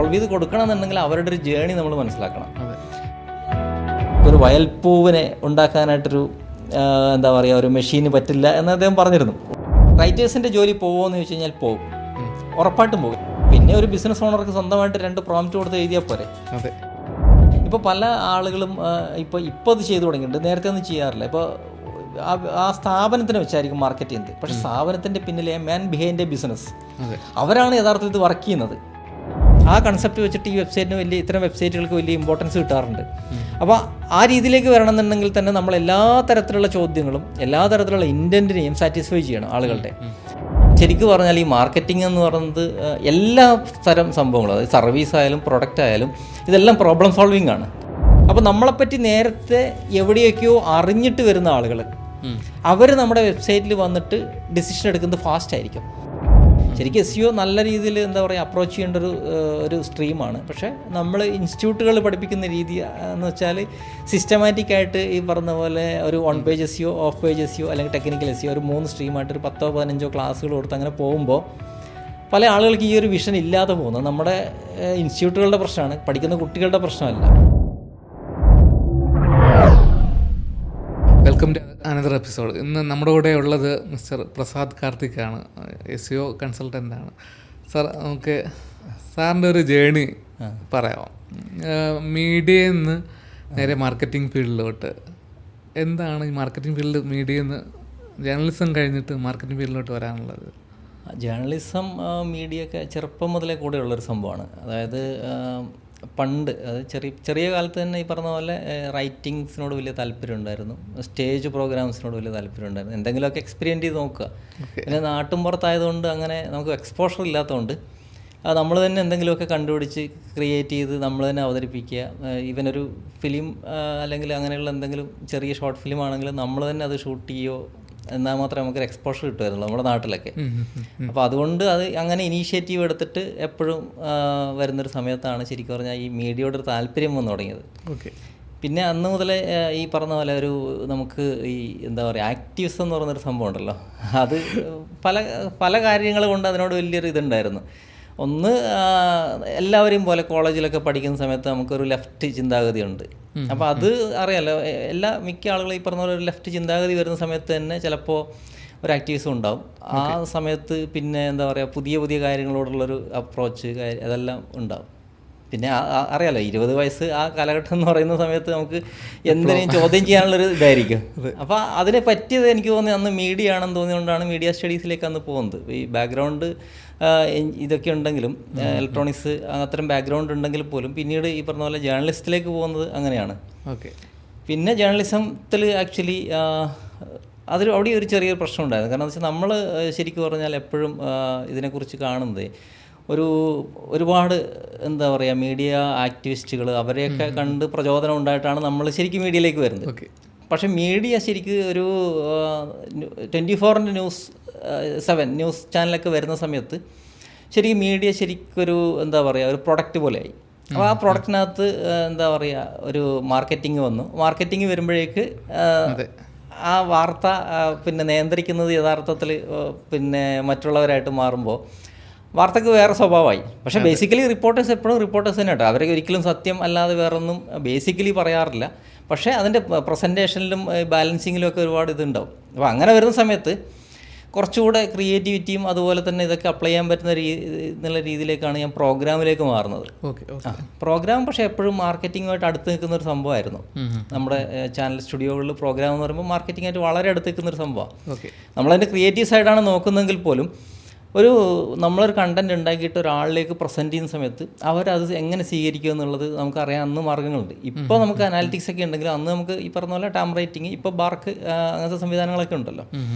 Solve ചെയ്ത് കൊടുക്കണമെന്നുണ്ടെങ്കിൽ അവരുടെ ഒരു ജേണി നമ്മൾ മനസ്സിലാക്കണം. ഒരു വയൽപ്പൂവിനെ ഉണ്ടാക്കാനായിട്ടൊരു എന്താ പറയുക ഒരു മെഷീന് പറ്റില്ല എന്ന് അദ്ദേഹം പറഞ്ഞിരുന്നു. റൈറ്റേഴ്സിൻ്റെ ജോലി പോകുമോ എന്ന് ചോദിച്ചു കഴിഞ്ഞാൽ പോകും, ഉറപ്പായിട്ടും പോകും. പിന്നെ ഒരു ബിസിനസ് ഓണർക്ക് സ്വന്തമായിട്ട് 2 പ്രോംപ്റ്റ് കൊടുത്ത് എഴുതിയാൽ പോരെ. അതെ. ഇപ്പോൾ പല ആളുകളും ഇപ്പോൾ അത് ചെയ്തു തുടങ്ങിയിട്ടുണ്ട്, നേരത്തെ ഒന്നും ചെയ്യാറില്ല. ഇപ്പോൾ ആ സ്ഥാപനത്തിനെ വെച്ചായിരിക്കും മാർക്കറ്റ് ചെയ്യുന്നത്, പക്ഷേ സ്ഥാപനത്തിൻ്റെ പിന്നിലെ മാൻ ബിഹൈൻഡ് എ ബിസിനസ് അവരാണ് യഥാർത്ഥത്തിൽ ഇത് വർക്ക് ചെയ്യുന്നത്. ആ കൺസെപ്റ്റ് വെച്ചിട്ട് ഈ വെബ്സൈറ്റിന് ഇത്തരം വെബ്സൈറ്റുകൾക്ക് വലിയ ഇമ്പോർട്ടൻസ് കിട്ടാറുണ്ട്. അപ്പോൾ ആ രീതിയിലേക്ക് വരണമെന്നുണ്ടെങ്കിൽ തന്നെ നമ്മൾ എല്ലാ തരത്തിലുള്ള ചോദ്യങ്ങളും എല്ലാ തരത്തിലുള്ള ഇൻറ്റൻറ്റിനെയും സാറ്റിസ്ഫൈ ചെയ്യണം ആളുകളുടെ. ശരിക്കും പറഞ്ഞാൽ ഈ മാർക്കറ്റിംഗ് എന്ന് പറയുന്നത് എല്ലാ തരം സംഭവങ്ങളും, അതായത് സർവീസ് ആയാലും പ്രൊഡക്റ്റ് ആയാലും ഇതെല്ലാം പ്രോബ്ലം സോൾവിങ് ആണ്. അപ്പോൾ നമ്മളെപ്പറ്റി നേരത്തെ എവിടെയൊക്കെയോ അറിഞ്ഞിട്ട് വരുന്ന ആളുകൾ അവർ നമ്മുടെ വെബ്സൈറ്റിൽ വന്നിട്ട് ഡിസിഷൻ എടുക്കുന്നത് ഫാസ്റ്റ് ആയിരിക്കും. ശരിക്കും SEO നല്ല രീതിയിൽ എന്താ പറയുക അപ്രോച്ച് ചെയ്യേണ്ട ഒരു സ്ട്രീമാണ്. പക്ഷേ നമ്മൾ ഇൻസ്റ്റിറ്റ്യൂട്ടുകൾ പഠിപ്പിക്കുന്ന രീതി എന്ന് വെച്ചാൽ സിസ്റ്റമാറ്റിക് ആയിട്ട് ഈ പറഞ്ഞ പോലെ ഒരു 1 page SEO, of page SEO അല്ലെങ്കിൽ ടെക്നിക്കൽ SEO ഒരു 3 സ്ട്രീമായിട്ട് ഒരു 10-15 ക്ലാസ്സുകൾ കൊടുത്ത് അങ്ങനെ പോകുമ്പോൾ പല ആളുകൾക്ക് ഈ ഒരു വിഷൻ ഇല്ലാതെ പോകുന്നത് നമ്മുടെ ഇൻസ്റ്റിറ്റ്യൂട്ടുകളുടെ പ്രശ്നമാണ്, പഠിക്കുന്ന കുട്ടികളുടെ പ്രശ്നമല്ല. Welcome to another episode. ഇന്ന് നമ്മുടെ കൂടെ ഉള്ളത് മിസ്റ്റർ പ്രസാദ് കാർത്തിക്കാണ്, SEO കൺസൾട്ടൻ്റാണ്. സാർ, നമുക്ക് സാറിൻ്റെ ഒരു ജേണി പറയാമോ? മീഡിയയിൽ നിന്ന് നേരെ മാർക്കറ്റിംഗ് ഫീൽഡിലോട്ട്, എന്താണ് ഈ മാർക്കറ്റിംഗ് ഫീൽഡ്, മീഡിയയിൽ നിന്ന് ജേർണലിസം കഴിഞ്ഞിട്ട് മാർക്കറ്റിംഗ് ഫീൽഡിലോട്ട് വരാനുള്ളത്? ജേർണലിസം മീഡിയ ഒക്കെ ചെറുപ്പം മുതലേ കൂടെയുള്ളൊരു സംഭവമാണ്. അതായത് പണ്ട്, അത് ചെറിയ കാലത്ത് തന്നെ ഈ പറഞ്ഞ പോലെ റൈറ്റിങ്സിനോട് വലിയ താല്പര്യം ഉണ്ടായിരുന്നു, സ്റ്റേജ് പ്രോഗ്രാംസിനോട് വലിയ താല്പര്യം ഉണ്ടായിരുന്നു. എന്തെങ്കിലുമൊക്കെ എക്സ്പീരിയൻസ് ചെയ്ത് നോക്കുക. പിന്നെ നാട്ടും പുറത്തായതുകൊണ്ട് അങ്ങനെ നമുക്ക് എക്സ്പോഷർ ഇല്ലാത്തതുകൊണ്ട് നമ്മൾ തന്നെ എന്തെങ്കിലുമൊക്കെ കണ്ടുപിടിച്ച് ക്രിയേറ്റ് ചെയ്ത് നമ്മൾ തന്നെ അവതരിപ്പിക്കുക. ഈവനൊരു ഫിലിം അല്ലെങ്കിൽ അങ്ങനെയുള്ള എന്തെങ്കിലും ചെറിയ ഷോർട്ട് ഫിലിം ആണെങ്കിലും നമ്മൾ തന്നെ അത് ഷൂട്ട് ചെയ്യുകയോ എന്നാൽ മാത്രമേ നമുക്കൊരു എക്സ്പോഷർ കിട്ടുമായിരുന്നു നമ്മുടെ നാട്ടിലൊക്കെ. അപ്പോൾ അതുകൊണ്ട് അത് അങ്ങനെ ഇനീഷ്യേറ്റീവ് എടുത്തിട്ട് എപ്പോഴും വരുന്നൊരു സമയത്താണ് ശരിക്കും പറഞ്ഞാൽ ഈ മീഡിയയോടൊരു താല്പര്യം വന്നു തുടങ്ങിയത്. പിന്നെ അന്ന് മുതലേ ഈ പറഞ്ഞ പോലെ ഒരു നമുക്ക് ഈ എന്താ പറയുക ആക്ടിവിസം എന്ന് പറയുന്നൊരു സംഭവം ഉണ്ടല്ലോ, അത് പല കാര്യങ്ങൾ കൊണ്ട് അതിനോട് വലിയൊരു ഇതുണ്ടായിരുന്നു. ഒന്ന്, എല്ലാവരെയും പോലെ കോളേജിലൊക്കെ പഠിക്കുന്ന സമയത്ത് നമുക്കൊരു ലെഫ്റ്റ് ചിന്താഗതിയുണ്ട്. അപ്പോൾ അത് അറിയാമല്ലോ, മിക്ക ആളുകളും ഈ പറഞ്ഞ പോലെ ഒരു ലെഫ്റ്റ് ചിന്താഗതി വരുന്ന സമയത്ത് തന്നെ ചിലപ്പോൾ ഒരു ആക്ടിവിസം ഉണ്ടാവും. ആ സമയത്ത് പിന്നെ എന്താ പറയുക പുതിയ കാര്യങ്ങളോടുള്ളൊരു അപ്രോച്ച് അതെല്ലാം ഉണ്ടാവും. പിന്നെ അറിയാലോ 20 വയസ്സ് ആ കാലഘട്ടം എന്ന് പറയുന്ന സമയത്ത് നമുക്ക് എന്തിനേയും ചോദ്യം ചെയ്യാനുള്ളൊരു ഇതായിരിക്കും. അപ്പോൾ അതിനെ പറ്റിയത് എനിക്ക് തോന്നി അന്ന് മീഡിയ ആണെന്ന് തോന്നിയതുകൊണ്ടാണ് മീഡിയ സ്റ്റഡീസിലേക്ക് അന്ന് പോകുന്നത്. ഈ ബാക്ക്ഗ്രൗണ്ട് ഇതൊക്കെ ഉണ്ടെങ്കിലും, ഇലക്ട്രോണിക്സ് അത്തരം ബാക്ക്ഗ്രൗണ്ട് ഉണ്ടെങ്കിൽ പോലും പിന്നീട് ഈ പറഞ്ഞ പോലെ ജേർണലിസ്റ്റിലേക്ക് പോകുന്നത് അങ്ങനെയാണ്. പിന്നെ ജേർണലിസത്തിൽ ആക്ച്വലി അവിടെ ഒരു ചെറിയൊരു പ്രശ്നം ഉണ്ടായിരുന്നു. കാരണം എന്താ വെച്ചാൽ നമ്മൾ ശരിക്കും പറഞ്ഞാൽ എപ്പോഴും ഇതിനെക്കുറിച്ച് കാണുന്നത് ഒരുപാട് എന്താ പറയുക മീഡിയ ആക്ടിവിസ്റ്റുകൾ അവരെയൊക്കെ കണ്ട് പ്രചോദനം ഉണ്ടായിട്ടാണ് നമ്മൾ ശരിക്കും മീഡിയയിലേക്ക് വരുന്നത്. പക്ഷേ മീഡിയ ശരിക്കും ഒരു 24/7 ന്യൂസ് ചാനലൊക്കെ വരുന്ന സമയത്ത് ശരിക്കും മീഡിയ ശരിക്കൊരു എന്താ പറയുക ഒരു പ്രൊഡക്റ്റ് പോലെയായി. അപ്പോൾ ആ പ്രൊഡക്റ്റിനകത്ത് എന്താ പറയുക ഒരു മാർക്കറ്റിംഗ് വന്നു. മാർക്കറ്റിംഗ് വരുമ്പോഴേക്ക് ആ വാർത്ത പിന്നെ നിയന്ത്രിക്കുന്നത് യഥാർത്ഥത്തിൽ പിന്നെ മറ്റുള്ളവരായിട്ട് മാറുമ്പോൾ വാർത്തക്ക് വേറെ സ്വഭാവമായി. പക്ഷേ ബേസിക്കലി റിപ്പോർട്ടേഴ്സ് എപ്പോഴും റിപ്പോർട്ടേഴ്സ് തന്നെ കേട്ടോ, അവരെ ഒരിക്കലും സത്യം അല്ലാതെ വേറൊന്നും ബേസിക്കലി പറയാറില്ല. പക്ഷേ അതിൻ്റെ പ്രസൻറ്റേഷനിലും ബാലൻസിങ്ങിലും ഒക്കെ ഒരുപാട് ഇതുണ്ടാവും. അപ്പോൾ അങ്ങനെ വരുന്ന സമയത്ത് കുറച്ചുകൂടെ ക്രിയേറ്റിവിറ്റിയും അതുപോലെ തന്നെ ഇതൊക്കെ അപ്ലൈ ചെയ്യാൻ പറ്റുന്ന എന്നുള്ള രീതിയിലേക്കാണ് ഞാൻ പ്രോഗ്രാമിലേക്ക് മാറുന്നത്. പ്രോഗ്രാം പക്ഷേ എപ്പോഴും മാർക്കറ്റിങ്ങുമായിട്ട് അടുത്ത് നിൽക്കുന്ന ഒരു സംഭവമായിരുന്നു. നമ്മുടെ ചാനൽ സ്റ്റുഡിയോകളിൽ പ്രോഗ്രാം എന്ന് പറയുമ്പോൾ മാർക്കറ്റിങ്ങായിട്ട് വളരെ അടുത്ത് നിൽക്കുന്നൊരു സംഭവമാണ്. നമ്മളതിൻ്റെ ക്രിയേറ്റീവ് സൈഡാണ് നോക്കുന്നതെങ്കിൽ പോലും നമ്മളൊരു കണ്ടൻറ് ഉണ്ടാക്കിയിട്ട് ഒരാളിലേക്ക് പ്രസൻറ്റ് ചെയ്യുന്ന സമയത്ത് അവരത് എങ്ങനെ സ്വീകരിക്കുക എന്നുള്ളത് നമുക്കറിയാം. അന്ന് മാർഗ്ഗങ്ങളുണ്ട്. ഇപ്പോൾ നമുക്ക് അനാലിറ്റിക്സ് ഒക്കെ ഉണ്ടെങ്കിലും അന്ന് നമുക്ക് ഈ പറഞ്ഞ പോലെ ടാം റേറ്റിംഗ്, ഇപ്പോൾ ബാർക്ക് അങ്ങനത്തെ സംവിധാനങ്ങളൊക്കെ ഉണ്ടല്ലോ.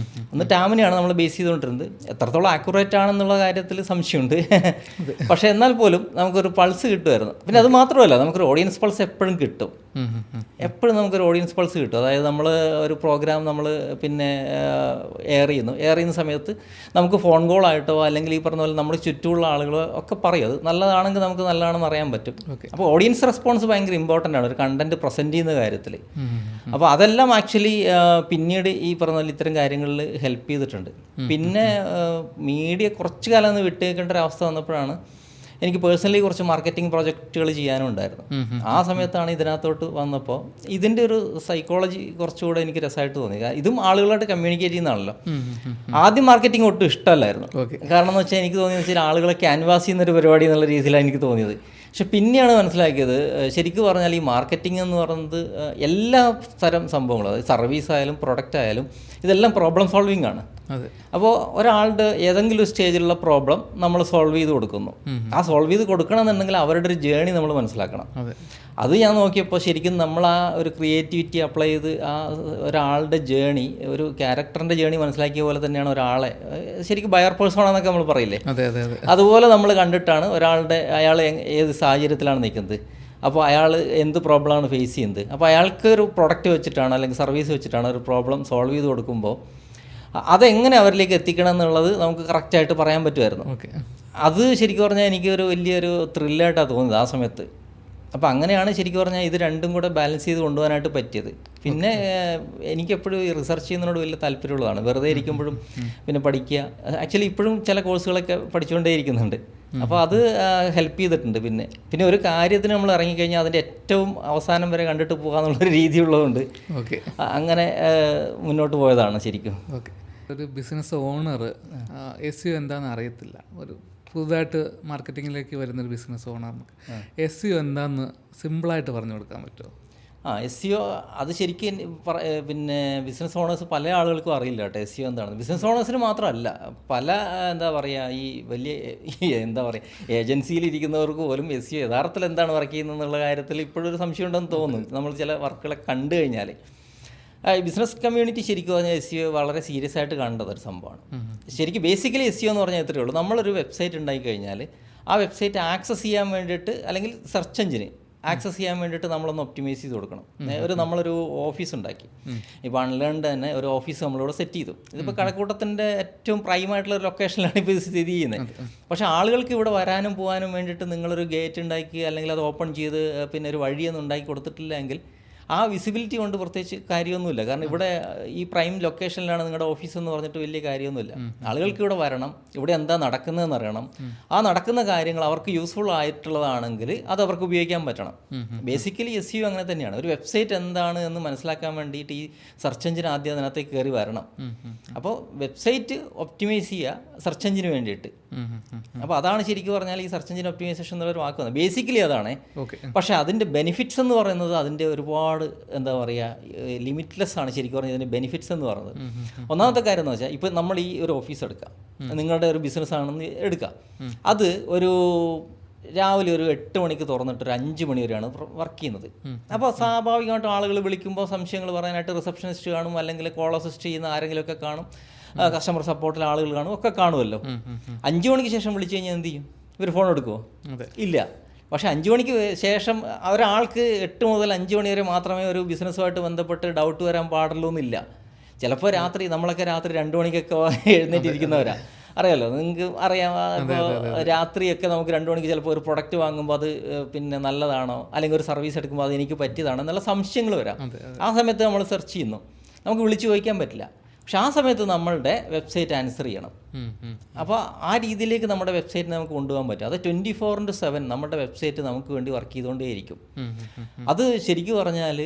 അന്ന് ടാമിനെയാണ് നമ്മൾ ബേസ് ചെയ്തുകൊണ്ടിരുന്നത്. എത്രത്തോളം ആക്യുറേറ്റ് ആണെന്നുള്ള കാര്യത്തിൽ സംശയമുണ്ട്. പക്ഷേ എന്നാൽ പോലും നമുക്കൊരു പൾസ് കിട്ടുമായിരുന്നു. പിന്നെ അത് മാത്രമല്ല, നമുക്കൊരു ഓഡിയൻസ് പൾസ് എപ്പോഴും കിട്ടും. എപ്പോഴും നമുക്കൊരു ഓഡിയൻസ് പൾസ് കിട്ടും. അതായത് നമ്മൾ ഒരു പ്രോഗ്രാം നമ്മൾ പിന്നെ എയർ ചെയ്യുന്ന സമയത്ത് നമുക്ക് ഫോൺ കോളായിട്ടോ അല്ലെങ്കിൽ ഈ പറഞ്ഞ പോലെ നമ്മുടെ ചുറ്റുമുള്ള ആളുകളോ ഒക്കെ പറയും അത് നല്ലതാണെങ്കിൽ നമുക്ക് നല്ലതാണെന്ന് അറിയാൻ പറ്റും. അപ്പോൾ ഓഡിയൻസ് റെസ്പോൺസ് ഭയങ്കര ഇമ്പോർട്ടൻ്റ് ആണ് ഒരു കണ്ടൻറ്റ് പ്രസൻറ്റ് ചെയ്യുന്ന കാര്യത്തിൽ. അപ്പോൾ അതെല്ലാം ആക്ച്വലി പിന്നീട് ഈ പറഞ്ഞ പോലെ ഇത്തരം കാര്യങ്ങളിൽ ഹെൽപ്പ് ചെയ്തിട്ടുണ്ട്. പിന്നെ മീഡിയ കുറച്ച് കാലം ഒന്ന് വിട്ടേക്കേണ്ട ഒരു അവസ്ഥ വന്നപ്പോഴാണ് എനിക്ക് പേഴ്സണലി കുറച്ച് മാർക്കറ്റിംഗ് പ്രോജക്റ്റുകൾ ചെയ്യാനും ഉണ്ടായിരുന്നു. ആ സമയത്താണ് ഇതിനകത്തോട്ട് വന്നപ്പോൾ ഇതിൻ്റെ ഒരു സൈക്കോളജി കുറച്ചുകൂടെ എനിക്ക് രസമായിട്ട് തോന്നി. ഇതും ആളുകളായിട്ട് കമ്മ്യൂണിക്കേറ്റ് ചെയ്യുന്നതാണല്ലോ. ആദ്യം മാർക്കറ്റിംഗ് ഒട്ടും ഇഷ്ടമല്ലായിരുന്നു. കാരണം എന്ന് വെച്ചാൽ എനിക്ക് തോന്നിയെന്ന് വെച്ചാൽ ആളുകളെ ക്യാൻവാസ് ചെയ്യുന്നൊരു പരിപാടി എന്നുള്ള രീതിയിലാണ് എനിക്ക് തോന്നിയത്. പക്ഷെ പിന്നെയാണ് മനസ്സിലാക്കിയത് ശരിക്കും പറഞ്ഞാൽ ഈ മാർക്കറ്റിംഗ് എന്ന് പറയുന്നത് എല്ലാ തരം സംഭവങ്ങളും, അതായത് സർവീസ് ആയാലും പ്രൊഡക്റ്റ് ആയാലും ഇതെല്ലാം പ്രോബ്ലം സോൾവിങ് ആണ്. അപ്പോൾ ഒരാളുടെ ഏതെങ്കിലും സ്റ്റേജിലുള്ള പ്രോബ്ലം നമ്മൾ സോൾവ് ചെയ്ത് കൊടുക്കുന്നു. ആ സോൾവ് ചെയ്ത് കൊടുക്കണമെന്നുണ്ടെങ്കിൽ അവരുടെ ഒരു ജേണി നമ്മൾ മനസ്സിലാക്കണം. അത് ഞാൻ നോക്കിയപ്പോൾ ശരിക്കും നമ്മൾ ആ ഒരു ക്രിയേറ്റിവിറ്റി അപ്ലൈ ചെയ്ത് ആ ഒരാളുടെ ജേണി, ഒരു ക്യാരക്ടറിൻ്റെ ജേണി മനസ്സിലാക്കിയ പോലെ തന്നെയാണ് ഒരാളെ ശരിക്കും ബയർ പേഴ്സണാന്നൊക്കെ നമ്മൾ പറയില്ലേ, അതുപോലെ നമ്മൾ കണ്ടിട്ടാണ് അയാൾ ഏത് സാഹചര്യത്തിലാണ് നിൽക്കുന്നത്, അപ്പോൾ അയാൾ എന്ത് പ്രോബ്ലമാണ് ഫേസ് ചെയ്യുന്നത്, അപ്പോൾ അയാൾക്ക് ഒരു പ്രൊഡക്റ്റ് വെച്ചിട്ടാണ് അല്ലെങ്കിൽ സർവീസ് വെച്ചിട്ടാണ് ഒരു പ്രോബ്ലം സോൾവ് ചെയ്ത് കൊടുക്കുമ്പോൾ അതെങ്ങനെ അവരിലേക്ക് എത്തിക്കണം എന്നുള്ളത് നമുക്ക് കറക്റ്റായിട്ട് പറയാൻ പറ്റുമായിരുന്നു. അത് ശരിക്കും പറഞ്ഞാൽ എനിക്കൊരു വലിയൊരു ത്രില്ലായിട്ടാണ് തോന്നിയത് ആ സമയത്ത്. അപ്പോൾ അങ്ങനെയാണ് ശരിക്കും പറഞ്ഞാൽ ഇത് രണ്ടും കൂടെ ബാലൻസ് ചെയ്ത് കൊണ്ടുപോകാനായിട്ട് പറ്റിയത്. പിന്നെ എനിക്കെപ്പോഴും ഈ റിസർച്ച് ചെയ്യുന്നതിനോട് വലിയ താല്പര്യമുള്ളതാണ്. വെറുതെ ഇരിക്കുമ്പോഴും പിന്നെ പഠിക്കുക, ആക്ച്വലി ഇപ്പോഴും ചില കോഴ്സുകളൊക്കെ പഠിച്ചുകൊണ്ടേ ഇരിക്കുന്നുണ്ട്. അപ്പോൾ അത് ഹെൽപ്പ് ചെയ്തിട്ടുണ്ട്. പിന്നെ ഒരു കാര്യത്തിന് നമ്മൾ ഇറങ്ങിക്കഴിഞ്ഞാൽ അതിൻ്റെ ഏറ്റവും അവസാനം വരെ കണ്ടിട്ട് പോകാമെന്നുള്ളൊരു രീതി ഉള്ളതുകൊണ്ട് അങ്ങനെ മുന്നോട്ട് പോയതാണ് ശരിക്കും. ഒരു ബിസിനസ് ഓണർ SEO എന്താണെന്ന് അറിയത്തില്ല, ഒരു പുതുതായിട്ട് മാർക്കറ്റിങ്ങിലേക്ക് വരുന്നൊരു ബിസിനസ് ഓണറിന് SEO എന്താണെന്ന് സിമ്പിളായിട്ട് പറഞ്ഞു കൊടുക്കാൻ പറ്റുമോ? SEO അത് ശരിക്കും പിന്നെ ബിസിനസ് ഓണേഴ്സ് പല ആളുകൾക്കും അറിയില്ല കേട്ടോ SEO എന്താണെന്ന്. ബിസിനസ് ഓണേഴ്സിന് മാത്രമല്ല, പല എന്താ പറയുക ഈ വലിയ എന്താ പറയുക ഏജൻസിയിലിരിക്കുന്നവർക്ക് പോലും SEO യഥാർത്ഥത്തിൽ എന്താണ് വർക്ക് ചെയ്യുന്നതെന്നുള്ള കാര്യത്തിൽ ഇപ്പോഴൊരു സംശയം ഉണ്ടെന്ന് തോന്നുന്നു. നമ്മൾ ചില വർക്കുകളെ കണ്ടു കഴിഞ്ഞാൽ ബിസിനസ് കമ്മ്യൂണിറ്റി ശരിക്കും പറഞ്ഞാൽ SEO വളരെ സീരിയസ് ആയിട്ട് കാണേണ്ടത് ഒരു സംഭവമാണ്. ശരിക്കും ബേസിക്കലി SEO എന്ന് പറഞ്ഞാൽ ഇത്രയേ ഉള്ളൂ. നമ്മളൊരു വെബ്സൈറ്റ് ഉണ്ടാക്കി കഴിഞ്ഞാൽ ആ വെബ്സൈറ്റ് ആക്സസ് ചെയ്യാൻ വേണ്ടിയിട്ട് അല്ലെങ്കിൽ സെർച്ച് എഞ്ചിന് ആക്സസ് ചെയ്യാൻ വേണ്ടിയിട്ട് നമ്മളൊന്ന് ഒപ്റ്റിമൈസ് ചെയ്ത് കൊടുക്കണം. നമ്മളൊരു ഓഫീസ് ഉണ്ടാക്കി, ഇപ്പോൾ അൺലേൺഡ് തന്നെ ഒരു ഓഫീസ് നമ്മളിവിടെ സെറ്റ് ചെയ്തു. ഇതിപ്പോൾ കഴക്കൂട്ടത്തിൻ്റെ ഏറ്റവും പ്രൈമായിട്ടുള്ള ഒരു ലൊക്കേഷനിലാണ് ഇപ്പോൾ ഇത് സ്ഥിതി ചെയ്യുന്നത്. പക്ഷേ ആളുകൾക്ക് ഇവിടെ വരാനും പോകാനും വേണ്ടിയിട്ട് നിങ്ങളൊരു ഗേറ്റ് ഉണ്ടാക്കി അല്ലെങ്കിൽ അത് ഓപ്പൺ ചെയ്ത് പിന്നെ ഒരു വഴിയൊന്നും ഉണ്ടാക്കി കൊടുത്തിട്ടില്ല എങ്കിൽ ആ വിസിബിലിറ്റി കൊണ്ട് പ്രത്യേകിച്ച് കാര്യമൊന്നുമില്ല. കാരണം ഇവിടെ ഈ പ്രൈം ലൊക്കേഷനിലാണ് നിങ്ങളുടെ ഓഫീസ് എന്ന് പറഞ്ഞിട്ട് വലിയ കാര്യമൊന്നുമില്ല. ആളുകൾക്ക് ഇവിടെ വരണം, ഇവിടെ എന്താ നടക്കുന്നതെന്ന് അറിയണം, ആ നടക്കുന്ന കാര്യങ്ങൾ അവർക്ക് യൂസ്ഫുൾ ആയിട്ടുള്ളതാണെങ്കിൽ അത് അവർക്ക് ഉപയോഗിക്കാൻ പറ്റണം. ബേസിക്കലി SEO അങ്ങനെ തന്നെയാണ്. ഒരു വെബ്സൈറ്റ് എന്താണ് എന്ന് മനസ്സിലാക്കാൻ വേണ്ടിയിട്ട് ഈ സെർച്ച് എഞ്ചിൻ ആദ്യം അതിനകത്തേക്ക് കയറി വരണം. അപ്പോൾ വെബ്സൈറ്റ് ഒപ്റ്റിമൈസ് ചെയ്യുക സെർച്ച് എഞ്ചിന് വേണ്ടിയിട്ട്. അപ്പോൾ അതാണ് ശരിക്കും പറഞ്ഞാൽ ഈ സെർച്ച് എഞ്ചിൻ ഒപ്റ്റിമൈസേഷൻ എന്നുള്ളൊരു വാക്ക് വന്നത്. ബേസിക്കലി അതാണ്. പക്ഷേ അതിൻ്റെ ബെനിഫിറ്റ്സ് എന്ന് പറയുന്നത് അതിൻ്റെ ഒരുപാട് എന്താ പറയുക ലിമിറ്റ്ലെസ് ആണ് ശരിക്കും പറഞ്ഞാൽ ഇതിൻ്റെ ബെനിഫിറ്റ്സ് എന്ന് പറയുന്നത്. ഒന്നാമത്തെ കാര്യം എന്ന് വെച്ചാൽ ഇപ്പോൾ നമ്മൾ ഈ ഒരു ഓഫീസ് എടുക്കാം, നിങ്ങളുടെ ഒരു ബിസിനസ് ആണെന്ന് എടുക്കാം. അത് ഒരു രാവിലെ ഒരു 8 മണിക്ക് തുറന്നിട്ട് ഒരു 5 മണി വരെയാണ് വർക്ക് ചെയ്യുന്നത്. അപ്പോൾ സ്വാഭാവികമായിട്ടും ആളുകൾ വിളിക്കുമ്പോൾ സംശയങ്ങൾ പറയാനായിട്ട് റിസപ്ഷനിസ്റ്റ് കാണും, അല്ലെങ്കിൽ കോൾ അസിസ്റ്റ് ചെയ്യുന്ന ആരെങ്കിലുമൊക്കെ കാണും, കസ്റ്റമർ സപ്പോർട്ടിലെ ആളുകൾ കാണും, ഒക്കെ കാണുമല്ലോ. 5 മണിക്ക് ശേഷം വിളിച്ചു കഴിഞ്ഞാൽ എന്ത് ചെയ്യും? ഇവർ ഫോൺ എടുക്കുമോ? ഇല്ല. പക്ഷേ 5 മണിക്ക് ശേഷം ഒരാൾക്ക് 8 മുതൽ 5 മണി വരെ മാത്രമേ ഒരു ബിസിനസ്സുമായിട്ട് ബന്ധപ്പെട്ട് ഡൗട്ട് വരാൻ പാടുള്ളൂ എന്നില്ല. ചിലപ്പോൾ രാത്രി നമ്മളൊക്കെ രാത്രി 2 മണിക്കൊക്കെ എഴുന്നേറ്റിരിക്കുന്നവരാ, അറിയാലോ, നിങ്ങൾക്ക് അറിയാം. ഇപ്പോൾ രാത്രിയൊക്കെ നമുക്ക് 2 മണിക്ക് ചിലപ്പോൾ ഒരു പ്രൊഡക്റ്റ് വാങ്ങുമ്പോൾ അത് പിന്നെ നല്ലതാണോ അല്ലെങ്കിൽ ഒരു സർവീസ് എടുക്കുമ്പോൾ അത് എനിക്ക് പറ്റിയതാണോ എന്നുള്ള സംശയങ്ങൾ വരാം. ആ സമയത്ത് നമ്മൾ സെർച്ച് ചെയ്യുന്നു, നമുക്ക് വിളിച്ച് ചോദിക്കാൻ പറ്റില്ല. പക്ഷെ ആ സമയത്ത് നമ്മളുടെ വെബ്സൈറ്റ് ആൻസർ ചെയ്യണം. അപ്പോൾ ആ രീതിയിലേക്ക് നമ്മുടെ വെബ്സൈറ്റിനെ നമുക്ക് കൊണ്ടുപോകാൻ പറ്റും. അത് 24/7 നമ്മുടെ വെബ്സൈറ്റ് നമുക്ക് വേണ്ടി വർക്ക് ചെയ്തുകൊണ്ടേയിരിക്കും. അത് ശരിക്കും പറഞ്ഞാൽ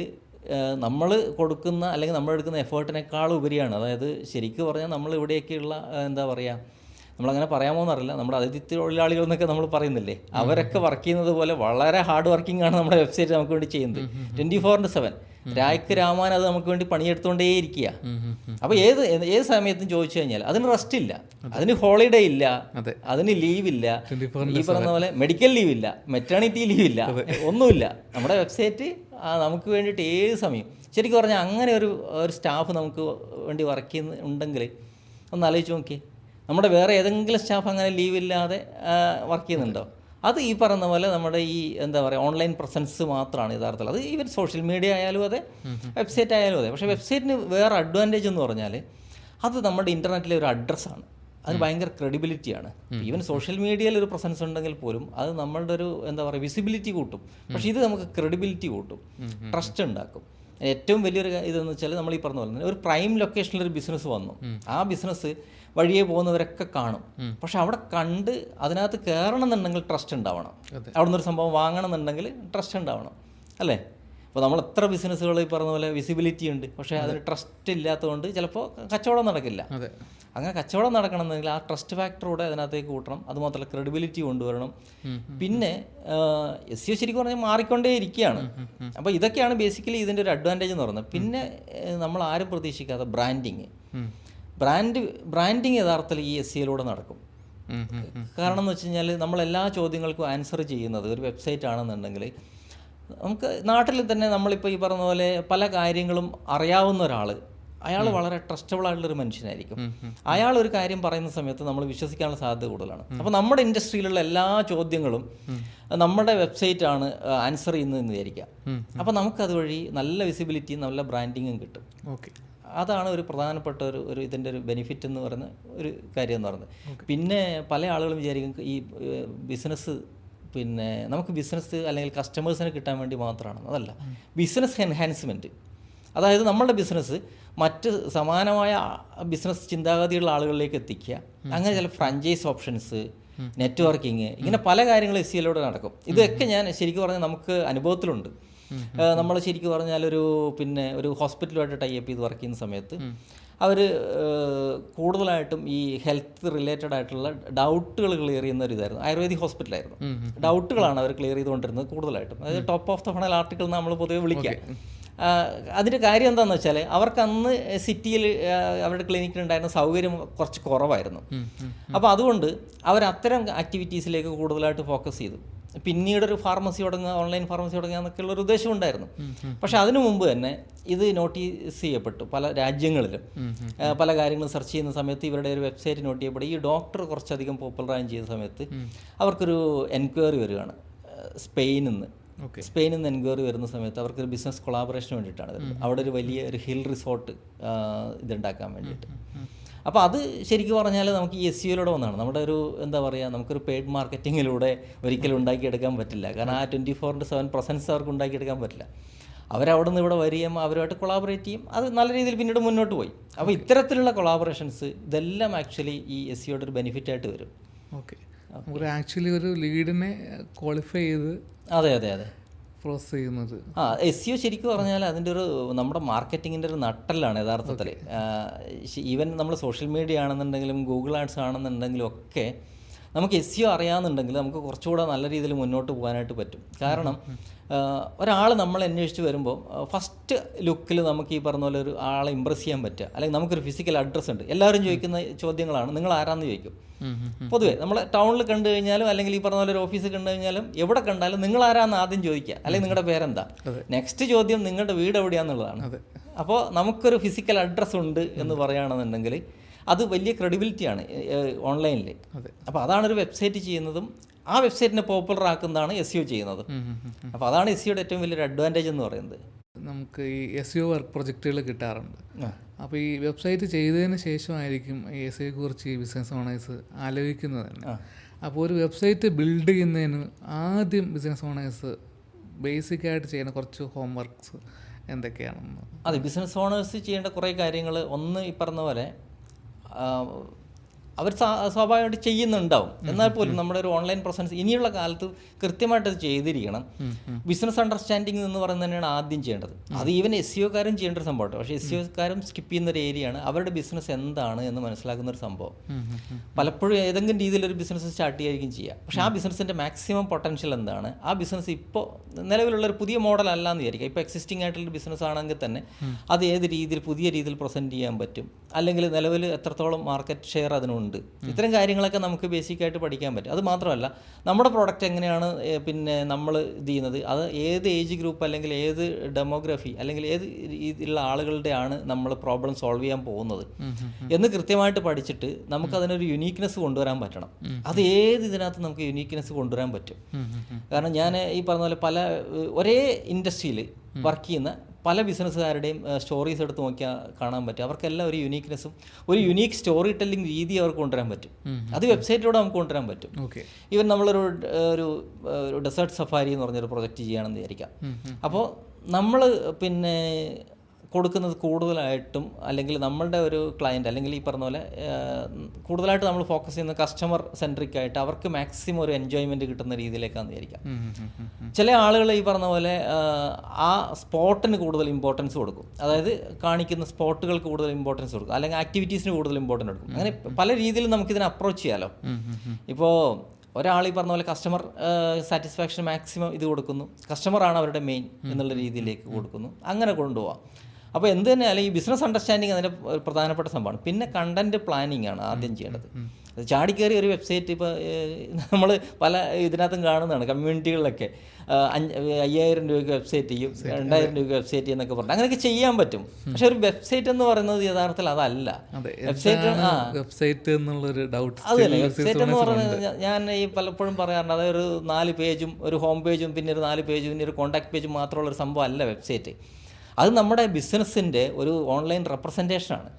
നമ്മൾ കൊടുക്കുന്ന അല്ലെങ്കിൽ നമ്മൾ എടുക്കുന്ന എഫേർട്ടിനേക്കാൾ ഉപരിയാണ്. അതായത് ശരിക്കും പറഞ്ഞാൽ നമ്മൾ ഇവിടെയൊക്കെയുള്ള എന്താ പറയുക, നമ്മളങ്ങനെ പറയാമോ എന്നറിയില്ല, നമ്മുടെ അതിഥി തൊഴിലാളികൾ എന്നൊക്കെ നമ്മൾ പറയുന്നില്ലേ, അവരൊക്കെ വർക്ക് ചെയ്യുന്നത് പോലെ വളരെ ഹാർഡ് വർക്കിംഗ് ആണ് നമ്മുടെ വെബ്സൈറ്റ് നമുക്ക് വേണ്ടി ചെയ്യുന്നത്. 24/7 രായ്ക്ക് രാമാൻ അത് നമുക്ക് വേണ്ടി പണിയെടുത്തുകൊണ്ടേയിരിക്കുക. അപ്പോൾ ഏത് സമയത്തും ചോദിച്ചു കഴിഞ്ഞാൽ അതിന് റെസ്റ്റ് ഇല്ല, അതിന് ഹോളിഡേ ഇല്ല, അതിന് ലീവില്ല, ഈ പറഞ്ഞ പോലെ മെഡിക്കൽ ലീവില്ല, മെറ്റേണിറ്റി ലീവില്ല, ഒന്നുമില്ല. നമ്മുടെ വെബ്സൈറ്റ് നമുക്ക് വേണ്ടിയിട്ട് ഏത് സമയം ശരിക്കും പറഞ്ഞാൽ അങ്ങനെ ഒരു സ്റ്റാഫ് നമുക്ക് വേണ്ടി വർക്ക് ചെയ്യുന്നുണ്ടെങ്കിൽ ഒന്ന് ആലോചിച്ച് നോക്കിയേ. നമ്മുടെ വേറെ ഏതെങ്കിലും സ്റ്റാഫ് അങ്ങനെ ലീവില്ലാതെ വർക്ക് ചെയ്യുന്നുണ്ടോ? അത് ഈ പറയുന്ന പോലെ നമ്മുടെ ഈ എന്താ പറയുക ഓൺലൈൻ പ്രസൻസ് മാത്രമാണ് യഥാർത്ഥത്തിൽ. അത് ഈവൻ സോഷ്യൽ മീഡിയ ആയാലും അതെ, വെബ്സൈറ്റ് ആയാലും അതെ. പക്ഷേ വെബ്സൈറ്റിന് വേറെ അഡ്വാൻറ്റേജ് എന്ന് പറഞ്ഞാൽ അത് നമ്മുടെ ഇൻ്റർനെറ്റിലെ ഒരു അഡ്രസ്സാണ്, അത് ഭയങ്കര ക്രെഡിബിലിറ്റിയാണ്. ഈവൻ സോഷ്യൽ മീഡിയയിൽ ഒരു പ്രസൻസ് ഉണ്ടെങ്കിൽ പോലും അത് നമ്മളുടെ ഒരു എന്താ പറയുക വിസിബിലിറ്റി കൂട്ടും. പക്ഷേ ഇത് നമുക്ക് ക്രെഡിബിലിറ്റി കൂട്ടും, ട്രസ്റ്റ് ഉണ്ടാക്കും. ഏറ്റവും വലിയൊരു ഇതെന്ന് വെച്ചാൽ നമ്മൾ ഈ പറഞ്ഞ പോലെ തന്നെ ഒരു പ്രൈം ലൊക്കേഷനിലൊരു ബിസിനസ് വന്നു. ആ ബിസിനസ് വഴിയെ പോകുന്നവരൊക്കെ കാണും. പക്ഷെ അവിടെ കണ്ട് അതിനകത്ത് കയറണം എന്നുണ്ടെങ്കിൽ ട്രസ്റ്റ് ഉണ്ടാവണം. അവിടെ നിന്നൊരു സംഭവം വാങ്ങണം എന്നുണ്ടെങ്കിൽ ട്രസ്റ്റ് ഉണ്ടാവണം, അല്ലേ? അപ്പോൾ നമ്മൾ എത്ര ബിസിനസ്സുകൾ ഈ പറഞ്ഞ പോലെ വിസിബിലിറ്റി ഉണ്ട്, പക്ഷേ അതിന് ട്രസ്റ്റ് ഇല്ലാത്തതുകൊണ്ട് ചിലപ്പോൾ കച്ചവടം നടക്കില്ല. അങ്ങനെ കച്ചവടം നടക്കണമെന്നുണ്ടെങ്കിൽ ആ ട്രസ്റ്റ് ഫാക്ടറൂടെ അതിനകത്തേക്ക് കൂട്ടണം. അതുമാത്രമല്ല ക്രെഡിബിലിറ്റി കൊണ്ടുവരണം. പിന്നെ SEO ശരിക്കും പറഞ്ഞാൽ മാറിക്കൊണ്ടേ ഇരിക്കുകയാണ്. അപ്പോൾ ഇതൊക്കെയാണ് ബേസിക്കലി ഇതിൻ്റെ ഒരു അഡ്വാൻറ്റേജ് എന്ന് പറയുന്നത്. പിന്നെ നമ്മൾ ആരും പ്രതീക്ഷിക്കാത്ത ബ്രാൻഡിങ് യഥാർത്ഥത്തിൽ ഈ SEOയിലൂടെ നടക്കും. കാരണം എന്ന് വെച്ച് കഴിഞ്ഞാൽ നമ്മളെല്ലാ ചോദ്യങ്ങൾക്കും ആൻസർ ചെയ്യുന്നത് ഒരു വെബ്സൈറ്റ് ആണെന്നുണ്ടെങ്കിൽ നമുക്ക് നാട്ടിൽ തന്നെ നമ്മളിപ്പോൾ ഈ പറഞ്ഞ പോലെ പല കാര്യങ്ങളും അറിയാവുന്ന ഒരാൾ, അയാൾ വളരെ ട്രസ്റ്റബിൾ ആയിട്ടുള്ളൊരു മനുഷ്യനായിരിക്കും. അയാൾ ഒരു കാര്യം പറയുന്ന സമയത്ത് നമ്മൾ വിശ്വസിക്കാനുള്ള സാധ്യത കൂടുതലാണ്. അപ്പോൾ നമ്മുടെ ഇൻഡസ്ട്രിയിലുള്ള എല്ലാ ചോദ്യങ്ങളും നമ്മുടെ വെബ്സൈറ്റാണ് ആൻസർ ചെയ്യുന്നതെന്ന് വിചാരിക്കാം. അപ്പോൾ നമുക്കതുവഴി നല്ല വിസിബിലിറ്റിയും നല്ല ബ്രാൻഡിങ്ങും കിട്ടും. അതാണ് ഒരു പ്രധാനപ്പെട്ട ഒരു ഇതിൻ്റെ ഒരു ബെനിഫിറ്റ് എന്ന് പറയുന്ന ഒരു കാര്യം എന്ന് പറയുന്നത്. പിന്നെ പല ആളുകളും വിചാരിക്കും ഈ ബിസിനസ് പിന്നെ നമുക്ക് ബിസിനസ് അല്ലെങ്കിൽ കസ്റ്റമേഴ്സിനെ കിട്ടാൻ വേണ്ടി മാത്രമാണ്. അതല്ല, ബിസിനസ് എൻഹാൻസ്മെൻറ്റ്, അതായത് നമ്മളുടെ ബിസിനസ് മറ്റ് സമാനമായ ബിസിനസ് ചിന്താഗതിയുള്ള ആളുകളിലേക്ക് എത്തിക്കുക. അങ്ങനെ ചില ഫ്രാഞ്ചൈസ് ഓപ്ഷൻസ്, നെറ്റ്വർക്കിങ്, ഇങ്ങനെ പല കാര്യങ്ങളും SEOയിലൂടെ നടക്കും. ഇതൊക്കെ ഞാൻ ശരിക്കും പറഞ്ഞാൽ നമുക്ക് അനുഭവത്തിലുണ്ട്. നമ്മൾ ശരിക്കും പറഞ്ഞാൽ ഒരു ഹോസ്പിറ്റലുമായിട്ട് ടൈപ്പ് ചെയ്ത് വർക്ക് ചെയ്യുന്ന സമയത്ത് അവർ കൂടുതലായിട്ടും ഈ ഹെൽത്ത് റിലേറ്റഡ് ആയിട്ടുള്ള ഡൗട്ടുകൾ ക്ലിയർ ചെയ്യുന്ന ഒരു ഇതായിരുന്നു. ആയുർവേദിക് ഹോസ്പിറ്റലായിരുന്നു. ഡൗട്ടുകളാണ് അവർ ക്ലിയർ ചെയ്തുകൊണ്ടിരുന്നത് കൂടുതലായിട്ടും. അതായത് top of the funnel article നമ്മൾ പൊതുവെ വിളിക്കുക. അതിൻ്റെ കാര്യം എന്താണെന്ന് വെച്ചാൽ അവർക്ക് അന്ന് സിറ്റിയിൽ അവരുടെ ക്ലിനിക്കിലുണ്ടായിരുന്ന സൗകര്യം കുറച്ച് കുറവായിരുന്നു. അപ്പോൾ അതുകൊണ്ട് അവർ അത്തരം ആക്ടിവിറ്റീസിലേക്ക് കൂടുതലായിട്ട് ഫോക്കസ് ചെയ്തു. പിന്നീടൊരു ഫാർമസി തുടങ്ങുക, ഓൺലൈൻ ഫാർമസി തുടങ്ങുക എന്നൊക്കെയുള്ള ഒരു ഉദ്ദേശം ഉണ്ടായിരുന്നു. പക്ഷേ അതിനു മുമ്പ് തന്നെ ഇത് നോട്ടീസ് ചെയ്യപ്പെട്ടു. പല രാജ്യങ്ങളിലും പല കാര്യങ്ങളും സെർച്ച് ചെയ്യുന്ന സമയത്ത് ഇവരുടെ ഒരു വെബ്സൈറ്റ് നോട്ട് ചെയ്യപ്പെടും. ഈ ഡോക്ടർ കുറച്ചധികം പോപ്പുലറായും ചെയ്ത സമയത്ത് അവർക്കൊരു എൻക്വയറി വരികയാണ് സ്പെയിനിൽ നിന്ന് എൻക്വയറി വരുന്ന സമയത്ത് അവർക്കൊരു ബിസിനസ് കൊളാബറേഷന് വേണ്ടിയിട്ടാണ് വരുന്നത്. അവിടെ ഒരു വലിയ ഒരു ഹിൽ റിസോർട്ട് ഇതുണ്ടാക്കാൻ വേണ്ടിയിട്ട്. അപ്പോൾ അത് ശരിക്കും പറഞ്ഞാൽ നമുക്ക് ഈ SEOയിലൂടെ വന്നതാണ്. നമ്മുടെ ഒരു എന്താ പറയുക, നമുക്കൊരു പെയ്ഡ് മാർക്കറ്റിങ്ങിലൂടെ ഒരിക്കലും ഉണ്ടാക്കിയെടുക്കാൻ പറ്റില്ല. കാരണം ആ 24/7 പ്രസൻസ് അവർക്ക് ഉണ്ടാക്കിയെടുക്കാൻ പറ്റില്ല. അവരവിടെ നിന്ന് ഇവിടെ വരികയും അവരുമായിട്ട് കൊളാബറേറ്റ് ചെയ്യും. അത് നല്ല രീതിയിൽ പിന്നീട് മുന്നോട്ട് പോയി. അപ്പോൾ ഇത്തരത്തിലുള്ള കൊളാബറേഷൻസ് ഇതെല്ലാം ആക്ച്വലി ഈ SEOയുടെ ഒരു ബെനിഫിറ്റായിട്ട് വരും. ആക്ച്വലി ഒരു ലീഡിനെ ക്വാളിഫൈ ചെയ്ത് അതെ പ്രോസസ് ചെയ്യുന്നത് SEO ശരിക്കും പറഞ്ഞാൽ അതിൻ്റെ ഒരു നമ്മുടെ മാർക്കറ്റിങ്ങിൻ്റെ ഒരു നട്ടെല്ലാണ് യഥാർത്ഥത്തിൽ. ഈവൻ നമ്മൾ സോഷ്യൽ മീഡിയ ആണെന്നുണ്ടെങ്കിലും ഗൂഗിൾ ആഡ്സ് ആണെന്നുണ്ടെങ്കിലും ഒക്കെ നമുക്ക് SEO അറിയാമെന്നുണ്ടെങ്കിൽ നമുക്ക് കുറച്ചുകൂടെ നല്ല രീതിയിൽ മുന്നോട്ട് പോകാനായിട്ട് പറ്റും. കാരണം ഒരാൾ നമ്മളെ അന്വേഷിച്ച് വരുമ്പോൾ ഫസ്റ്റ് ലുക്കിൽ നമുക്ക് ഈ പറഞ്ഞ പോലെ ഒരു ആളെ ഇമ്പ്രസ് ചെയ്യാൻ പറ്റുക, അല്ലെങ്കിൽ നമുക്കൊരു ഫിസിക്കൽ അഡ്രസ്സ് ഉണ്ട്. എല്ലാവരും ചോദിക്കുന്ന ചോദ്യങ്ങളാണ്, നിങ്ങൾ ആരാന്ന് ചോദിക്കും. പൊതുവേ നമ്മൾ ടൗണിൽ കണ്ടു കഴിഞ്ഞാലും അല്ലെങ്കിൽ ഈ പറഞ്ഞ പോലെ ഒരു ഓഫീസിൽ കണ്ടു കഴിഞ്ഞാലും എവിടെ കണ്ടാലും നിങ്ങൾ ആരാന്ന് ആദ്യം ചോദിക്കുക, അല്ലെങ്കിൽ നിങ്ങളുടെ പേരെന്താ. നെക്സ്റ്റ് ചോദ്യം നിങ്ങളുടെ വീട് എവിടെയാണെന്നുള്ളതാണ്. അപ്പോൾ നമുക്കൊരു ഫിസിക്കൽ അഡ്രസ്സ് ഉണ്ട് എന്ന് പറയുകയാണെന്നുണ്ടെങ്കിൽ അത് വലിയ ക്രെഡിബിലിറ്റിയാണ് ഓൺലൈനിൽ. അപ്പോൾ അതാണ് ഒരു വെബ്സൈറ്റ് ചെയ്യുന്നതും ആ വെബ്സൈറ്റിനെ പോപ്പുലർ ആക്കുന്നതാണ് SEO ചെയ്യുന്നത്. അപ്പോൾ അതാണ് SEOയുടെ ഏറ്റവും വലിയൊരു അഡ്വാൻറ്റേജ് എന്ന് പറയുന്നത്. നമുക്ക് ഈ SEO വർക്ക് പ്രൊജക്റ്റുകൾ കിട്ടാറുണ്ട്. അപ്പോൾ ഈ വെബ്സൈറ്റ് ചെയ്തതിന് ശേഷമായിരിക്കും ഈ SEOയെ കുറിച്ച് ഈ ബിസിനസ് ഓണേഴ്സ് ആലോചിക്കുന്നത് തന്നെ. അപ്പോൾ ഒരു വെബ്സൈറ്റ് ബിൽഡ് ചെയ്യുന്നതിന് ആദ്യം ബിസിനസ് ഓണേഴ്സ് ബേസിക്കായിട്ട് ചെയ്യുന്ന കുറച്ച് ഹോംവർക്ക്സ് എന്തൊക്കെയാണെന്ന്. അതെ, ബിസിനസ് ഓണേഴ്സ് ചെയ്യേണ്ട കുറേ കാര്യങ്ങൾ, ഒന്ന് ഈ പറഞ്ഞ പോലെ അവർ സ്വാഭാവികമായിട്ട് ചെയ്യുന്നുണ്ടാവും. എന്നാൽ പോലും നമ്മുടെ ഒരു ഓൺലൈൻ പ്രസൻസ് ഇനിയുള്ള കാലത്ത് കൃത്യമായിട്ട് അത് ചെയ്തിരിക്കണം. ബിസിനസ് അണ്ടർസ്റ്റാൻഡിങ് എന്ന് പറയുന്നത് തന്നെയാണ് ആദ്യം ചെയ്യേണ്ടത്. അത് ഈവൻ SEOക്കാരും ചെയ്യേണ്ട ഒരു സംഭവമാണ്. പക്ഷേ SEOക്കാരും സ്കിപ്പ് ചെയ്യുന്ന ഒരു ഏരിയയാണ് അവരുടെ ബിസിനസ് എന്താണ് എന്ന് മനസ്സിലാക്കുന്ന ഒരു സംഭവം. പലപ്പോഴും ഏതെങ്കിലും രീതിയിൽ ഒരു ബിസിനസ് സ്റ്റാർട്ട് ചെയ്യായിരിക്കും ചെയ്യുക. പക്ഷേ ആ ബിസിനസ്സിൻ്റെ മാക്സിമം പൊട്ടൻഷ്യൽ എന്താണ്, ആ ബിസിനസ് ഇപ്പോൾ നിലവിലുള്ളൊരു പുതിയ മോഡൽ അല്ല എന്ന് വിചാരിക്കുക. ഇപ്പോൾ എക്സിസ്റ്റിംഗ് ആയിട്ടുള്ള ബിസിനസ് ആണെങ്കിൽ തന്നെ അത് ഏത് രീതിയിൽ പുതിയ രീതിയിൽ പ്രസൻറ്റ് ചെയ്യാൻ പറ്റും, അല്ലെങ്കിൽ നിലവിൽ എത്രത്തോളം മാർക്കറ്റ് ഷെയർ അതിനുണ്ട്. ഇത്തരം കാര്യങ്ങളൊക്കെ നമുക്ക് ബേസിക്കായിട്ട് പഠിക്കാൻ പറ്റും. അത് മാത്രമല്ല നമ്മുടെ പ്രോഡക്റ്റ് എങ്ങനെയാണ് പിന്നെ നമ്മൾ ഇത് ചെയ്യുന്നത്, അത് ഏത് ഏജ് ഗ്രൂപ്പ് അല്ലെങ്കിൽ ഏത് ഡെമോഗ്രഫി അല്ലെങ്കിൽ ഏത് രീതിയിലുള്ള ആളുകളുടെയാണ് നമ്മൾ പ്രോബ്ലം സോൾവ് ചെയ്യാൻ പോകുന്നത് എന്ന് കൃത്യമായിട്ട് പഠിച്ചിട്ട് നമുക്കതിനൊരു യുണീക്നെസ് കൊണ്ടുവരാൻ പറ്റണം. അത് ഏത് ഇതിനകത്ത് നമുക്ക് യുണീക്നെസ് കൊണ്ടുവരാൻ പറ്റും. കാരണം ഞാൻ ഈ പറഞ്ഞ പോലെ ഒരേ ഇൻഡസ്ട്രിയിൽ വർക്ക് ചെയ്യുന്ന പല ബിസിനസ്സുകാരുടെയും സ്റ്റോറീസ് എടുത്ത് നോക്കിയാൽ കാണാൻ പറ്റും. അവർക്കെല്ലാം ഒരു യുണീക്നെസ്സും ഒരു യുണീക്ക് സ്റ്റോറി ടെല്ലിംഗ് രീതി അവർക്ക് കൊണ്ടുവരാൻ പറ്റും. അത് വെബ്സൈറ്റിലൂടെ നമുക്ക് കൊണ്ടുവരാൻ പറ്റും. ഈവൻ നമ്മളൊരു ഡെസേർട്ട് സഫാരി എന്ന് പറഞ്ഞൊരു പ്രൊജക്റ്റ് ചെയ്യുകയാണെന്ന് വിചാരിക്കാം. അപ്പോൾ നമ്മൾ പിന്നെ കൊടുക്കുന്നത് കൂടുതലായിട്ടും അല്ലെങ്കിൽ നമ്മളുടെ ഒരു ക്ലയൻറ്റ് അല്ലെങ്കിൽ ഈ പറഞ്ഞ പോലെ കൂടുതലായിട്ട് നമ്മൾ ഫോക്കസ് ചെയ്യുന്നത് കസ്റ്റമർ സെൻട്രിക് ആയിട്ട് അവർക്ക് മാക്സിമം ഒരു എൻജോയ്മെൻറ്റ് കിട്ടുന്ന രീതിയിലേക്കാണെന്ന് വിചാരിക്കാം. ചില ആളുകൾ ഈ പറഞ്ഞ പോലെ ആ സ്പോട്ടിന് കൂടുതൽ ഇമ്പോർട്ടൻസ് കൊടുക്കും, അതായത് കാണിക്കുന്ന സ്പോട്ടുകൾക്ക് കൂടുതൽ ഇമ്പോർട്ടൻസ് കൊടുക്കും, അല്ലെങ്കിൽ ആക്ടിവിറ്റീസിന് കൂടുതൽ ഇമ്പോർട്ടൻസ് കൊടുക്കും. അങ്ങനെ പല രീതിയിലും നമുക്കിതിനെ അപ്രോച്ച് ചെയ്യാമല്ലോ. ഇപ്പോൾ ഒരാൾ ഈ പറഞ്ഞ പോലെ കസ്റ്റമർ സാറ്റിസ്ഫാക്ഷൻ മാക്സിമം ഇത് കൊടുക്കുന്നു, കസ്റ്റമറാണ് അവരുടെ മെയിൻ എന്നുള്ള രീതിയിലേക്ക് കൊടുക്കുന്നു, അങ്ങനെ കൊണ്ടുപോകാം. അപ്പോൾ എന്ത് തന്നെ അല്ലെങ്കിൽ ഈ ബിസിനസ് അണ്ടർസ്റ്റാൻഡിങ് അതിൻ്റെ ഒരു പ്രധാനപ്പെട്ട സംഭവമാണ്. പിന്നെ കണ്ടൻറ്റ് പ്ലാനിങ് ആണ് ആദ്യം ചെയ്യേണ്ടത്. ചാടിക്കയറി ഒരു വെബ്സൈറ്റ് ഇപ്പോൾ നമ്മൾ പല ഇതിനകത്തും കാണുന്നതാണ്, കമ്മ്യൂണിറ്റികളിലൊക്കെ 5,000 രൂപയ്ക്ക് വെബ്സൈറ്റ് ചെയ്യും, 2,000 രൂപയ്ക്ക് വെബ്സൈറ്റ് ചെയ്യുന്നൊക്കെ പറഞ്ഞു അങ്ങനെയൊക്കെ ചെയ്യാൻ പറ്റും. പക്ഷെ ഒരു വെബ്സൈറ്റ് എന്ന് പറയുന്നത് യഥാർത്ഥത്തിൽ അതല്ല. വെബ്സൈറ്റ് എന്നുള്ളൊരു ഡൗട്ട് അതല്ലേ വെബ്സൈറ്റ് എന്ന് പറയുന്നത് ഞാൻ ഈ പലപ്പോഴും പറയാറുണ്ട്, അതായത് ഒരു 4 പേജും ഒരു ഹോം പേജും പിന്നെ ഒരു 4 പേജും പിന്നെ ഒരു കോൺടാക്ട് പേജും മാത്രമുള്ളൊരു സംഭവം അല്ല വെബ്സൈറ്റ്. അത് നമ്മുടെ ബിസിനസ്സിൻ്റെ ഒരു ഓൺലൈൻ റെപ്രസെൻറ്റേഷനാണ്.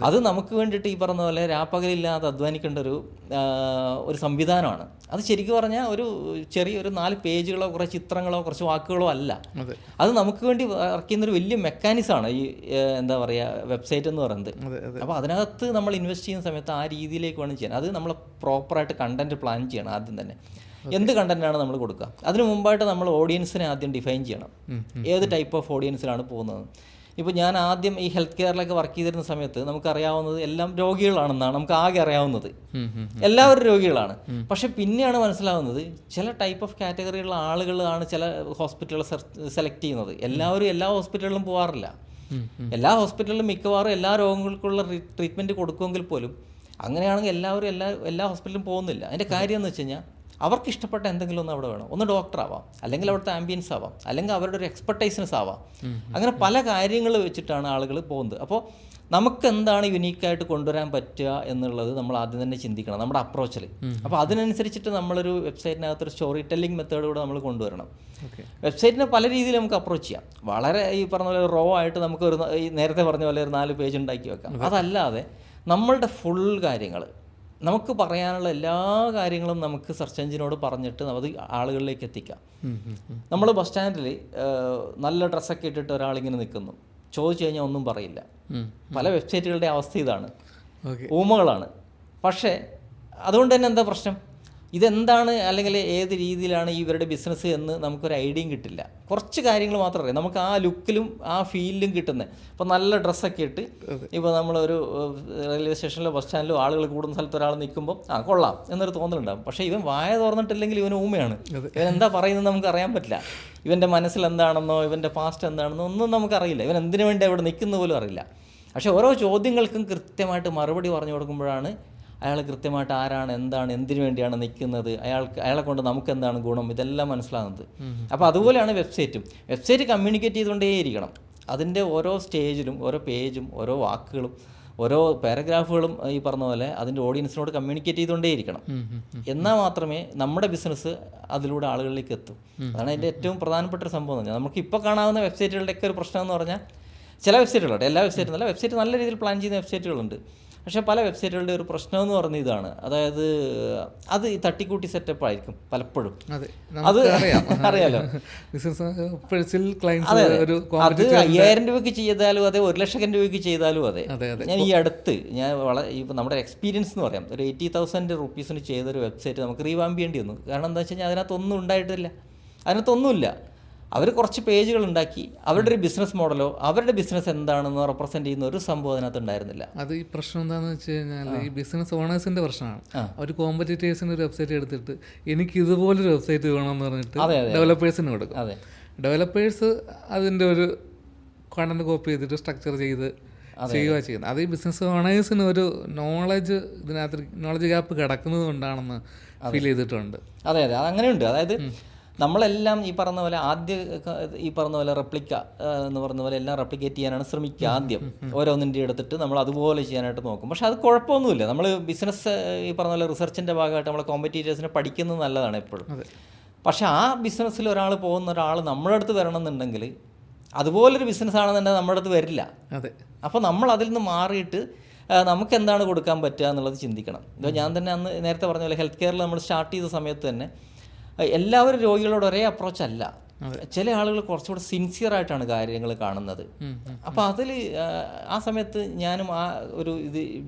അത് നമുക്ക് വേണ്ടിയിട്ട് ഈ പറഞ്ഞ പോലെ രാപ്പകലില്ലാതെ അധ്വാനിക്കേണ്ട ഒരു സംവിധാനമാണ്. അത് ശരിക്കും പറഞ്ഞാൽ ഒരു 4 പേജുകളോ കുറച്ച് ചിത്രങ്ങളോ കുറച്ച് വാക്കുകളോ അല്ല, അത് നമുക്ക് വേണ്ടി വർക്ക് ചെയ്യുന്നൊരു വലിയ മെക്കാനിസമാണ് ഈ എന്താ പറയുക വെബ്സൈറ്റ് എന്ന് പറയുന്നത്. അപ്പോൾ അതിനകത്ത് നമ്മൾ ഇൻവെസ്റ്റ് ചെയ്യുന്ന സമയത്ത് ആ രീതിയിലേക്ക് വേണം ചെയ്യാൻ. അത് നമ്മൾ പ്രോപ്പറായിട്ട് കണ്ടൻറ്റ് പ്ലാൻ ചെയ്യണം. ആദ്യം തന്നെ എന്ത് കണ്ടൻറ്റാണ് നമ്മൾ കൊടുക്കുക, അതിന് മുമ്പായിട്ട് നമ്മൾ ഓഡിയൻസിനെ ആദ്യം ഡിഫൈൻ ചെയ്യണം, ഏത് ടൈപ്പ് ഓഫ് ഓഡിയൻസിലാണ് പോകുന്നത്. ഇപ്പോൾ ഞാൻ ആദ്യം ഈ ഹെൽത്ത് കെയറിലൊക്കെ വർക്ക് ചെയ്തിരുന്ന സമയത്ത് നമുക്കറിയാവുന്നത് എല്ലാം രോഗികളാണെന്നാണ് നമുക്ക് ആകെ അറിയാവുന്നത്, എല്ലാവരും രോഗികളാണ്. പക്ഷെ പിന്നെയാണ് മനസ്സിലാവുന്നത് ചില ടൈപ്പ് ഓഫ് കാറ്റഗറിയുള്ള ആളുകളാണ് ചില ഹോസ്പിറ്റലുകൾ സെലക്ട് ചെയ്യുന്നത്. എല്ലാവരും എല്ലാ ഹോസ്പിറ്റലുകളിലും പോകാറില്ല. എല്ലാ ഹോസ്പിറ്റലിലും മിക്കവാറും എല്ലാ രോഗങ്ങൾക്കുള്ള ട്രീറ്റ്മെൻറ്റ് കൊടുക്കുമെങ്കിൽ പോലും അങ്ങനെയാണെങ്കിൽ എല്ലാവരും എല്ലാ ഹോസ്പിറ്റലിലും പോകുന്നില്ല. അതിൻ്റെ കാര്യം എന്ന് വെച്ച് കഴിഞ്ഞാൽ അവർക്ക് ഇഷ്ടപ്പെട്ട എന്തെങ്കിലും ഒന്ന് അവിടെ വേണം. ഒന്ന് ഡോക്ടറാവാം, അല്ലെങ്കിൽ അവിടുത്തെ ആംബിയൻസ് ആവാം, അല്ലെങ്കിൽ അവരുടെ ഒരു എക്സ്പെർട്ടൈസിനസ് ആവാം. അങ്ങനെ പല കാര്യങ്ങൾ വെച്ചിട്ടാണ് ആളുകൾ പോകുന്നത്. അപ്പോൾ നമുക്ക് എന്താണ് യുണീക്കായിട്ട് കൊണ്ടുവരാൻ പറ്റുക എന്നുള്ളത് നമ്മൾ ആദ്യം തന്നെ ചിന്തിക്കണം നമ്മുടെ അപ്രോച്ചിൽ. അപ്പോൾ അതിനനുസരിച്ചിട്ട് നമ്മളൊരു വെബ്സൈറ്റിനകത്തൊരു സ്റ്റോറി ടെല്ലിംഗ് മെത്തേഡ് കൂടെ നമ്മൾ കൊണ്ടുവരണം. വെബ്സൈറ്റിനെ പല രീതിയിൽ നമുക്ക് അപ്രോച്ച് ചെയ്യാം. വളരെ ഈ പറഞ്ഞ പോലെ റോ ആയിട്ട് നമുക്ക് ഈ നേരത്തെ പറഞ്ഞ പോലെ ഒരു 4 പേജ് ഉണ്ടാക്കി വെക്കാം. അതല്ലാതെ നമ്മളുടെ ഫുൾ കാര്യങ്ങൾ, നമുക്ക് പറയാനുള്ള എല്ലാ കാര്യങ്ങളും നമുക്ക് സെർച്ച് എഞ്ചിനോട് പറഞ്ഞിട്ട് അത് ആളുകളിലേക്ക് എത്തിക്കാം. നമ്മൾ ബസ് സ്റ്റാൻഡിൽ നല്ല ഡ്രസ്സൊക്കെ ഇട്ടിട്ട് ഒരാളിങ്ങനെ നിൽക്കുന്നു, ചോദിച്ചു കഴിഞ്ഞാൽ ഒന്നും പറയില്ല. പല വെബ്സൈറ്റുകളുടെ അവസ്ഥ ഇതാണ്, ഊമകളാണ്. പക്ഷേ അതുകൊണ്ട് തന്നെ എന്താ പ്രശ്നം, ഇതെന്താണ് അല്ലെങ്കിൽ ഏത് രീതിയിലാണ് ഇവരുടെ ബിസിനസ് എന്ന് നമുക്കൊരു ഐഡിയയും കിട്ടില്ല. കുറച്ച് കാര്യങ്ങൾ മാത്രമേ അറിയാം, നമുക്ക് ആ ലുക്കിലും ആ ഫീലിലും കിട്ടുന്നത്. ഇപ്പോൾ നല്ല ഡ്രസ്സൊക്കെ ഇട്ട് ഇപ്പോൾ നമ്മളൊരു റെയിൽവേ സ്റ്റേഷനിലോ ബസ് സ്റ്റാൻഡിലോ ആളുകൾ കൂടുന്ന സ്ഥലത്ത് ഒരാൾ നിൽക്കുമ്പോൾ കൊള്ളാം എന്നൊരു തോന്നലുണ്ടാകും. പക്ഷേ ഇവൻ വായ തുറന്നിട്ടില്ലെങ്കിൽ ഇവൻ ഊമയാണ്, ഇവൻ എന്താ പറയുന്നത് നമുക്ക് അറിയാൻ പറ്റില്ല. ഇവൻ്റെ മനസ്സിൽ എന്താണെന്നോ ഇവൻ്റെ പാസ്റ്റ് എന്താണെന്നോ ഒന്നും നമുക്കറിയില്ല. ഇവൻ എന്തിനു വേണ്ടി അവിടെ നിൽക്കുന്ന പോലും അറിയില്ല. പക്ഷേ ഓരോ ചോദ്യങ്ങൾക്കും കൃത്യമായിട്ട് മറുപടി പറഞ്ഞു കൊടുക്കുമ്പോഴാണ് അയാൾ കൃത്യമായിട്ട് ആരാണ്, എന്താണ്, എന്തിനു വേണ്ടിയാണ് നിൽക്കുന്നത്, അയാളെ കൊണ്ട് നമുക്ക് എന്താണ് ഗുണം, ഇതെല്ലാം മനസ്സിലാകുന്നത്. അപ്പോൾ അതുപോലെയാണ് വെബ്സൈറ്റ് കമ്മ്യൂണിക്കേറ്റ് ചെയ്തുകൊണ്ടേയിരിക്കണം. അതിൻ്റെ ഓരോ സ്റ്റേജിലും ഓരോ പേജും ഓരോ വാക്കുകളും ഓരോ പാരഗ്രാഫുകളും ഈ പറഞ്ഞ പോലെ അതിൻ്റെ ഓഡിയൻസിനോട് കമ്മ്യൂണിക്കേറ്റ് ചെയ്തുകൊണ്ടേയിരിക്കണം. എന്നാൽ മാത്രമേ നമ്മുടെ ബിസിനസ് അതിലൂടെ ആളുകളിലേക്ക് എത്തും. അതാണ് അതിൻ്റെ ഏറ്റവും പ്രധാനപ്പെട്ട ഒരു സംഭവം എന്ന് പറഞ്ഞാൽ. നമുക്ക് ഇപ്പോൾ കാണാവുന്ന വെബ്സൈറ്റുകളുടെയൊക്കെ ഒരു പ്രശ്നം എന്ന് പറഞ്ഞാൽ, ചില വെബ്സൈറ്റുകളുണ്ട്, എല്ലാ വെബ്സൈറ്റും നല്ല വെബ്സൈറ്റ് നല്ല രീതിയിൽ പ്ലാൻ ചെയ്യുന്ന വെബ്സൈറ്റുകളുണ്ട്. പക്ഷേ പല വെബ്സൈറ്റുകളുടെ ഒരു പ്രശ്നം എന്ന് പറഞ്ഞ ഇതാണ്, അതായത് അത് ഈ തട്ടിക്കൂട്ടി സെറ്റപ്പ് ആയിരിക്കും പലപ്പോഴും. അത് അറിയാലോ, അത് 5,000 രൂപയ്ക്ക് ചെയ്താലും അതെ, 1,00,000 രൂപയ്ക്ക് ചെയ്താലും അതെ. ഞാൻ ഈ അടുത്ത് ഇപ്പം നമ്മുടെ എക്സ്പീരിയൻസ് എന്ന് പറയാം, ഒരു 80,000 റുപ്പീസിന് ചെയ്തൊരു വെബ്സൈറ്റ് നമുക്ക് റീവാമ്പ് ചെയ്യേണ്ടി വന്നു. കാരണം എന്താ വെച്ച് കഴിഞ്ഞാൽ അതിനകത്തൊന്നും ഉണ്ടായിട്ടില്ല, അതിനകത്തൊന്നുമില്ല. അവർ കുറച്ച് പേജുകൾ ഉണ്ടാക്കി, അവരുടെ ഒരു ബിസിനസ് മോഡലോ അവരുടെ ബിസിനസ് എന്താണെന്നോ റെപ്രസെന്റ് ചെയ്യുന്ന ഒരു സംഭവം അതിനകത്ത് ഉണ്ടായിരുന്നില്ല. അത് ഈ പ്രശ്നം എന്താണെന്ന് വെച്ച് കഴിഞ്ഞാൽ ഈ ബിസിനസ് ഓണേഴ്സിന്റെ പ്രശ്നമാണ്. അവർ കോമ്പറ്റീറ്റേഴ്സിന് ഒരു വെബ്സൈറ്റ് എടുത്തിട്ട് എനിക്ക് ഇതുപോലൊരു വെബ്സൈറ്റ് വേണമെന്ന് പറഞ്ഞിട്ട് ഡെവലപ്പേഴ്സിന് കൊടുക്കും. ഡെവലപ്പേഴ്സ് അതിൻ്റെ ഒരു കണ്ടന്റ് കോപ്പി ചെയ്തിട്ട് സ്ട്രക്ചർ ചെയ്ത് ചെയ്യുന്നത്. അത് ഈ ബിസിനസ് ഓണേഴ്സിന് ഒരു നോളജ് ഗ്യാപ്പ് കിടക്കുന്നത് കൊണ്ടാണെന്ന് ഫീൽ ചെയ്തിട്ടുണ്ട്. അതെ, അതങ്ങനെയുണ്ട്. അതായത് നമ്മളെല്ലാം ഈ പറഞ്ഞ പോലെ ഈ പറഞ്ഞ പോലെ റെപ്ലിക്ക എന്ന് പറഞ്ഞ പോലെ എല്ലാം റെപ്ലിക്കേറ്റ് ചെയ്യാനാണ് ശ്രമിക്കുക. ആദ്യം ഓരോന്നിൻ്റെ എടുത്തിട്ട് നമ്മൾ അതുപോലെ ചെയ്യാനായിട്ട് നോക്കും. പക്ഷെ അത് കുഴപ്പമൊന്നുമില്ല. നമ്മൾ ബിസിനസ് ഈ പറഞ്ഞ പോലെ റിസർച്ചിൻ്റെ ഭാഗമായിട്ട് നമ്മളെ കോമ്പറ്റീറ്റേഴ്സിനെ പഠിക്കുന്നത് നല്ലതാണ് എപ്പോഴും. പക്ഷെ ആ ബിസിനസ്സിൽ പോകുന്ന ഒരാൾ നമ്മുടെ അടുത്ത് വരണമെന്നുണ്ടെങ്കിൽ അതുപോലൊരു ബിസിനസ് ആണെന്നുണ്ടെങ്കിൽ നമ്മുടെ അടുത്ത് വരില്ല. അപ്പോൾ നമ്മൾ അതിൽ നിന്ന് മാറിയിട്ട് നമുക്ക് എന്താണ് കൊടുക്കാൻ പറ്റുക എന്നുള്ളത് ചിന്തിക്കണം. ഇപ്പോൾ ഞാൻ തന്നെ അന്ന് നേരത്തെ പറഞ്ഞ പോലെ ഹെൽത്ത് കെയറിൽ നമ്മൾ സ്റ്റാർട്ട് ചെയ്ത സമയത്ത് തന്നെ എല്ലാവരും രോഗികളോട് ഒരേ അപ്രോച്ച് അല്ല. ചില ആളുകൾ കുറച്ചുകൂടെ സിൻസിയറായിട്ടാണ് കാര്യങ്ങൾ കാണുന്നത്. അപ്പോൾ അതിൽ ആ സമയത്ത് ഞാനും ആ ഒരു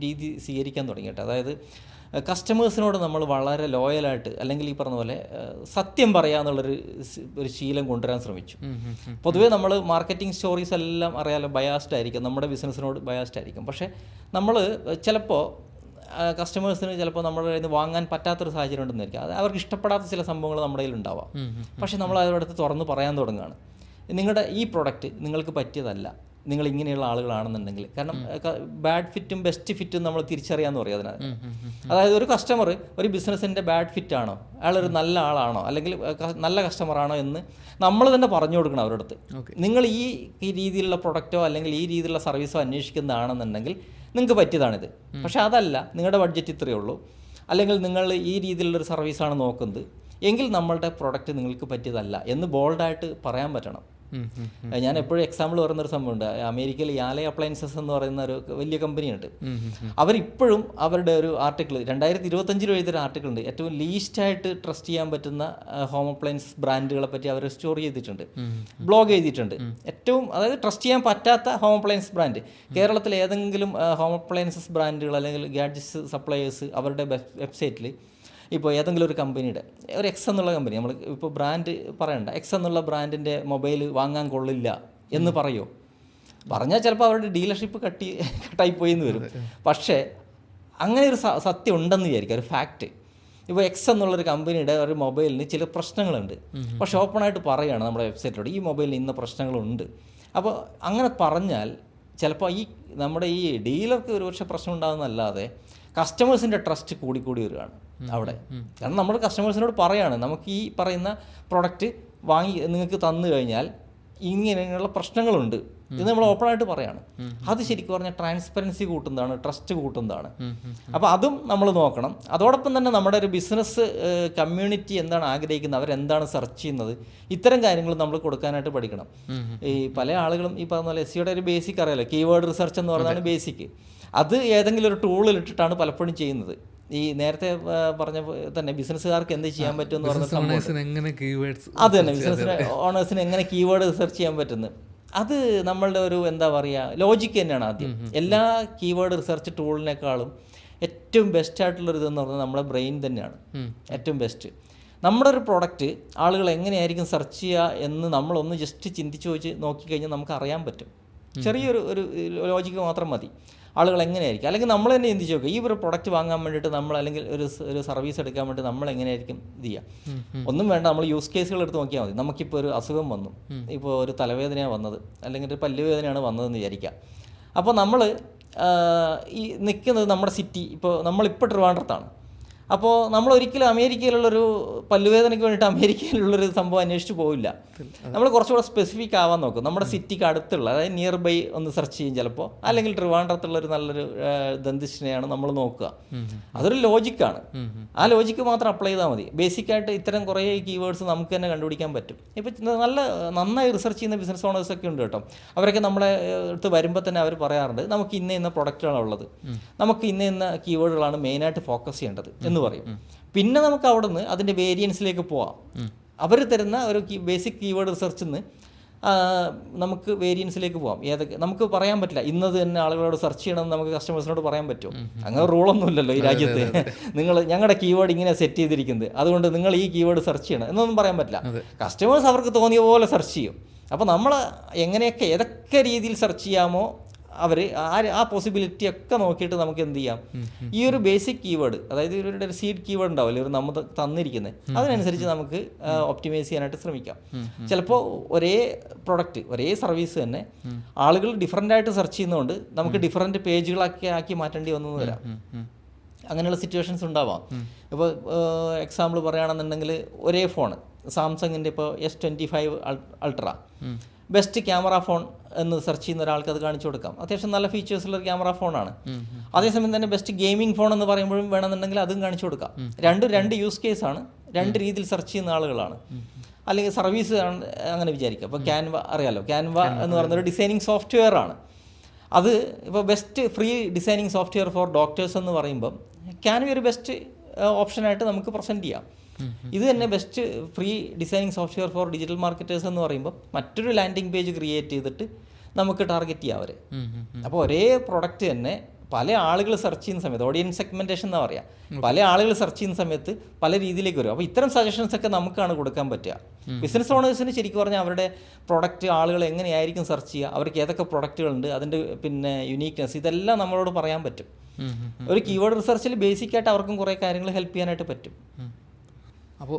രീതി സ്വീകരിക്കാൻ തുടങ്ങി കേട്ടോ. അതായത് കസ്റ്റമേഴ്സിനോട് നമ്മൾ വളരെ ലോയലായിട്ട്, അല്ലെങ്കിൽ ഈ പറഞ്ഞ പോലെ സത്യം പറയാന്നുള്ളൊരു ശീലം കൊണ്ടുവരാൻ ശ്രമിച്ചു. പൊതുവേ നമ്മൾ മാർക്കറ്റിംഗ് സ്റ്റോറീസ് എല്ലാം അറിയാലോ ബയാസ്ഡ് ആയിരിക്കും, നമ്മുടെ ബിസിനസ്സിനോട് ബയാസ്ഡ് ആയിരിക്കും. പക്ഷേ നമ്മൾ ചിലപ്പോൾ കസ്റ്റമേഴ്സിന് ചിലപ്പോൾ നമ്മുടെ കയ്യിൽ നിന്ന് വാങ്ങാൻ പറ്റാത്തൊരു സാഹചര്യം ഉണ്ടെന്നായിരിക്കും. അത് അവർക്ക് ഇഷ്ടപ്പെടാത്ത ചില സംഭവങ്ങൾ നമ്മുടെ കയ്യിൽ ഉണ്ടാവാം. പക്ഷേ നമ്മൾ അവരുടെ തുറന്ന് പറയാൻ തുടങ്ങുകയാണ്, നിങ്ങളുടെ ഈ പ്രൊഡക്റ്റ് നിങ്ങൾക്ക് പറ്റിയതല്ല, നിങ്ങൾ ഇങ്ങനെയുള്ള ആളുകളാണെന്നുണ്ടെങ്കിൽ. കാരണം ബാഡ് ഫിറ്റും ബെസ്റ്റ് ഫിറ്റും നമ്മൾ തിരിച്ചറിയാമെന്ന് പറയും അതിനകത്ത്. അതായത് ഒരു കസ്റ്റമർ ഒരു ബിസിനസ്സിൻ്റെ ബാഡ് ഫിറ്റ് ആണോ, അയാളൊരു നല്ല ആളാണോ, അല്ലെങ്കിൽ നല്ല കസ്റ്റമറാണോ എന്ന് നമ്മൾ തന്നെ പറഞ്ഞു കൊടുക്കണം അവരുടെ അടുത്ത്. നിങ്ങൾ ഈ രീതിയിലുള്ള പ്രൊഡക്റ്റോ അല്ലെങ്കിൽ ഈ രീതിയിലുള്ള സർവീസോ അന്വേഷിക്കുന്നതാണെന്നുണ്ടെങ്കിൽ നിങ്ങൾക്ക് പറ്റിയതാണിത്. പക്ഷേ അതല്ല, നിങ്ങളുടെ ബഡ്ജറ്റ് ഇത്രയേ ഉള്ളൂ, അല്ലെങ്കിൽ നിങ്ങൾ ഈ രീതിയിലുള്ളൊരു സർവീസാണ് നോക്കുന്നത് എങ്കിൽ നമ്മളുടെ പ്രൊഡക്റ്റ് നിങ്ങൾക്ക് പറ്റിയതല്ല എന്ന് ബോൾഡായിട്ട് പറയാൻ പറ്റണം. ഞാൻ എപ്പോഴും എക്സാമ്പിൾ പറയുന്നൊരു സംഭവമുണ്ട്. അമേരിക്കയിൽ യാലെ അപ്ലയൻസസ് എന്ന് പറയുന്ന ഒരു വലിയ കമ്പനിയുണ്ട്. അവരിപ്പോഴും അവരുടെ ഒരു ആർട്ടിക്കിൾ 2025 എഴുതിയൊരു ആർട്ടിക്കിൾ ഉണ്ട്. ഏറ്റവും ലീസ്റ്റായിട്ട് ട്രസ്റ്റ് ചെയ്യാൻ പറ്റുന്ന ഹോം അപ്ലയൻസസ് ബ്രാൻഡുകളെ പറ്റി അവർ സ്റ്റോറി ചെയ്തിട്ടുണ്ട്, ബ്ലോഗ് എഴുതിയിട്ടുണ്ട്. ഏറ്റവും, അതായത് ട്രസ്റ്റ് ചെയ്യാൻ പറ്റാത്ത ഹോം അപ്ലയൻസ് ബ്രാൻഡ് കേരളത്തിൽ ഏതെങ്കിലും ഹോം അപ്ലയൻസസ് ബ്രാൻഡുകൾ അല്ലെങ്കിൽ ഗാഡ്ജറ്റ്സ് സപ്ലയേഴ്സ് അവരുടെ വെബ്സൈറ്റിൽ ഇപ്പോൾ ഏതെങ്കിലും ഒരു കമ്പനിയുടെ ഒരു എക്സ് എന്നുള്ള കമ്പനി, നമ്മൾ ഇപ്പോൾ ബ്രാൻഡ് പറയണ്ട, എക്സ് എന്നുള്ള ബ്രാൻഡിൻ്റെ മൊബൈൽ വാങ്ങാൻ കൊള്ളില്ല എന്ന് പറയുമോ? പറഞ്ഞാൽ ചിലപ്പോൾ അവരുടെ ഡീലർഷിപ്പ് കട്ടായിപ്പോയി എന്ന് വരും. പക്ഷേ അങ്ങനെ ഒരു സത്യം ഉണ്ടെന്ന് വിചാരിക്കുക, ഒരു ഫാക്റ്റ്. ഇപ്പോൾ എക്സ് എന്നുള്ളൊരു കമ്പനിയുടെ ഒരു മൊബൈലിന് ചില പ്രശ്നങ്ങളുണ്ട്, പക്ഷേ ഓപ്പണായിട്ട് പറയുകയാണ് നമ്മുടെ വെബ്സൈറ്റിലൂടെ ഈ മൊബൈലിന് ഇന്ന പ്രശ്നങ്ങളുണ്ട്. അപ്പോൾ അങ്ങനെ പറഞ്ഞാൽ ചിലപ്പോൾ നമ്മുടെ ഈ ഡീലർക്ക് ഒരുപക്ഷെ പ്രശ്നം ഉണ്ടാകുന്നതല്ലാതെ കസ്റ്റമേഴ്സിൻ്റെ ട്രസ്റ്റ് കൂടി വരികയാണ് അവിടെ. കാരണം നമ്മൾ കസ്റ്റമേഴ്സിനോട് പറയാണ്, നമുക്ക് ഈ പറയുന്ന പ്രൊഡക്റ്റ് വാങ്ങി നിങ്ങൾക്ക് തന്നു കഴിഞ്ഞാൽ ഇങ്ങനെയുള്ള പ്രശ്നങ്ങളുണ്ട് ഇത് നമ്മൾ ഓപ്പണായിട്ട് പറയാണ്. അത് ശരിക്കും പറഞ്ഞാൽ ട്രാൻസ്പെറൻസി കൂട്ടുന്നതാണ്, ട്രസ്റ്റ് കൂട്ടുന്നതാണ്. അപ്പോൾ അതും നമ്മൾ നോക്കണം. അതോടൊപ്പം തന്നെ നമ്മുടെ ഒരു ബിസിനസ് കമ്മ്യൂണിറ്റി എന്താണ് ആഗ്രഹിക്കുന്നത്, അവരെന്താണ് സെർച്ച് ചെയ്യുന്നത്, ഇത്തരം കാര്യങ്ങൾ നമ്മൾ കൊടുക്കാനായിട്ട് പഠിക്കണം. ഈ പല ആളുകളും ഈ പറഞ്ഞ പോലെ എസ്സിയുടെ ഒരു ബേസിക് അറിയാലോ, കീവേഡ് റിസർച്ച് എന്ന് പറയുന്നതാണ് ബേസിക്. അത് ഏതെങ്കിലും ഒരു ടൂളിലിട്ടിട്ടാണ് പലപ്പോഴും ചെയ്യുന്നത്. ഈ നേരത്തെ പറഞ്ഞ തന്നെ ബിസിനസ്സുകാർക്ക് എന്ത് ചെയ്യാൻ പറ്റും എന്ന് പറഞ്ഞ അത് തന്നെ ബിസിനസ് ഓണേഴ്സിന് എങ്ങനെ കീവേഡ് റിസർച്ച് ചെയ്യാൻ പറ്റുന്നത്, അത് നമ്മളുടെ ഒരു എന്താ പറയുക ലോജിക്ക് തന്നെയാണ്. ആദ്യം എല്ലാ കീവേഡ് റിസർച്ച് ടൂളിനേക്കാളും ഏറ്റവും ബെസ്റ്റായിട്ടുള്ളൊരു ഇതെന്ന് പറഞ്ഞാൽ നമ്മുടെ ബ്രെയിൻ തന്നെയാണ് ഏറ്റവും ബെസ്റ്റ്. നമ്മുടെ ഒരു പ്രൊഡക്റ്റ് ആളുകൾ എങ്ങനെയായിരിക്കും സെർച്ച് ചെയ്യുക എന്ന് നമ്മളൊന്ന് ജസ്റ്റ് ചിന്തിച്ച് വെച്ച് നോക്കിക്കഴിഞ്ഞാൽ നമുക്ക് അറിയാൻ പറ്റും. ചെറിയൊരു ലോജിക്ക് മാത്രം മതി. ആളുകൾ എങ്ങനെയായിരിക്കും, അല്ലെങ്കിൽ നമ്മൾ തന്നെ ചിന്തിച്ച് നോക്കുക, ഈ ഒരു പ്രൊഡക്റ്റ് വാങ്ങാൻ വേണ്ടിയിട്ട് നമ്മൾ അല്ലെങ്കിൽ ഒരു സർവീസ് എടുക്കാൻ വേണ്ടി നമ്മൾ എങ്ങനെയായിരിക്കും ഇത് ചെയ്യുക. ഒന്നും വേണ്ട, നമ്മൾ യൂസ് കേസുകൾ എടുത്ത് നോക്കിയാൽ മതി. നമുക്കിപ്പോൾ ഒരു അസുഖം വന്നു, ഇപ്പോൾ ഒരു തലവേദനയാണ് വന്നത് അല്ലെങ്കിൽ ഒരു പല്ലുവേദനയാണ് വന്നതെന്ന് വിചാരിക്കാം. അപ്പോൾ നമ്മൾ ഈ നിൽക്കുന്നത് നമ്മുടെ സിറ്റി, ഇപ്പോൾ നമ്മളിപ്പോൾ ട്രിവാൻഡ്രത്താണ്. അപ്പോൾ നമ്മൾ ഒരിക്കലും അമേരിക്കയിലുള്ളൊരു പല്ലുവേദനയ്ക്ക് വേണ്ടിയിട്ട് അമേരിക്കയിലുള്ളൊരു സംഭവം അന്വേഷിച്ച് പോവില്ല. നമ്മൾ കുറച്ചുകൂടെ സ്പെസിഫിക് ആവാൻ നോക്കും. നമ്മുടെ സിറ്റിക്ക് അടുത്തുള്ള, അതായത് നിയർ ബൈ ഒന്ന് സെർച്ച് ചെയ്യും ചിലപ്പോൾ, അല്ലെങ്കിൽ ട്രിവാൻഡ്രത്തുള്ളൊരു നല്ലൊരു ദന്തിഷ്ഠനെയാണ് നമ്മൾ നോക്കുക. അതൊരു ലോജിക്കാണ്. ആ ലോജിക്ക് മാത്രം അപ്ലൈ ചെയ്താൽ മതി. ബേസിക്കായിട്ട് ഇത്തരം കുറേ കീവേഡ്സ് നമുക്ക് തന്നെ കണ്ടുപിടിക്കാൻ പറ്റും. ഇപ്പോൾ നന്നായി റിസർച്ച് ചെയ്യുന്ന ബിസിനസ് ഓണേഴ്സൊക്കെ ഉണ്ട് കേട്ടോ. അവരൊക്കെ നമ്മളെ അടുത്ത് വരുമ്പോൾ തന്നെ അവർ പറയാറുണ്ട്, നമുക്ക് ഇന്ന പ്രൊഡക്റ്റുകളാണ് ഉള്ളത്, നമുക്ക് ഇന്ന കീവേഡുകളാണ് മെയിനായിട്ട് ഫോക്കസ് ചെയ്യേണ്ടത് എന്ന് പറയും. പിന്നെ നമുക്ക് അവിടെ നിന്ന് അതിൻ്റെ വേരിയൻസിലേക്ക് പോവാം. അവർ തരുന്ന ഒരു ബേസിക് കീവേഡ് റിസർച്ചിൽ നിന്ന് നമുക്ക് വേരിയൻസിലേക്ക് പോകാം. ഏതൊക്കെ നമുക്ക് പറയാൻ പറ്റില്ല, ഇന്നത് തന്നെ ആളുകളോട് സെർച്ച് ചെയ്യണമെന്ന് നമുക്ക് കസ്റ്റമേഴ്സിനോട് പറയാൻ പറ്റുമോ? അങ്ങനെ റൂളൊന്നും ഇല്ലല്ലോ ഈ രാജ്യത്ത്. ഞങ്ങളുടെ കീവേഡ് ഇങ്ങനെ സെറ്റ് ചെയ്തിരിക്കുന്നത്, അതുകൊണ്ട് നിങ്ങൾ ഈ കീവേഡ് സെർച്ച് ചെയ്യണം എന്നൊന്നും പറയാൻ പറ്റില്ല. കസ്റ്റമേഴ്സ് അവർക്ക് തോന്നിയ പോലെ സെർച്ച് ചെയ്യും. അപ്പോൾ നമ്മൾ എങ്ങനെയൊക്കെ ഏതൊക്കെ രീതിയിൽ സെർച്ച് ചെയ്യാമോ അവർ ആ പോസിബിലിറ്റി ഒക്കെ നോക്കിയിട്ട് നമുക്ക് എന്ത് ചെയ്യാം, ഈ ഒരു ബേസിക് കീവേഡ്, അതായത് ഇവരുടെ ഒരു സീഡ് കീവേഡ് ഉണ്ടാവില്ല ഇവർ നമ്മൾ തന്നിരിക്കുന്നത്, അതിനനുസരിച്ച് നമുക്ക് ഒപ്റ്റിമൈസ് ചെയ്യാനായിട്ട് ശ്രമിക്കാം. ചിലപ്പോൾ ഒരേ പ്രൊഡക്റ്റ് ഒരേ സർവീസ് തന്നെ ആളുകൾ ഡിഫറൻ്റ് ആയിട്ട് സെർച്ച് ചെയ്യുന്നതുകൊണ്ട് നമുക്ക് ഡിഫറൻറ്റ് പേജുകളൊക്കെ ആക്കി മാറ്റേണ്ടി വന്നു വരാം. അങ്ങനെയുള്ള സിറ്റുവേഷൻസ് ഉണ്ടാവാം. ഇപ്പോൾ എക്സാമ്പിൾ പറയുകയാണെന്നുണ്ടെങ്കിൽ ഒരേ ഫോണ് സാംസങ്ങിൻ്റെ ഇപ്പോൾ S25 ultra best camera phone എന്ന് സെർച്ച് ചെയ്യുന്ന ഒരാൾക്ക് അത് കാണിച്ചു കൊടുക്കാം. അത്യാവശ്യം നല്ല ഫീച്ചേഴ്സുള്ള ഒരു ക്യാമറ ഫോണാണ്. അതേസമയം തന്നെ ബെസ്റ്റ് ഗെയിമിംഗ് ഫോൺ എന്ന് പറയുമ്പോഴും വേണമെന്നുണ്ടെങ്കിൽ അതും കാണിച്ചു കൊടുക്കാം. രണ്ട് യൂസ് കേസാണ്, രണ്ട് രീതിയിൽ സെർച്ച് ചെയ്യുന്ന ആളുകളാണ്. അല്ലെങ്കിൽ സർവീസ് അങ്ങനെ വിചാരിക്കുക. അപ്പോൾ ക്യാൻവ അറിയാലോ, ക്യാൻവ എന്ന് പറയുന്നൊരു ഡിസൈനിങ് സോഫ്റ്റ്വെയർ ആണ്. അത് ഇപ്പോൾ best free designing software for doctors എന്ന് പറയുമ്പം ക്യാൻവ ഒരു ബെസ്റ്റ് ഓപ്ഷനായിട്ട് നമുക്ക് പ്രസൻറ്റ് ചെയ്യാം. ഇത് തന്നെ best free designing software for digital marketers എന്ന് പറയുമ്പോൾ മറ്റൊരു ലാൻഡിംഗ് പേജ് ക്രിയേറ്റ് ചെയ്തിട്ട് നമുക്ക് ടാർഗറ്റ് ചെയ്യാം അവരെ. അപ്പോൾ ഒരേ പ്രൊഡക്റ്റ് തന്നെ പല ആളുകൾ സെർച്ച് ചെയ്യുന്ന സമയത്ത്, ഓഡിയൻസ് സെഗ്മെൻറ്റേഷൻ എന്ന് പറയാം, പല ആളുകൾ സെർച്ച് ചെയ്യുന്ന സമയത്ത് പല രീതിയിലേക്ക് വരും. അപ്പോൾ ഇത്തരം സജഷൻസ് ഒക്കെ നമുക്കാണ് കൊടുക്കാൻ പറ്റുക. ബിസിനസ് ഓണേഴ്സിന് ശരിക്കും പറഞ്ഞാൽ അവരുടെ പ്രൊഡക്റ്റ് ആളുകൾ എങ്ങനെയായിരിക്കും സെർച്ച് ചെയ്യുക, അവർക്ക് ഏതൊക്കെ പ്രൊഡക്റ്റുകളുണ്ട്, അതിൻ്റെ പിന്നെ യുണീക്നെസ്, ഇതെല്ലാം നമ്മളോട് പറയാൻ പറ്റും. ഒരു കീവേഡ് റിസർച്ചിൽ ബേസിക്കായിട്ട് അവർക്കും കുറേ കാര്യങ്ങൾ ഹെൽപ്പ് ചെയ്യാനായിട്ട് പറ്റും. അപ്പോൾ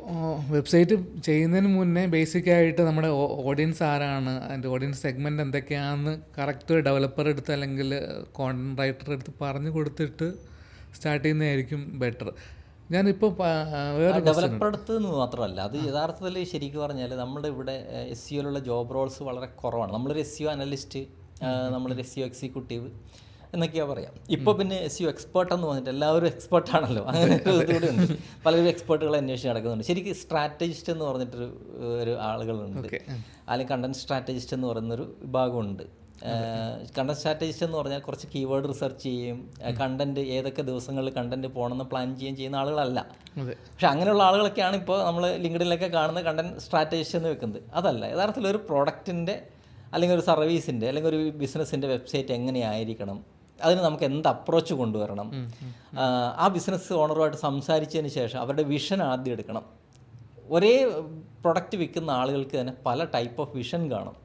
വെബ്സൈറ്റ് ചെയ്യുന്നതിന് മുന്നേ ബേസിക്കായിട്ട് നമ്മുടെ ഓഡിയൻസ് ആരാണ്, അതിൻ്റെ ഓഡിയൻസ് സെഗ്മെൻറ്റ് എന്തൊക്കെയാണെന്ന് കറക്റ്റ് ഡെവലപ്പർ എടുത്ത് അല്ലെങ്കിൽ കോണ്ടന്റ് റൈറ്റർ എടുത്ത് പറഞ്ഞു കൊടുത്തിട്ട് സ്റ്റാർട്ട് ചെയ്യുന്നതായിരിക്കും ബെറ്റർ. ഞാനിപ്പോൾ ഡെവലപ്പർ അടുത്ത് മാത്രമല്ല, അത് യഥാർത്ഥത്തിൽ ശരിക്കും പറഞ്ഞാൽ നമ്മുടെ ഇവിടെ SEOയിലുള്ള ജോബ് റോൾസ് വളരെ കുറവാണ്. നമ്മളൊരു SEO അനലിസ്റ്റ്, നമ്മളൊരു SEO എക്സിക്യൂട്ടീവ് എന്നൊക്കെയാണ് പറയാം. ഇപ്പോൾ പിന്നെ SEO എക്സ്പേർട്ട് എന്ന് പറഞ്ഞിട്ട് എല്ലാവരും എക്സ്പേർട്ടാണല്ലോ, അങ്ങനെ ഇതുകൂടെ ഉണ്ട്. പലരും എക്സ്പേർട്ടുകളെ അന്വേഷിച്ച് നടക്കുന്നുണ്ട്. ശരിക്കും സ്ട്രാറ്റജിസ്റ്റ് എന്ന് പറഞ്ഞിട്ടൊരു ആളുകളുണ്ട്, അല്ലെങ്കിൽ കണ്ടന്റ് സ്ട്രാറ്റജിസ്റ്റ് എന്ന് പറയുന്നൊരു വിഭാഗമുണ്ട്. കണ്ടന്റ് സ്ട്രാറ്റജിസ്റ്റ് എന്ന് പറഞ്ഞാൽ കുറച്ച് കീവേഡ് റിസർച്ച് ചെയ്യും, കണ്ടന്റ് ഏതൊക്കെ ദിവസങ്ങളിൽ കണ്ടന്റ് പോകണമെന്ന് പ്ലാൻ ചെയ്യുന്ന ആളുകളല്ല. പക്ഷെ അങ്ങനെയുള്ള ആളുകളൊക്കെയാണ് ഇപ്പോൾ നമ്മൾ ലിങ്ക്ഡിനിലൊക്കെ കാണുന്ന കണ്ടന്റ് സ്ട്രാറ്റജിസ്റ്റ് എന്ന് വെക്കുന്നത്. അതല്ല, യഥാർത്ഥത്തിൽ ഒരു പ്രോഡക്റ്റിൻ്റെ അല്ലെങ്കിൽ ഒരു സർവീസിൻ്റെ അല്ലെങ്കിൽ ഒരു ബിസിനസ്സിൻ്റെ വെബ്സൈറ്റ് എങ്ങനെയായിരിക്കണം, അതിന് നമുക്ക് എന്ത് അപ്രോച്ച് കൊണ്ടുവരണം, ആ ബിസിനസ് ഓണറുമായിട്ട് സംസാരിച്ചതിന് ശേഷം അവരുടെ വിഷൻ ആദ്യം എടുക്കണം. ഒരേ പ്രൊഡക്റ്റ് വിൽക്കുന്ന ആളുകൾക്ക് തന്നെ പല ടൈപ്പ് ഓഫ് വിഷൻ കാണും.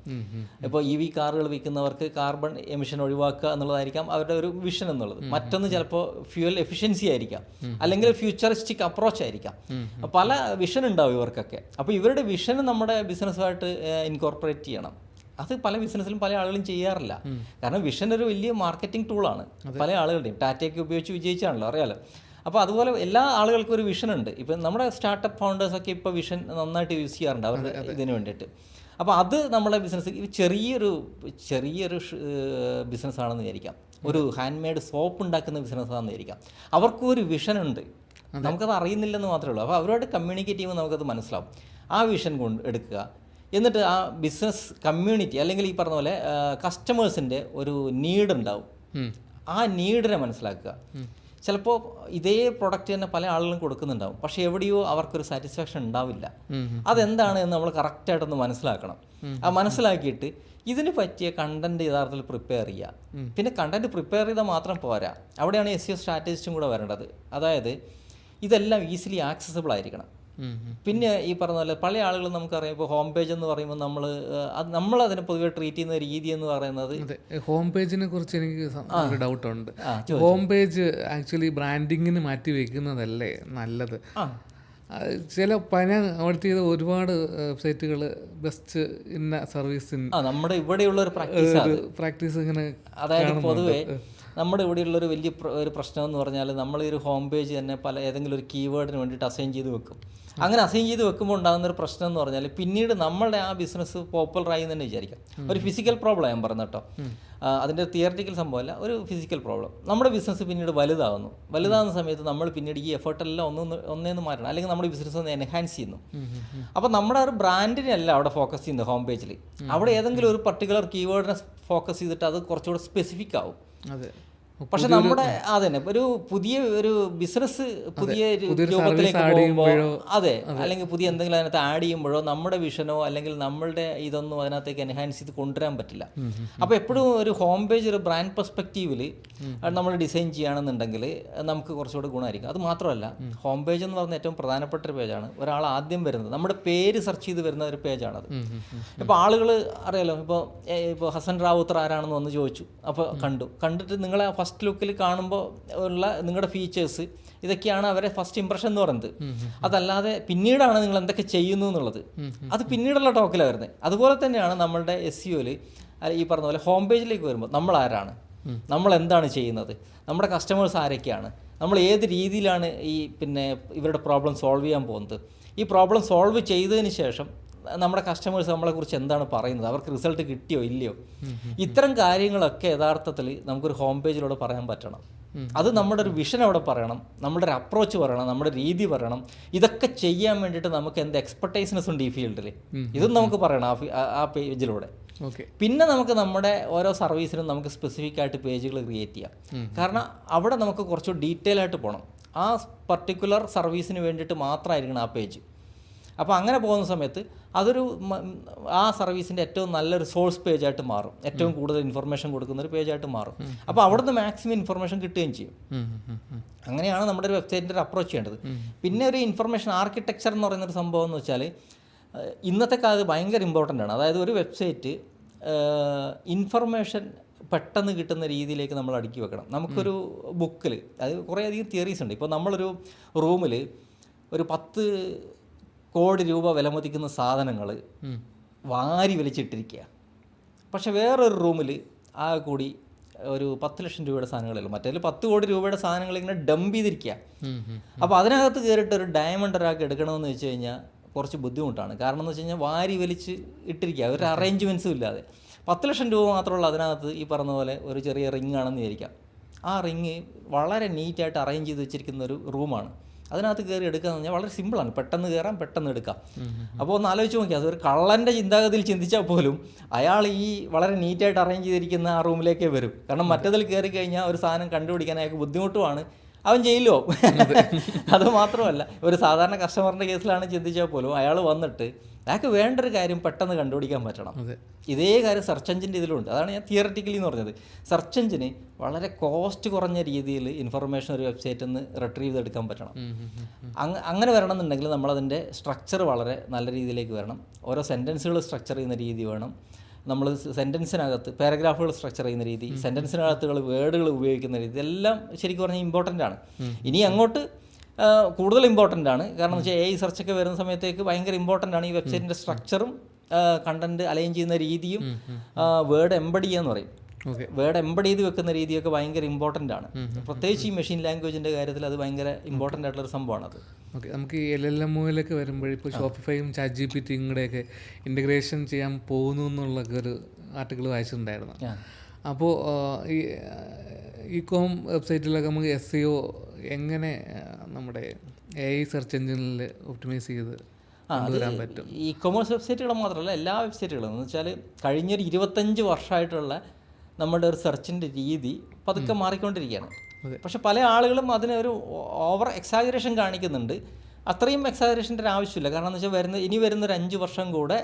ഇപ്പോൾ EV കാറുകൾ വിൽക്കുന്നവർക്ക് കാർബൺ എമിഷൻ ഒഴിവാക്കുക എന്നുള്ളതായിരിക്കാം അവരുടെ ഒരു വിഷൻ എന്നുള്ളത്. മറ്റൊന്ന് ചിലപ്പോൾ ഫ്യൂവൽ എഫിഷ്യൻസി ആയിരിക്കാം, അല്ലെങ്കിൽ ഫ്യൂച്ചറിസ്റ്റിക് അപ്രോച്ച് ആയിരിക്കാം. പല വിഷൻ ഉണ്ടാവും ഇവർക്കൊക്കെ. അപ്പോൾ ഇവരുടെ വിഷൻ നമ്മുടെ ബിസിനസ്സുമായിട്ട് ഇൻകോർപ്പറേറ്റ് ചെയ്യണം. അത് പല ബിസിനസ്സിലും പല ആളുകളും ചെയ്യാറില്ല. കാരണം വിഷൻ ഒരു വലിയ മാർക്കറ്റിംഗ് ടൂളാണ്. പല ആളുകളുടെയും ടാറ്റയൊക്കെ ഉപയോഗിച്ച് വിജയിച്ചാണല്ലോ, അറിയാലോ. അപ്പോൾ അതുപോലെ എല്ലാ ആളുകൾക്കും ഒരു വിഷൻ ഉണ്ട്. ഇപ്പം നമ്മുടെ സ്റ്റാർട്ടപ്പ് ഫൗണ്ടേഴ്സൊക്കെ ഇപ്പോൾ വിഷൻ നന്നായിട്ട് യൂസ് ചെയ്യാറുണ്ട് അവരുടെ ഇതിന് വേണ്ടിയിട്ട്. അപ്പോൾ അത് നമ്മുടെ ബിസിനസ് ചെറിയൊരു ബിസിനസ്സാണെന്ന് വിചാരിക്കാം, ഒരു ഹാൻഡ് മെയ്ഡ് സോപ്പ് ഉണ്ടാക്കുന്ന ബിസിനസ്സാണെന്ന് വിചാരിക്കാം. അവർക്കും ഒരു വിഷനുണ്ട്, നമുക്കത് അറിയുന്നില്ലെന്ന് മാത്രമേ ഉള്ളൂ. അപ്പോൾ അവരോട് കമ്മ്യൂണിക്കേറ്റ് ചെയ്യുമ്പോൾ നമുക്കത് മനസ്സിലാവും. ആ വിഷൻ കൊണ്ട് എടുക്കുക, എന്നിട്ട് ആ ബിസിനസ് കമ്മ്യൂണിറ്റി അല്ലെങ്കിൽ ഈ പറഞ്ഞ പോലെ കസ്റ്റമേഴ്സിൻ്റെ ഒരു നീഡ് ഉണ്ടാവും, ആ നീഡിനെ മനസ്സിലാക്കുക. ചിലപ്പോൾ ഇതേ പ്രൊഡക്റ്റ് തന്നെ പല ആളുകളും കൊടുക്കുന്നുണ്ടാവും, പക്ഷേ എവിടെയോ അവർക്കൊരു സാറ്റിസ്ഫാക്ഷൻ ഉണ്ടാവില്ല. അതെന്താണ് എന്ന് നമ്മൾ കറക്റ്റായിട്ടൊന്ന് മനസ്സിലാക്കണം. ആ മനസ്സിലാക്കിയിട്ട് ഇതിന് പറ്റിയ കണ്ടന്റ് യഥാർത്ഥത്തിൽ പ്രിപ്പയർ ചെയ്യുക. പിന്നെ കണ്ടന്റ് പ്രിപ്പയർ ചെയ്താൽ മാത്രം പോരാ, അവിടെയാണ് SEO സ്ട്രാറ്റജിസ്റ്റും കൂടെ വരേണ്ടത്. അതായത് ഇതെല്ലാം ഈസിലി ആക്സസിബിൾ ആയിരിക്കണം. പിന്നെ ഈ പറഞ്ഞ പോലെ പല ആളുകളും നമുക്കറിയാം, ഇപ്പോൾ ഹോം പേജ് എന്ന് പറയുമ്പോൾ നമ്മളതിനെ പൊതുവെ ട്രീറ്റ് ചെയ്യുന്ന രീതി എന്ന് പറയുന്നത്, ഹോം പേജിനെ കുറിച്ച് എനിക്ക് ഒരു ഡൗട്ടുണ്ട്. ഹോം പേജ് ആക്ച്വലി ബ്രാൻഡിങ്ങിന് മാറ്റി വെക്കുന്നതല്ലേ നല്ലത്? ചില ഞാൻ അവിടുത്തെ ചെയ്ത ഒരുപാട് വെബ്സൈറ്റുകൾ ബെസ്റ്റ് ഇന്ന സർവീസിന് നമ്മുടെ ഇവിടെയുള്ള ഒരു പ്രാക്ടീസ് ഇങ്ങനെ, അതായത് പൊതുവെ നമ്മുടെ ഇവിടെയുള്ളൊരു വലിയ ഒരു പ്രശ്നം എന്ന് പറഞ്ഞാൽ നമ്മൾ ഈ ഒരു ഹോം പേജ് തന്നെ ഏതെങ്കിലും ഒരു കീവേഡിന് വേണ്ടിയിട്ട് അസൈൻ ചെയ്ത് വെക്കും. അങ്ങനെ അസൈൻ ചെയ്ത് വെക്കുമ്പോൾ ഉണ്ടാകുന്നൊരു പ്രശ്നം എന്ന് പറഞ്ഞാൽ പിന്നീട് നമ്മളുടെ ആ ബിസിനസ് പോപ്പുലറായി തന്നെ വിചാരിക്കാം. ഒരു ഫിസിക്കൽ പ്രോബ്ലം ഞാൻ പറഞ്ഞു കേട്ടോ, അതിൻ്റെ തിയററ്റിക്കൽ സംഭവമല്ല, ഒരു ഫിസിക്കൽ പ്രോബ്ലം. നമ്മുടെ ബിസിനസ് പിന്നീട് വലുതാകുന്ന സമയത്ത് നമ്മൾ പിന്നീട് ഈ എഫേർട്ടെല്ലാം ഒന്നേന്ന് മാറ്റണം, അല്ലെങ്കിൽ നമ്മുടെ ബിസിനസ് ഒന്ന് എൻഹാൻസ് ചെയ്യുന്നു. അപ്പോൾ നമ്മുടെ ഒരു ബ്രാൻഡിനെയല്ല അവിടെ ഫോക്കസ് ചെയ്യുന്നത് ഹോം പേജിൽ, അവിടെ ഏതെങ്കിലും ഒരു പർട്ടിക്കുലർ കീവേഡിനെ ഫോക്കസ് ചെയ്തിട്ട് അത് കുറച്ചുകൂടെ സ്പെസിഫിക് ആവും. പക്ഷെ നമ്മുടെ അതന്നെ ഒരു പുതിയ ഒരു ബിസിനസ് പുതിയ രൂപത്തിലേക്ക് പോകുമ്പോൾ, അതെ, അല്ലെങ്കിൽ പുതിയ എന്തെങ്കിലും അതിനകത്ത് ആഡ് ചെയ്യുമ്പോഴോ നമ്മുടെ വിഷനോ അല്ലെങ്കിൽ നമ്മളുടെ ഇതൊന്നും അതിനകത്തേക്ക് എൻഹാൻസ് ചെയ്ത് കൊണ്ടുവരാൻ പറ്റില്ല. അപ്പോൾ എപ്പോഴും ഒരു ഹോം പേജ് ഒരു ബ്രാൻഡ് പെർസ്പെക്റ്റീവിൽ നമ്മൾ ഡിസൈൻ ചെയ്യുകയാണെന്നുണ്ടെങ്കിൽ നമുക്ക് കുറച്ചുകൂടി ഗുണമായിരിക്കും. അത് മാത്രമല്ല, ഹോം പേജ് എന്ന് പറഞ്ഞ ഏറ്റവും പ്രധാനപ്പെട്ട ഒരു പേജാണ്. ഒരാൾ ആദ്യം വരുന്നത് നമ്മുടെ പേര് സെർച്ച് ചെയ്ത് വരുന്ന ഒരു പേജാണത്. ഇപ്പോൾ ആളുകൾ അറിയാലോ, ഇപ്പോൾ ഹസൻ റാവുത്തർ ആരാണെന്ന് വന്ന് ചോദിച്ചു, അപ്പോൾ കണ്ടിട്ട് നിങ്ങളെ ഫസ്റ്റ് ലുക്കിൽ കാണുമ്പോൾ ഉള്ള നിങ്ങളുടെ ഫീച്ചേഴ്സ് ഇതൊക്കെയാണ് അവരെ ഫസ്റ്റ് ഇംപ്രഷൻ എന്ന് പറയുന്നത്. അതല്ലാതെ പിന്നീടാണ് നിങ്ങൾ എന്തൊക്കെ ചെയ്യുന്നു എന്നുള്ളത്, അത് പിന്നീടുള്ള ടോക്കിലാണ് വരുന്നത്. അതുപോലെ തന്നെയാണ് നമ്മളുടെ SEOയിൽ ഈ പറഞ്ഞ പോലെ ഹോം പേജിലേക്ക് വരുമ്പോൾ നമ്മൾ ആരാണ്, നമ്മൾ എന്താണ് ചെയ്യുന്നത്, നമ്മുടെ കസ്റ്റമേഴ്സ് ആരൊക്കെയാണ്, നമ്മൾ ഏത് രീതിയിലാണ് ഇവരുടെ പ്രോബ്ലം സോൾവ് ചെയ്യാൻ പോകുന്നത്, ഈ പ്രോബ്ലം സോൾവ് ചെയ്തതിന് ശേഷം നമ്മുടെ കസ്റ്റമേഴ്സ് നമ്മളെക്കുറിച്ച് എന്താണ് പറയുന്നത്, അവർക്ക് റിസൾട്ട് കിട്ടിയോ ഇല്ലയോ, ഇത്തരം കാര്യങ്ങളൊക്കെ യഥാർത്ഥത്തിൽ നമുക്കൊരു ഹോം പേജിലൂടെ പറയാൻ പറ്റണം. അത് നമ്മുടെ ഒരു വിഷൻ അവിടെ പറയണം, നമ്മുടെ ഒരു അപ്രോച്ച് പറയണം, നമ്മുടെ രീതി പറയണം. ഇതൊക്കെ ചെയ്യാൻ വേണ്ടിയിട്ട് നമുക്ക് എന്ത് എക്സ്പെർട്ടൈസ്നെസ് ഉണ്ട് ഈ ഫീൽഡിൽ, ഇതും നമുക്ക് പറയണം ആ പേജിലൂടെ. പിന്നെ നമുക്ക് നമ്മുടെ ഓരോ സർവീസിനും നമുക്ക് സ്പെസിഫിക് ആയിട്ട് പേജുകൾ ക്രിയേറ്റ് ചെയ്യാം. കാരണം അവിടെ നമുക്ക് കുറച്ച് ഡീറ്റെയിൽ ആയിട്ട് പോകണം. ആ പർട്ടിക്കുലർ സർവീസിന് വേണ്ടിയിട്ട് മാത്രമായിരിക്കണം ആ പേജ്. അപ്പോൾ അങ്ങനെ പോകുന്ന സമയത്ത് അതൊരു ആ സർവീസിൻ്റെ ഏറ്റവും നല്ലൊരു സോഴ്സ് പേജായിട്ട് മാറും, ഏറ്റവും കൂടുതൽ ഇൻഫർമേഷൻ കൊടുക്കുന്ന ഒരു പേജായിട്ട് മാറും. അപ്പോൾ അവിടുന്ന് മാക്സിമം ഇൻഫർമേഷൻ കിട്ടുകയും ചെയ്യും. അങ്ങനെയാണ് നമ്മുടെ ഒരു വെബ്സൈറ്റിൻ്റെ ഒരു അപ്രോച്ച് ചെയ്യേണ്ടത്. പിന്നെ ഒരു ഇൻഫർമേഷൻ ആർക്കിടെക്ചർ എന്ന് പറയുന്നൊരു സംഭവം എന്ന് വെച്ചാൽ ഇന്നത്തെ കാലത്ത് ഭയങ്കര ഇമ്പോർട്ടൻ്റ് ആണ്. അതായത് ഒരു വെബ്സൈറ്റ് ഇൻഫർമേഷൻ പെട്ടെന്ന് കിട്ടുന്ന രീതിയിലേക്ക് നമ്മൾ അടുക്കി വെക്കണം. നമുക്കൊരു ബുക്കിൽ അത് കുറേയധികം തിയറീസ് ഉണ്ട്. ഇപ്പോൾ നമ്മളൊരു റൂമിൽ ഒരു 10 കോടി രൂപ വിലമതിക്കുന്ന സാധനങ്ങൾ വാരി വലിച്ചിട്ടിരിക്കുക. പക്ഷെ വേറൊരു റൂമിൽ ആ കൂടി ഒരു 10 ലക്ഷം രൂപയുടെ സാധനങ്ങളല്ലോ, മറ്റേ 10 കോടി രൂപയുടെ സാധനങ്ങൾ ഇങ്ങനെ ഡംപ് ചെയ്തിരിക്കുക. അപ്പോൾ അതിനകത്ത് കയറിയിട്ട് ഒരു ഡയമണ്ട് ഒരാൾക്ക് എടുക്കണമെന്ന് വെച്ച് കഴിഞ്ഞാൽ കുറച്ച് ബുദ്ധിമുട്ടാണ്. കാരണം എന്ന് വെച്ച് കഴിഞ്ഞാൽ വാരി വലിച്ച് ഇട്ടിരിക്കുക, ഒരു അറേഞ്ച്മെൻറ്റ്സും ഇല്ലാതെ. 10 ലക്ഷം രൂപ മാത്രമുള്ള അതിനകത്ത് ഈ പറഞ്ഞ പോലെ ഒരു ചെറിയ റിങ് ആണെന്ന് വിചാരിക്കാം. ആ റിങ് വളരെ നീറ്റായിട്ട് അറേഞ്ച് ചെയ്ത് വെച്ചിരിക്കുന്ന ഒരു റൂമാണ്. അതിനകത്ത് കയറി എടുക്കുക എന്ന് പറഞ്ഞാൽ വളരെ സിമ്പിളാണ്, പെട്ടെന്ന് കയറാം, പെട്ടെന്ന് എടുക്കാം. അപ്പോൾ ഒന്ന് ആലോചിച്ച് നോക്കിയാൽ അതൊരു കള്ളൻ്റെ ചിന്താഗതിയിൽ ചിന്തിച്ചാൽ പോലും അയാൾ ഈ വളരെ നീറ്റായിട്ട് അറേഞ്ച് ചെയ്തിരിക്കുന്ന ആ റൂമിലേക്കേ വരും. കാരണം മറ്റേതിൽ കയറി കഴിഞ്ഞാൽ ഒരു സാധനം കണ്ടുപിടിക്കാൻ അയാൾക്ക് ബുദ്ധിമുട്ടുമാണ്, അവൻ ചെയ്യില്ലോ. അത് മാത്രമല്ല, ഒരു സാധാരണ കസ്റ്റമറിൻ്റെ കേസിലാണ് ചിന്തിച്ചാൽ പോലും അയാൾ വന്നിട്ട് അയാൾക്ക് വേണ്ടൊരു കാര്യം പെട്ടെന്ന് കണ്ടുപിടിക്കാൻ പറ്റണം. ഇതേ കാര്യം സെർച്ച് എഞ്ചിൻ്റെ ഇതിലുണ്ട്. അതാണ് ഞാൻ തിയററ്റിക്കലി എന്ന് പറഞ്ഞത്. സെർച്ച് എഞ്ചിന് വളരെ കോസ്റ്റ് കുറഞ്ഞ രീതിയിൽ ഇൻഫർമേഷൻ ഒരു വെബ്സൈറ്റിൽ നിന്ന് റിട്രീവ് ചെയ്തെടുക്കാൻ പറ്റണം. അങ്ങനെ വരണം എന്നുണ്ടെങ്കിൽ നമ്മളതിൻ്റെ സ്ട്രക്ചർ വളരെ നല്ല രീതിയിലേക്ക് വരണം. ഓരോ സെൻറ്റൻസുകൾ സ്ട്രക്ചർ ചെയ്യുന്ന രീതി വേണം. നമ്മൾ സെൻറ്റൻസിനകത്ത് പാരഗ്രാഫുകൾ സ്ട്രക്ചർ ചെയ്യുന്ന രീതി, സെൻറ്റൻസിനകത്തുകൾ വേർഡുകൾ ഉപയോഗിക്കുന്ന രീതി, ഇതെല്ലാം ശരിക്കും പറഞ്ഞാൽ ഇമ്പോർട്ടൻ്റ് ആണ്. ഇനി അങ്ങോട്ട് കൂടുതൽ ഇമ്പോർട്ടൻ്റ് ആണ്. കാരണം എന്ന് വെച്ചാൽ AI സെർച്ചൊക്കെ വരുന്ന സമയത്തേക്ക് ഭയങ്കര ഇമ്പോർട്ടൻ്റ് ആണ് ഈ വെബ്സൈറ്റിൻ്റെ സ്ട്രക്ചറും കണ്ടൻറ്റ് അലൈൻ ചെയ്യുന്ന രീതിയും വേർഡ് എംബഡ് ചെയ്യാന്ന് പറയും. വേർഡ് എംബഡ് ചെയ്ത് വെക്കുന്ന രീതിയൊക്കെ ഭയങ്കര ഇമ്പോർട്ടൻ്റ് ആണ്. പ്രത്യേകിച്ച് ഈ മെഷീൻ ലാംഗ്വേജിൻ്റെ കാര്യത്തിൽ അത് ഭയങ്കര ഇമ്പോർട്ടൻ്റ് ആയിട്ടുള്ളൊരു സംഭവമാണ് അത്. ഓക്കെ, നമുക്ക് ഈ LLM-ലേക്ക് വരുമ്പോൾ ഇപ്പോൾ ഷോപ്പിഫൈയും ChatGPT-യും കൂടെയൊക്കെ ഇൻ്റഗ്രേഷൻ ചെയ്യാൻ പോകുന്നു എന്നുള്ളൊക്കെ ഒരു ആർട്ടിക്കിൾ വായിച്ചിട്ടുണ്ടായിരുന്നു. അപ്പോൾ ഈ കോം വെബ്സൈറ്റിലൊക്കെ നമുക്ക് SEO എങ്ങനെ നമ്മുടെ AI സെർച്ച് എഞ്ചിനിൽ ഒപ്റ്റിമൈസ് ചെയ്ത് കൊണ്ടുവരാൻ പറ്റും? ഈ കൊമേഴ്സ് വെബ്സൈറ്റുകൾ മാത്രമല്ല, എല്ലാ വെബ്സൈറ്റുകളും എന്ന് വെച്ചാൽ കഴിഞ്ഞൊരു 25 വർഷമായിട്ടുള്ള നമ്മുടെ ഒരു സെർച്ചിൻ്റെ രീതി പതുക്കെ മാറിക്കൊണ്ടിരിക്കുകയാണ്. പക്ഷെ പല ആളുകളും അതിനൊരു ഓവർ എക്സാജറേഷൻ കാണിക്കുന്നുണ്ട്. അത്രയും എക്സാജറേഷൻ്റെ ഒരു ആവശ്യമില്ല. കാരണം എന്ന് വെച്ചാൽ ഇനി വരുന്നൊരു 5 വർഷം കൂടെ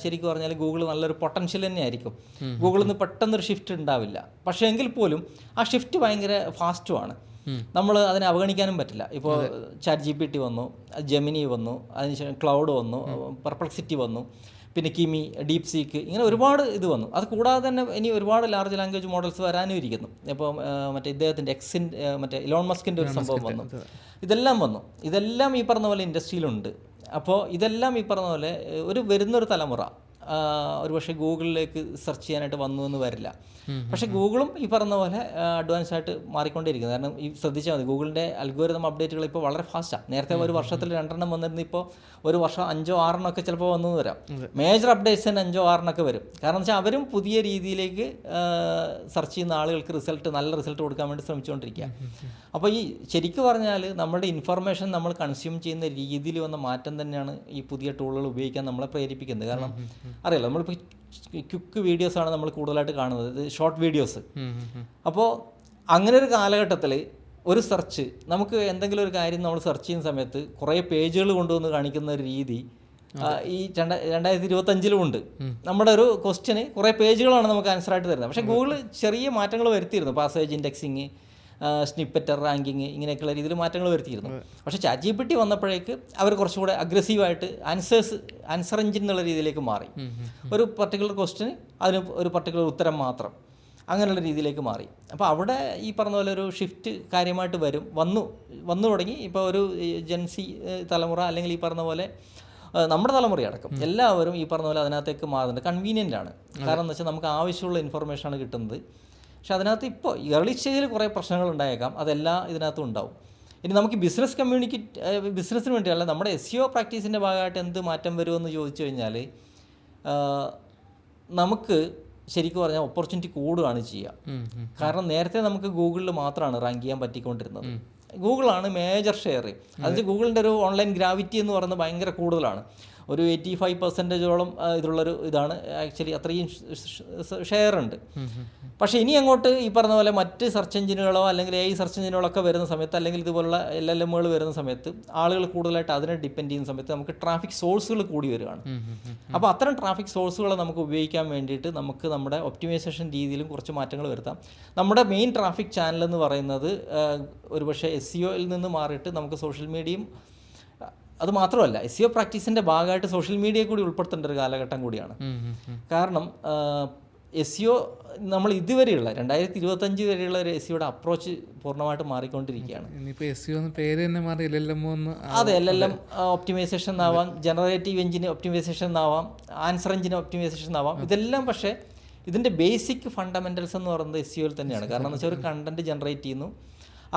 ശരിക്കും പറഞ്ഞാൽ ഗൂഗിൾ നല്ലൊരു പൊട്ടൻഷ്യൽ തന്നെയായിരിക്കും. ഗൂഗിളിൽ നിന്ന് പെട്ടെന്നൊരു ഷിഫ്റ്റ് ഉണ്ടാവില്ല. പക്ഷേ എങ്കിൽ പോലും ആ ഷിഫ്റ്റ് ഭയങ്കര ഫാസ്റ്റുമാണ്. നമ്മൾ അതിനെ അവഗണിക്കാനും പറ്റില്ല. ഇപ്പോൾ ChatGPT വന്നു, ജെമിനി വന്നു, അതിനുശേഷം ക്ലൗഡ് വന്നു, പെർപ്ലക്സിറ്റി വന്നു, പിന്നെ കിമി, ഡീപ് സീക്ക്, ഇങ്ങനെ ഒരുപാട് ഇത് വന്നു. അത് കൂടാതെ തന്നെ ഇനി ഒരുപാട് ലാർജ് ലാംഗ്വേജ് മോഡൽസ് വരാനും ഇരിക്കുന്നു. ഇപ്പോൾ മറ്റേ ഇദ്ദേഹത്തിൻ്റെ മറ്റേ ഇലോൺ മസ്കിൻ്റെ ഒരു സംഭവം വന്നു. ഇതെല്ലാം വന്നു. ഇതെല്ലാം ഈ പറഞ്ഞ പോലെ ഇൻഡസ്ട്രിയിലുണ്ട്. അപ്പോൾ ഇതെല്ലാം ഈ പറഞ്ഞ പോലെ വരുന്നൊരു തലമുറ ഒരുപക്ഷെ ഗൂഗിളിലേക്ക് സെർച്ച് ചെയ്യാനായിട്ട് വന്നു എന്ന് വരില്ല. പക്ഷേ ഗൂഗിളും ഈ പറഞ്ഞ പോലെ അഡ്വാൻസ് ആയിട്ട് മാറിക്കൊണ്ടേയിരിക്കുന്നു. കാരണം ഈ ശ്രദ്ധിച്ചാൽ മതി, ഗൂഗിളിൻ്റെ അൽഗോരിതം അപ്ഡേറ്റുകൾ ഇപ്പോൾ വളരെ ഫാസ്റ്റാണ്. നേരത്തെ ഒരു വർഷത്തിൽ 2 വന്നിരുന്നു, ഇപ്പോൾ ഒരു വർഷം 5-6 ഒക്കെ ചിലപ്പോൾ വന്നു വരാം. മേജർ അപ്ഡേറ്റ്സ് തന്നെ 5-6 വരും. കാരണം വെച്ചാൽ അവരും പുതിയ രീതിയിലേക്ക് സെർച്ച് ചെയ്യുന്ന ആളുകൾക്ക് നല്ല റിസൾട്ട് കൊടുക്കാൻ വേണ്ടി ശ്രമിച്ചുകൊണ്ടിരിക്കുക. അപ്പോൾ ഈ ശരിക്കും പറഞ്ഞാൽ നമ്മുടെ ഇൻഫർമേഷൻ നമ്മൾ കൺസ്യൂം ചെയ്യുന്ന രീതിയിൽ വന്ന മാറ്റം തന്നെയാണ് ഈ പുതിയ ടൂളുകൾ ഉപയോഗിക്കാൻ നമ്മളെ പ്രേരിപ്പിക്കുന്നത്. കാരണം അറിയാലോ, നമ്മളിപ്പോൾ ക്വിക്ക് വീഡിയോസാണ് നമ്മൾ കൂടുതലായിട്ട് കാണുന്നത്, ഷോർട്ട് വീഡിയോസ്. അപ്പോൾ അങ്ങനെ ഒരു കാലഘട്ടത്തിൽ ഒരു സെർച്ച്, നമുക്ക് എന്തെങ്കിലും ഒരു കാര്യം നമ്മൾ സെർച്ച് ചെയ്യുന്ന സമയത്ത് കുറേ പേജുകൾ കൊണ്ടുവന്ന് കാണിക്കുന്ന ഒരു രീതി ഈ 2025 ഉണ്ട്. നമ്മുടെ ഒരു ക്വസ്റ്റ്യന് കുറേ പേജുകളാണ് നമുക്ക് ആൻസറായിട്ട് തരുന്നത്. പക്ഷേ ഗൂഗിൾ ചെറിയ മാറ്റങ്ങൾ വരുത്തിയിരുന്നു. പാസേജ് ഇൻഡെക്സിങ്, സ്നിപ്പറ്റർ റാങ്കിങ്, ഇങ്ങനെയൊക്കെയുള്ള രീതിയിൽ മാറ്റങ്ങൾ വരുത്തിയിരുന്നു. പക്ഷേ ChatGPT വന്നപ്പോഴേക്ക് അവർ കുറച്ചുകൂടെ അഗ്രസീവായിട്ട് ആൻസർ എഞ്ചിൻ എന്നുള്ള രീതിയിലേക്ക് മാറി. ഒരു പർട്ടിക്കുലർ ക്വസ്റ്റ്യന് അതിന് ഒരു പർട്ടിക്കുലർ ഉത്തരം മാത്രം, അങ്ങനെയുള്ള രീതിയിലേക്ക് മാറി. അപ്പോൾ അവിടെ ഈ പറഞ്ഞ പോലെ ഒരു ഷിഫ്റ്റ് കാര്യമായിട്ട് വന്നു തുടങ്ങി. ഇപ്പോൾ ഒരു ജെൻസി തലമുറ അല്ലെങ്കിൽ ഈ പറഞ്ഞ പോലെ നമ്മുടെ തലമുറയടക്കം എല്ലാവരും ഈ പറഞ്ഞ പോലെ അതിനകത്തേക്ക് മാറുന്നുണ്ട്. കൺവീനിയൻ്റ് ആണ്. കാരണം എന്ന് വെച്ചാൽ നമുക്ക് ആവശ്യമുള്ള ഇൻഫർമേഷനാണ് കിട്ടുന്നത്. പക്ഷെ അതിനകത്ത് ഇപ്പോൾ ഏർലി സ്റ്റേജിൽ കുറേ പ്രശ്നങ്ങൾ ഉണ്ടായേക്കാം, അതെല്ലാം ഇതിനകത്തും ഉണ്ടാവും. ഇനി നമുക്ക് ബിസിനസ്സിന് വേണ്ടിയല്ല, നമ്മുടെ SEO പ്രാക്ടീസിൻ്റെ ഭാഗമായിട്ട് എന്ത് മാറ്റം വരുമെന്ന് ചോദിച്ചു കഴിഞ്ഞാൽ നമുക്ക് ശരിക്കും പറഞ്ഞാൽ ഓപ്പർച്യൂണിറ്റി കൂടുകയാണ് ചെയ്യുക. കാരണം നേരത്തെ നമുക്ക് ഗൂഗിളിൽ മാത്രമാണ് റാങ്ക് ചെയ്യാൻ പറ്റിക്കൊണ്ടിരുന്നത്. ഗൂഗിളാണ് മേജർ ഷെയർ. അതായത് ഗൂഗിളിൻ്റെ ഒരു ഓൺലൈൻ ഗ്രാവിറ്റി എന്ന് പറയുന്നത് ഭയങ്കര കൂടുതലാണ്. ഒരു 85%ഓളം ഇതിലുള്ളൊരു ഇതാണ് ആക്ച്വലി, അത്രയും ഷെയർ ഉണ്ട്. പക്ഷേ ഇനി അങ്ങോട്ട് ഈ പറഞ്ഞ പോലെ മറ്റ് സെർച്ച് എഞ്ചിനുകളോ അല്ലെങ്കിൽ AI സെർച്ച് എഞ്ചിനുകളൊക്കെ വരുന്ന സമയത്ത്, അല്ലെങ്കിൽ ഇതുപോലുള്ള LLMകൾ വരുന്ന സമയത്ത് ആളുകൾ കൂടുതലായിട്ട് അതിനെ ഡിപ്പെൻഡ് ചെയ്യുന്ന സമയത്ത് നമുക്ക് ട്രാഫിക് സോഴ്സുകൾ കൂടി വരികയാണ്. അപ്പോൾ അത്തരം ട്രാഫിക് സോഴ്സുകളെ നമുക്ക് ഉപയോഗിക്കാൻ വേണ്ടിയിട്ട് നമുക്ക് നമ്മുടെ ഒപ്റ്റിമൈസേഷൻ രീതിയിലും കുറച്ച് മാറ്റങ്ങൾ വരുത്താം. നമ്മുടെ മെയിൻ ട്രാഫിക് ചാനൽ എന്ന് പറയുന്നത് ഒരുപക്ഷെ SEOയിൽ നിന്ന് മാറിയിട്ട് നമുക്ക് സോഷ്യൽ മീഡിയയും, അത് മാത്രമല്ല SEO പ്രാക്ടീസിൻ്റെ ഭാഗമായിട്ട് സോഷ്യൽ മീഡിയയെ കൂടി ഉൾപ്പെടുത്തേണ്ട ഒരു കാലഘട്ടം കൂടിയാണ്. കാരണം SEO നമ്മൾ ഇതുവരെയുള്ള 2025 വരെയുള്ള ഒരു SEOയുടെ അപ്രോച്ച് പൂർണ്ണമായിട്ട് മാറിക്കൊണ്ടിരിക്കുകയാണ്. പേര് തന്നെ മാറി LLM. അതെ, LLM ഒപ്റ്റിമൈസേഷൻ എന്നാവാം, ജനറേറ്റീവ് എഞ്ചിൻ ഒപ്റ്റിമൈസേഷൻ എന്നാവാം, ആൻസർ എഞ്ചിൻ ഒപ്റ്റിമൈസേഷൻ എന്നാവാം. ഇതെല്ലാം പക്ഷേ ഇതിൻ്റെ ബേസിക് ഫണ്ടമെൻ്റൽസ് എന്ന് പറയുന്നത് SEOയിൽ തന്നെയാണ്. കാരണം എന്ന് വെച്ചാൽ ഒരു കണ്ടൻറ്റ് ജനറേറ്റ് ചെയ്യുന്നു,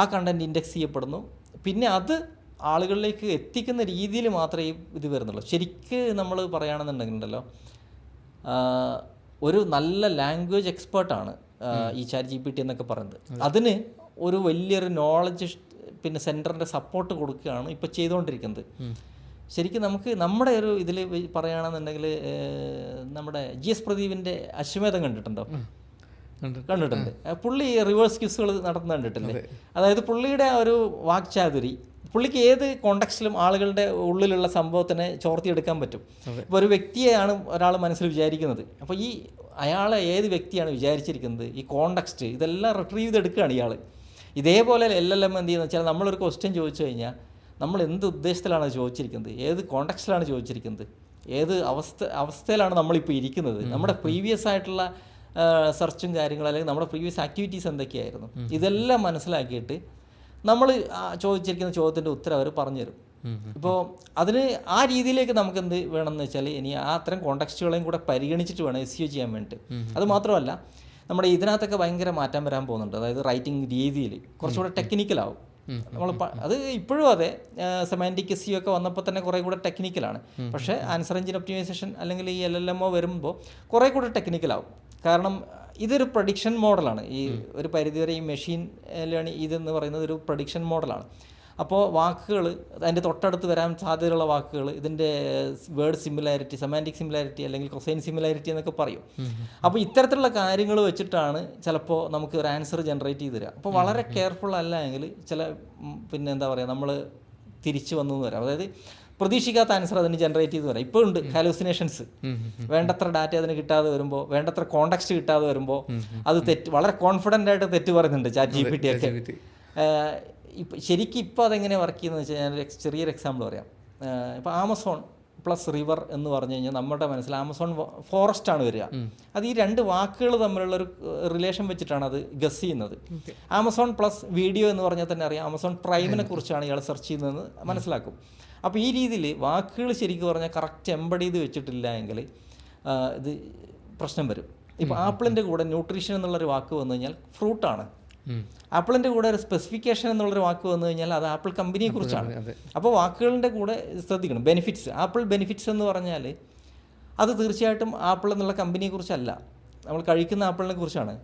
ആ കണ്ടൻറ്റ് ഇൻഡെക്സ് ചെയ്യപ്പെടുന്നു, പിന്നെ അത് ആളുകളിലേക്ക് എത്തിക്കുന്ന രീതിയിൽ മാത്രമേ ഇത് വരുന്നുള്ളൂ. ശരിക്ക് നമ്മൾ പറയുകയാണെന്നുണ്ടെങ്കിലുണ്ടല്ലോ, ഒരു നല്ല ലാംഗ്വേജ് എക്സ്പേർട്ടാണ് ഈ ChatGPT എന്നൊക്കെ പറയുന്നത്. അതിന് ഒരു വലിയൊരു നോളജ് പിന്നെ സെൻറ്ററിൻ്റെ സപ്പോർട്ട് കൊടുക്കുകയാണ് ഇപ്പോൾ ചെയ്തുകൊണ്ടിരിക്കുന്നത്. ശരിക്കും നമുക്ക് നമ്മുടെ ഒരു ഇതിൽ പറയുകയാണെന്നുണ്ടെങ്കിൽ നമ്മുടെ GS പ്രദീപിൻ്റെ അശ്വമേധം കണ്ടിട്ടുണ്ടോ? കണ്ടിട്ടുണ്ട്. പുള്ളി റിവേഴ്സ് ക്യൂസുകൾ നടത്തുന്ന കണ്ടിട്ടില്ലേ? അതായത് പുള്ളിയുടെ ഒരു വാക്ചാതുരി, പുള്ളിക്ക് ഏത് കോണ്ടക്സ്റ്റിലും ആളുകളുടെ ഉള്ളിലുള്ള സംഭവത്തിനെ ചോർത്തിയെടുക്കാൻ പറ്റും. ഇപ്പോൾ ഒരു വ്യക്തിയെയാണ് ഒരാൾ മനസ്സിൽ വിചാരിക്കുന്നത്, അപ്പോൾ ഈ അയാളെ ഏത് വ്യക്തിയാണ് വിചാരിച്ചിരിക്കുന്നത്, ഈ കോണ്ടക്സ്റ്റ് ഇതെല്ലാം റിട്രീവ് ചെയ്തെടുക്കുകയാണ് ഇയാൾ. ഇതേപോലെ LLM എന്ത് ചെയ്യുന്നത് വെച്ചാൽ നമ്മളൊരു ക്വസ്റ്റ്യൻ ചോദിച്ചു കഴിഞ്ഞാൽ നമ്മൾ എന്ത് ഉദ്ദേശത്തിലാണ് ചോദിച്ചിരിക്കുന്നത്, ഏത് കോണ്ടക്സ്റ്റിലാണ് ചോദിച്ചിരിക്കുന്നത്, ഏത് അവസ്ഥയിലാണ് നമ്മളിപ്പോൾ ഇരിക്കുന്നത്, നമ്മുടെ പ്രീവിയസ് ആയിട്ടുള്ള സെർച്ചും കാര്യങ്ങളും അല്ലെങ്കിൽ നമ്മുടെ പ്രീവിയസ് ആക്ടിവിറ്റീസ് എന്തൊക്കെയായിരുന്നു, ഇതെല്ലാം മനസ്സിലാക്കിയിട്ട് നമ്മൾ ചോദിച്ചിരിക്കുന്ന ചോദ്യത്തിൻ്റെ ഉത്തരം അവർ പറഞ്ഞു തരും. ഇപ്പോൾ അതിന് ആ രീതിയിലേക്ക് നമുക്ക് എന്ത് വേണമെന്ന് വെച്ചാൽ ഇനി ആ അത്തരം കോണ്ടക്സ്റ്റുകളെയും കൂടെ പരിഗണിച്ചിട്ട് വേണം SEO ചെയ്യാൻ വേണ്ടിയിട്ട്. അത് മാത്രമല്ല നമ്മുടെ ഇതിനകത്തൊക്കെ ഭയങ്കര മാറ്റം വരാൻ പോകുന്നുണ്ട്. അതായത് റൈറ്റിംഗ് രീതിയിൽ കുറച്ചുകൂടെ ടെക്നിക്കലാവും. നമ്മൾ അത് ഇപ്പോഴും അതെ, സെമാൻറ്റിക് SEO ഒക്കെ വന്നപ്പോൾ തന്നെ കുറേ കൂടെ ടെക്നിക്കലാണ്. പക്ഷേ ആൻസർ എഞ്ചിൻ ഒപ്റ്റിമൈസേഷൻ അല്ലെങ്കിൽ ഈ LLM വരുമ്പോൾ കുറേ കൂടെ ടെക്നിക്കലാവും. കാരണം ഇതൊരു പ്രഡിക്ഷൻ മോഡലാണ്. ഈ ഒരു പരിധിവരെ ഈ മെഷീൻ ലേണിംഗ് ഇതെന്ന് പറയുന്നത് ഒരു പ്രഡിക്ഷൻ മോഡലാണ്. അപ്പോൾ വാക്കുകൾ, അതിൻ്റെ തൊട്ടടുത്ത് വരാൻ സാധ്യതയുള്ള വാക്കുകൾ, ഇതിൻ്റെ വേർഡ് സിമിലാരിറ്റി, സെമാൻറ്റിക് സിമിലാരിറ്റി അല്ലെങ്കിൽ കൊസൈൻ സിമിലാരിറ്റി എന്നൊക്കെ പറയും. അപ്പോൾ ഇത്തരത്തിലുള്ള കാര്യങ്ങൾ വെച്ചിട്ടാണ് ചിലപ്പോൾ നമുക്ക് ഒരു ആൻസർ ജനറേറ്റ് ചെയ്ത് തരിക. അപ്പോൾ വളരെ കെയർഫുൾ അല്ല എങ്കിൽ ചില പിന്നെ എന്താ പറയുക, നമ്മൾ തിരിച്ചു വന്നു വരാം. അതായത് പ്രതീക്ഷിക്കാത്ത ആൻസർ അതിന് ജനറേറ്റ് ചെയ്ത് വരാം. ഇപ്പോൾ ഉണ്ട് ഹാലൂസിനേഷൻസ്. വേണ്ടത്ര ഡാറ്റ അതിന് കിട്ടാതെ വരുമ്പോൾ, വേണ്ടത്ര കോണ്ടക്സ്റ്റ് കിട്ടാതെ വരുമ്പോൾ അത് വളരെ കോൺഫിഡൻ്റ് ആയിട്ട് തെറ്റ് പറയുന്നുണ്ട് ChatGPT ഒക്കെ. ശരിക്കും ഇപ്പോൾ അതെങ്ങനെയാണ് വർക്ക് ചെയ്യുന്നത് വെച്ചാൽ ഞാനൊരു ചെറിയൊരു എക്സാമ്പിൾ പറയാം. ഇപ്പോൾ ആമസോൺ പ്ലസ് റിവർ എന്ന് പറഞ്ഞു കഴിഞ്ഞാൽ നമ്മുടെ മനസ്സിൽ ആമസോൺ ഫോറസ്റ്റ് ആണ് വരിക. അത് ഈ രണ്ട് വാക്കുകൾ തമ്മിലുള്ളൊരു റിലേഷൻ വെച്ചിട്ടാണ് അത് ഗസ് ചെയ്യുന്നത്. ആമസോൺ പ്ലസ് വീഡിയോ എന്ന് പറഞ്ഞാൽ തന്നെ അറിയാം ആമസോൺ പ്രൈമിനെ കുറിച്ചാണ് ഇയാൾ സെർച്ച് ചെയ്യുന്നതെന്ന് മനസ്സിലാക്കും. അപ്പോൾ ഈ രീതിയിൽ വാക്കുകൾ ശരിക്കും പറഞ്ഞാൽ കറക്റ്റ് എംബഡ് ചെയ്ത് വെച്ചിട്ടില്ല എങ്കിൽ ഇത് പ്രശ്നം വരും. ഇപ്പോൾ ആപ്പിളിൻ്റെ കൂടെ ന്യൂട്രീഷൻ എന്നുള്ളൊരു വാക്ക് വന്നു കഴിഞ്ഞാൽ ഫ്രൂട്ടാണ്. ആപ്പിളിൻ്റെ കൂടെ ഒരു സ്പെസിഫിക്കേഷൻ എന്നുള്ളൊരു വാക്ക് വന്നു കഴിഞ്ഞാൽ അത് ആപ്പിൾ കമ്പനിയെ കുറിച്ചാണ്. അപ്പോൾ വാക്കുകളുടെ കൂടെ ശ്രദ്ധിക്കണം. ബെനിഫിറ്റ്സ്, ആപ്പിൾ ബെനിഫിറ്റ്സ് എന്ന് പറഞ്ഞാൽ അത് തീർച്ചയായിട്ടും ആപ്പിൾ എന്നുള്ള കമ്പനിയെ കുറിച്ചല്ല, നമ്മൾ കഴിക്കുന്ന ആപ്പിളിനെ കുറിച്ചാണ്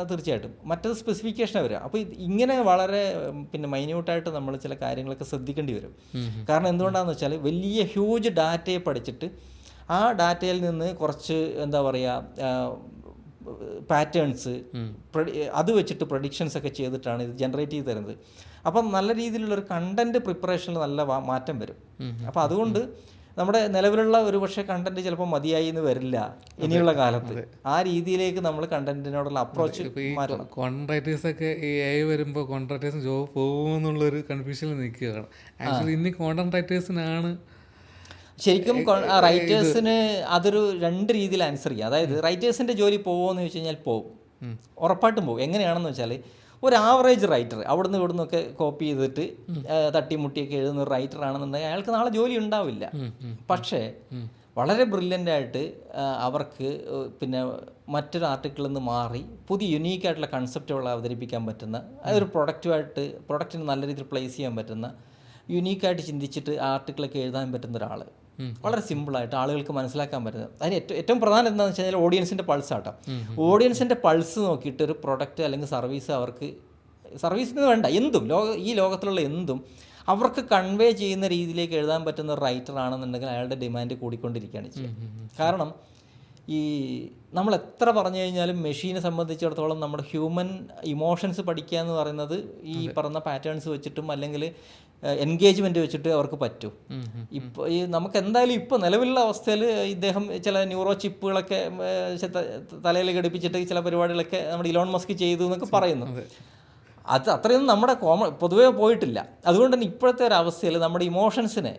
തീർച്ചയായിട്ടും. മറ്റത് സ്പെസിഫിക്കേഷനാണ് വരിക. അപ്പോൾ ഇങ്ങനെ വളരെ പിന്നെ മൈന്യൂട്ടായിട്ട് നമ്മൾ ചില കാര്യങ്ങളൊക്കെ ശ്രദ്ധിക്കേണ്ടി വരും. കാരണം എന്തുകൊണ്ടാണെന്ന് വെച്ചാൽ വലിയ ഹ്യൂജ് ഡാറ്റയെ പഠിച്ചിട്ട് ആ ഡാറ്റയിൽ നിന്ന് കുറച്ച് എന്താ പറയുക പാറ്റേൺസ് അത് വെച്ചിട്ട് പ്രഡിക്ഷൻസ് ഒക്കെ ചെയ്തിട്ടാണ് ഇത് ജനറേറ്റ് ചെയ്ത് തരുന്നത്. അപ്പം നല്ല രീതിയിലുള്ളൊരു കണ്ടൻറ്റ് പ്രിപ്പറേഷനിൽ നല്ല മാറ്റം വരും. അപ്പോൾ അതുകൊണ്ട് നമ്മുടെ നിലവിലുള്ള ഒരു പക്ഷേ കണ്ടന്റ് ചിലപ്പോൾ മതിയായി എന്ന് വരില്ല ഇനിയുള്ള കാലത്ത്. ആ രീതിയിലേക്ക് നമ്മൾ കണ്ടന്റിനോടുള്ള അപ്രോച്ച് മാറ്റണം. കോണ്ടന്റ് റൈറ്റേഴ്സൊക്കെ AI വരുമ്പോൾ കോണ്ടന്റ് റൈറ്റേഴ്സിന് ജോബ് പോകുമെന്നുള്ളൊരു കൺഫ്യൂഷനിൽ നിൽക്കുകയാണ്. ആക്ച്വലി ഇനി കോണ്ടന്റ് റൈറ്റേഴ്സിനാണ് ശരിക്കും റൈറ്റേഴ്സിന് അതൊരു രണ്ട് രീതിയിൽ ആൻസർ ചെയ്യുക. അതായത് റൈറ്റേഴ്സിൻ്റെ ജോലി പോകുമെന്ന് ചോദിച്ചു കഴിഞ്ഞാൽ പോകും, ഉറപ്പായിട്ടും പോകും. എങ്ങനെയാണെന്ന് വെച്ചാൽ ഒരു ആവറേജ് റൈറ്റർ അവിടുന്ന് ഇവിടുന്നൊക്കെ കോപ്പി ചെയ്തിട്ട് തട്ടിമുട്ടിയൊക്കെ എഴുതുന്ന ഒരു റൈറ്റർ ആണെന്നുണ്ടെങ്കിൽ അയാൾക്ക് നാളെ ജോലി ഉണ്ടാവില്ല. പക്ഷേ വളരെ ബ്രില്യൻ്റായിട്ട് അവർക്ക് പിന്നെ മറ്റൊരു ആർട്ടിക്കിളിൽ നിന്ന് മാറി പുതിയ യുണീക്കായിട്ടുള്ള കൺസെപ്റ്റുകൾ അവതരിപ്പിക്കാൻ പറ്റുന്ന, അതൊരു പ്രൊഡക്റ്റിന് നല്ല രീതിയിൽ പ്ലേസ് ചെയ്യാൻ പറ്റുന്ന, യുണീക്കായിട്ട് ചിന്തിച്ചിട്ട് ആർട്ടിക്കിളൊക്കെ എഴുതാൻ പറ്റുന്ന ഒരാൾ, വളരെ സിമ്പിളായിട്ട് ആളുകൾക്ക് മനസ്സിലാക്കാൻ പറ്റുന്നത്. അതിന് ഏറ്റവും പ്രധാനം എന്താണെന്ന് വെച്ച് കഴിഞ്ഞാൽ ഓഡിയൻസിൻ്റെ പൾസ് ആട്ടോ. ഓഡിയൻസിൻ്റെ പൾസ് നോക്കിയിട്ട് ഒരു പ്രൊഡക്റ്റ് അല്ലെങ്കിൽ സർവീസ് അവർക്ക്, സർവീസിന് വേണ്ട എന്തും ഈ ലോകത്തിലുള്ള എന്തും അവർക്ക് കൺവേ ചെയ്യുന്ന രീതിയിലേക്ക് എഴുതാൻ പറ്റുന്ന ഒരു റൈറ്റർ ആണെന്നുണ്ടെങ്കിൽ അയാളുടെ ഡിമാൻഡ് കൂടിക്കൊണ്ടിരിക്കുകയാണ് ചെയ്യുക. കാരണം ഈ നമ്മൾ എത്ര പറഞ്ഞു കഴിഞ്ഞാലും മെഷീനെ സംബന്ധിച്ചിടത്തോളം നമ്മുടെ ഹ്യൂമൻ ഇമോഷൻസ് പഠിക്കുക എന്ന് പറയുന്നത് ഈ പറഞ്ഞ പാറ്റേൺസ് വെച്ചിട്ടും അല്ലെങ്കിൽ എൻഗേജ്മെൻറ്റ് വെച്ചിട്ട് അവർക്ക് പറ്റും. ഇപ്പോൾ ഈ നമുക്ക് എന്തായാലും ഇപ്പോൾ നിലവിലുള്ള അവസ്ഥയിൽ ഇദ്ദേഹം ചില ന്യൂറോ ചിപ്പുകളൊക്കെ തലയിൽ ഘടിപ്പിച്ചിട്ട് ചില പരിപാടികളൊക്കെ നമ്മുടെ ഇലോൺ മസ്ക് ചെയ്തു എന്നൊക്കെ പറയുന്നു. അത് അത്രയൊന്നും നമ്മുടെ പൊതുവേ പോയിട്ടില്ല. അതുകൊണ്ട് തന്നെ ഇപ്പോഴത്തെ ഒരു അവസ്ഥയിൽ നമ്മുടെ ഇമോഷൻസിനെ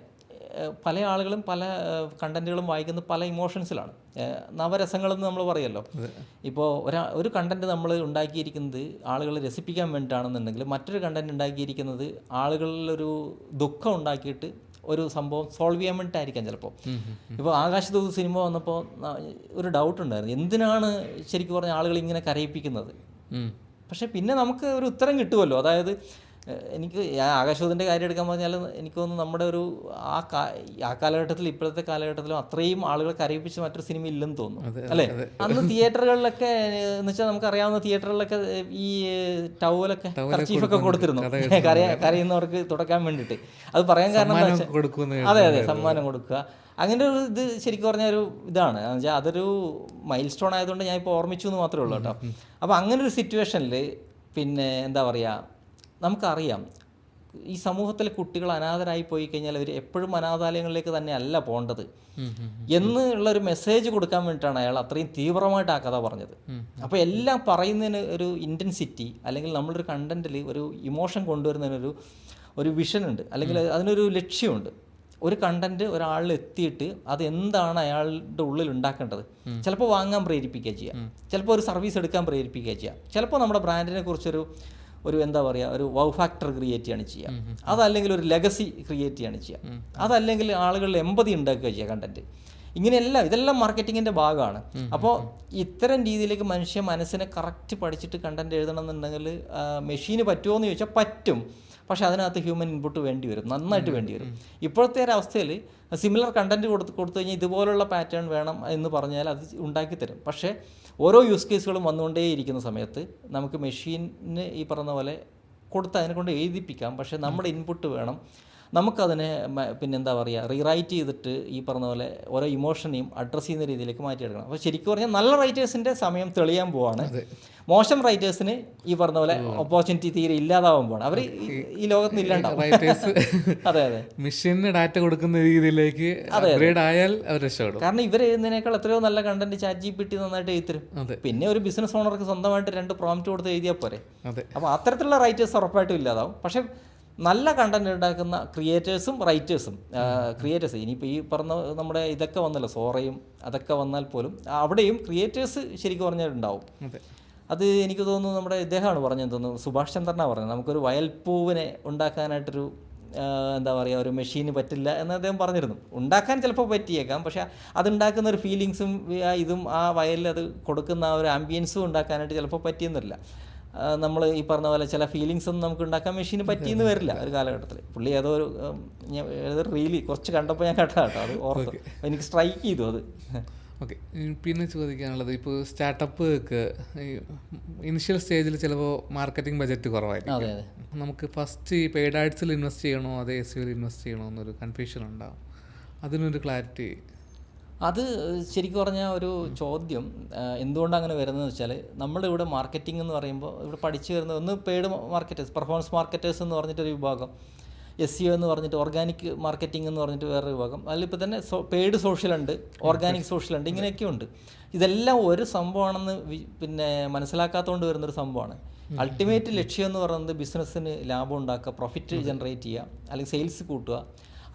പല ആളുകളും പല കണ്ടൻറ്റുകളും വായിക്കുന്നത് പല ഇമോഷൻസിലാണ്. നവരസങ്ങളെന്ന് നമ്മൾ പറയുമല്ലോ. ഇപ്പോൾ ഒരു കണ്ടൻറ്റ് നമ്മൾ ഉണ്ടാക്കിയിരിക്കുന്നത് ആളുകളെ രസിപ്പിക്കാൻ വേണ്ടിയിട്ടാണെന്നുണ്ടെങ്കിൽ മറ്റൊരു കണ്ടൻറ്റ് ഉണ്ടാക്കിയിരിക്കുന്നത് ആളുകളിലൊരു ദുഃഖം ഉണ്ടാക്കിയിട്ട് ഒരു സംഭവം സോൾവ് ചെയ്യാൻ വേണ്ടിയിട്ടായിരിക്കാം ചിലപ്പോൾ. ഇപ്പോൾ ആകാശദൂത് സിനിമ വന്നപ്പോൾ ഒരു ഡൗട്ട് ഉണ്ടായിരുന്നു, എന്തിനാണ് ശരിക്കും പറഞ്ഞ ആളുകൾ ഇങ്ങനെ കരയിപ്പിക്കുന്നത്. പക്ഷേ പിന്നെ നമുക്ക് ഒരു ഉത്തരം കിട്ടുമല്ലോ. അതായത് എനിക്ക് ആകാശദൂതിൻ്റെ കാര്യം എടുക്കാൻ പറഞ്ഞാൽ എനിക്ക് തോന്നുന്നു നമ്മുടെ ഒരു ആ കാലഘട്ടത്തിൽ ഇപ്പോഴത്തെ കാലഘട്ടത്തിലും അത്രയും ആളുകളെ കരയിപ്പിച്ച് മറ്റൊരു സിനിമ ഇല്ലെന്ന് തോന്നുന്നു അല്ലേ. അന്ന് തിയേറ്ററുകളിലൊക്കെ എന്ന് വെച്ചാൽ നമുക്കറിയാവുന്ന തിയേറ്ററുകളിലൊക്കെ ഈ ടവലൊക്കെ കർച്ചീഫൊക്കെ കൊടുത്തിരുന്നു കരയുന്നവർക്ക് തുടക്കാൻ വേണ്ടിയിട്ട്. അത് പറയാൻ കാരണം എന്താ വെച്ചാൽ അതെ സമ്മാനം കൊടുക്കുക. അങ്ങനെ ഒരു ഇത് ശരിക്കും പറഞ്ഞ ഒരു ഇതാണ്. എന്ന് വെച്ചാൽ അതൊരു മൈൽ സ്റ്റോൺ ആയതുകൊണ്ട് ഞാൻ ഇപ്പോൾ ഓർമ്മിച്ചു എന്ന് മാത്രമേ ഉള്ളൂ കേട്ടോ. അപ്പോൾ അങ്ങനെ ഒരു സിറ്റുവേഷനിൽ പിന്നെ എന്താ പറയുക, നമുക്കറിയാം ഈ സമൂഹത്തിലെ കുട്ടികൾ അനാഥരായി പോയി കഴിഞ്ഞാൽ അവർ എപ്പോഴും അനാഥാലയങ്ങളിലേക്ക് തന്നെ അല്ല പോകേണ്ടത് എന്നുള്ളൊരു മെസ്സേജ് കൊടുക്കാൻ വേണ്ടിയിട്ടാണ് അയാൾ അത്രയും തീവ്രമായിട്ട് ആ കഥ പറഞ്ഞത്. അപ്പോൾ എല്ലാം പറയുന്നതിന് ഒരു ഇൻറ്റൻസിറ്റി അല്ലെങ്കിൽ നമ്മളൊരു കണ്ടൻറ്റിൽ ഒരു ഇമോഷൻ കൊണ്ടുവരുന്നതിനൊരു വിഷൻ ഉണ്ട്, അല്ലെങ്കിൽ അതിനൊരു ലക്ഷ്യമുണ്ട്. ഒരു കണ്ടൻറ്റ് ഒരാളിൽ എത്തിയിട്ട് അതെന്താണ് അയാളുടെ ഉള്ളിൽ ഉണ്ടാക്കേണ്ടത്. ചിലപ്പോൾ വാങ്ങാൻ പ്രേരിപ്പിക്കുക ചെയ്യുക, ചിലപ്പോൾ ഒരു സർവീസ് എടുക്കാൻ പ്രേരിപ്പിക്കുക ചെയ്യുക, ചിലപ്പോൾ നമ്മുടെ ബ്രാൻഡിനെ കുറിച്ചൊരു എന്താ പറയുക ഒരു വൗ ഫാക്ടർ ക്രിയേറ്റ് ചെയ്യാണ് ചെയ്യുക, അതല്ലെങ്കിൽ ഒരു ലെഗസി ക്രിയേറ്റ് ചെയ്യാണ് ചെയ്യുക, അതല്ലെങ്കിൽ ആളുകളിൽ എമ്പതി ഉണ്ടാക്കുക ചെയ്യുക കണ്ടൻറ്റ്. ഇതെല്ലാം മാർക്കറ്റിങ്ങിൻ്റെ ഭാഗമാണ്. അപ്പോൾ ഇത്തരം രീതിയിലേക്ക് മനുഷ്യ മനസ്സിനെ കറക്റ്റ് പഠിച്ചിട്ട് കണ്ടൻറ്റ് എഴുതണം എന്നുണ്ടെങ്കിൽ മെഷീന് പറ്റുമോ എന്ന് ചോദിച്ചാൽ പറ്റും. പക്ഷേ അതിനകത്ത് ഹ്യൂമൻ ഇൻപുട്ട് വേണ്ടി വരും, നന്നായിട്ട് വേണ്ടി വരും. ഇപ്പോഴത്തെ ഒരു അവസ്ഥയിൽ സിമിലർ കണ്ടൻറ്റ് കൊടുത്തു കഴിഞ്ഞാൽ ഇതുപോലുള്ള പാറ്റേൺ വേണം എന്ന് പറഞ്ഞാൽ അത് ഉണ്ടാക്കി തരും. പക്ഷേ ഓരോ യൂസ് കേസുകളും വന്നുകൊണ്ടേയിരിക്കുന്ന സമയത്ത് നമുക്ക് മെഷീന് ഈ പറഞ്ഞ പോലെ കൊടുത്ത് അതിനെ കൊണ്ട് എഴുതിപ്പിക്കാം. പക്ഷേ നമ്മുടെ ഇൻപുട്ട് വേണം. നമുക്കതിനെ പിന്നെന്താ പറയുക റീറൈറ്റ് ചെയ്തിട്ട് ഈ പറഞ്ഞ പോലെ ഓരോ ഇമോഷനെയും അഡ്രസ്സ് ചെയ്യുന്ന രീതിയിലേക്ക് മാറ്റിയെടുക്കണം. അപ്പോൾ ശരിക്കും പറഞ്ഞാൽ നല്ല റൈറ്റേഴ്സിൻ്റെ സമയം തെളിയാൻ പോവാണ്. മോശം റൈറ്റേഴ്സിന് ഈ പറഞ്ഞ പോലെ ഓപ്പർച്യൂണിറ്റി തീരെ ഇല്ലാതാവാൻ പോവാണ്. അവർ ഈ ലോകത്ത് നിന്ന് ഇല്ലാണ്ടാവും. അതെ മെഷീനിന് ഡാറ്റ കൊടുക്കുന്ന രീതിയിലേക്ക് അപ്ഗ്രേഡ് ആയാൽ അവർ രക്ഷപ്പെടും. കാരണം ഇവർ എഴുതുന്നതിനേക്കാൾ എത്രയോ നല്ല കണ്ടന്റ് ചാറ്റ് GPT നന്നായിട്ട് എഴുതരും. പിന്നെ ഒരു ബിസിനസ് ഓണർക്ക് സ്വന്തമായിട്ട് 2 പ്രോംപ്റ്റ് കൊടുത്ത് എഴുതിയാൽ പോരെ. അപ്പോൾ അത്തരത്തിലുള്ള റൈറ്റേഴ്സ് ഉറപ്പായിട്ടും ഇല്ലാതാവും. പക്ഷേ നല്ല കണ്ടന്റ് ഉണ്ടാക്കുന്ന ക്രിയേറ്റേഴ്സ് ഇനിയിപ്പോൾ ഈ പറഞ്ഞ നമ്മുടെ ഇതൊക്കെ വന്നല്ലോ സോറയും അതൊക്കെ വന്നാൽ പോലും അവിടെയും ക്രിയേറ്റേഴ്സ് ശരിക്കും പറഞ്ഞിട്ടുണ്ടാവും. അത് എനിക്ക് തോന്നുന്നു നമ്മുടെ ഇദ്ദേഹമാണ് പറഞ്ഞതെന്ന് തോന്നുന്നു, സുഭാഷ് ചന്ദ്രനാണ് പറഞ്ഞത്, നമുക്കൊരു വയൽപ്പൂവിനെ ഉണ്ടാക്കാനായിട്ടൊരു എന്താ പറയുക ഒരു മെഷീന് പറ്റില്ല എന്ന് അദ്ദേഹം പറഞ്ഞിരുന്നു. ഉണ്ടാക്കാൻ ചിലപ്പോൾ പറ്റിയേക്കാം, പക്ഷേ അതുണ്ടാക്കുന്ന ഒരു ഫീലിങ്സും ഇതും ആ വയലിൽ അത് കൊടുക്കുന്ന ആ ഒരു ആംബിയൻസും ഉണ്ടാക്കാനായിട്ട് ചിലപ്പോൾ പറ്റിയെന്നില്ല. നമ്മൾ ഈ പറഞ്ഞ പോലെ ചില ഫീലിങ്സ് ഒന്നും നമുക്ക് ഉണ്ടാക്കാൻ മെഷീന് പറ്റിയെന്ന് വരില്ല ഒരു കാലഘട്ടത്തിൽ. പുള്ളി ഏതൊരു റീലി കുറച്ച് കണ്ടപ്പോൾ ഞാൻ കേട്ടോ അത് ഓർത്തു, എനിക്ക് സ്ട്രൈക്ക് ചെയ്തു അത്. ഓക്കെ, പിന്നെ ചോദിക്കാനുള്ളത് ഇപ്പോൾ സ്റ്റാർട്ടപ്പുകൾക്ക് ഇനിഷ്യൽ സ്റ്റേജിൽ ചിലപ്പോൾ മാർക്കറ്റിംഗ് ബജറ്റ് കുറവായിരിക്കും. നമുക്ക് ഫസ്റ്റ് ഈ പെയ്ഡ് ആഡ്സിൽ ഇൻവെസ്റ്റ് ചെയ്യണോ അതേ SEOയിൽ ഇൻവെസ്റ്റ് ചെയ്യണോ എന്നൊരു കൺഫ്യൂഷൻ ഉണ്ടാവും. അതിനൊരു ക്ലാരിറ്റി. അത് ശരിക്കും പറഞ്ഞാൽ ഒരു ചോദ്യം എന്തുകൊണ്ടാണ് അങ്ങനെ വരുന്നതെന്ന് വെച്ചാൽ നമ്മുടെ ഇവിടെ മാർക്കറ്റിംഗ് എന്ന് പറയുമ്പോൾ ഇവിടെ പഠിച്ചു വരുന്നത് ഒന്ന് പെയ്ഡ് മാർക്കറ്റേഴ്സ്, പെർഫോമൻസ് മാർക്കറ്റേഴ്സ് എന്ന് പറഞ്ഞിട്ടൊരു വിഭാഗം, SEO എന്ന് പറഞ്ഞിട്ട് ഓർഗാനിക് മാർക്കറ്റിംഗ് എന്ന് പറഞ്ഞിട്ട് വേറൊരു വിഭാഗം, അതിലിപ്പോൾ തന്നെ പെയ്ഡ് സോഷ്യൽ ഉണ്ട്, ഓർഗാനിക് സോഷ്യൽ ഉണ്ട്, ഇങ്ങനെയൊക്കെ ഉണ്ട്. ഇതെല്ലാം ഒരു സംഭവമാണെന്ന് പിന്നെ മനസ്സിലാക്കാത്തതുകൊണ്ട് വരുന്നൊരു സംഭവമാണ്. അൾട്ടിമേറ്റ് ലക്ഷ്യം എന്ന് പറയുന്നത് ബിസിനസ്സിന് ലാഭം ഉണ്ടാക്കുക, പ്രോഫിറ്റ് ജനറേറ്റ് ചെയ്യുക, അല്ലെങ്കിൽ സെയിൽസ് കൂട്ടുക,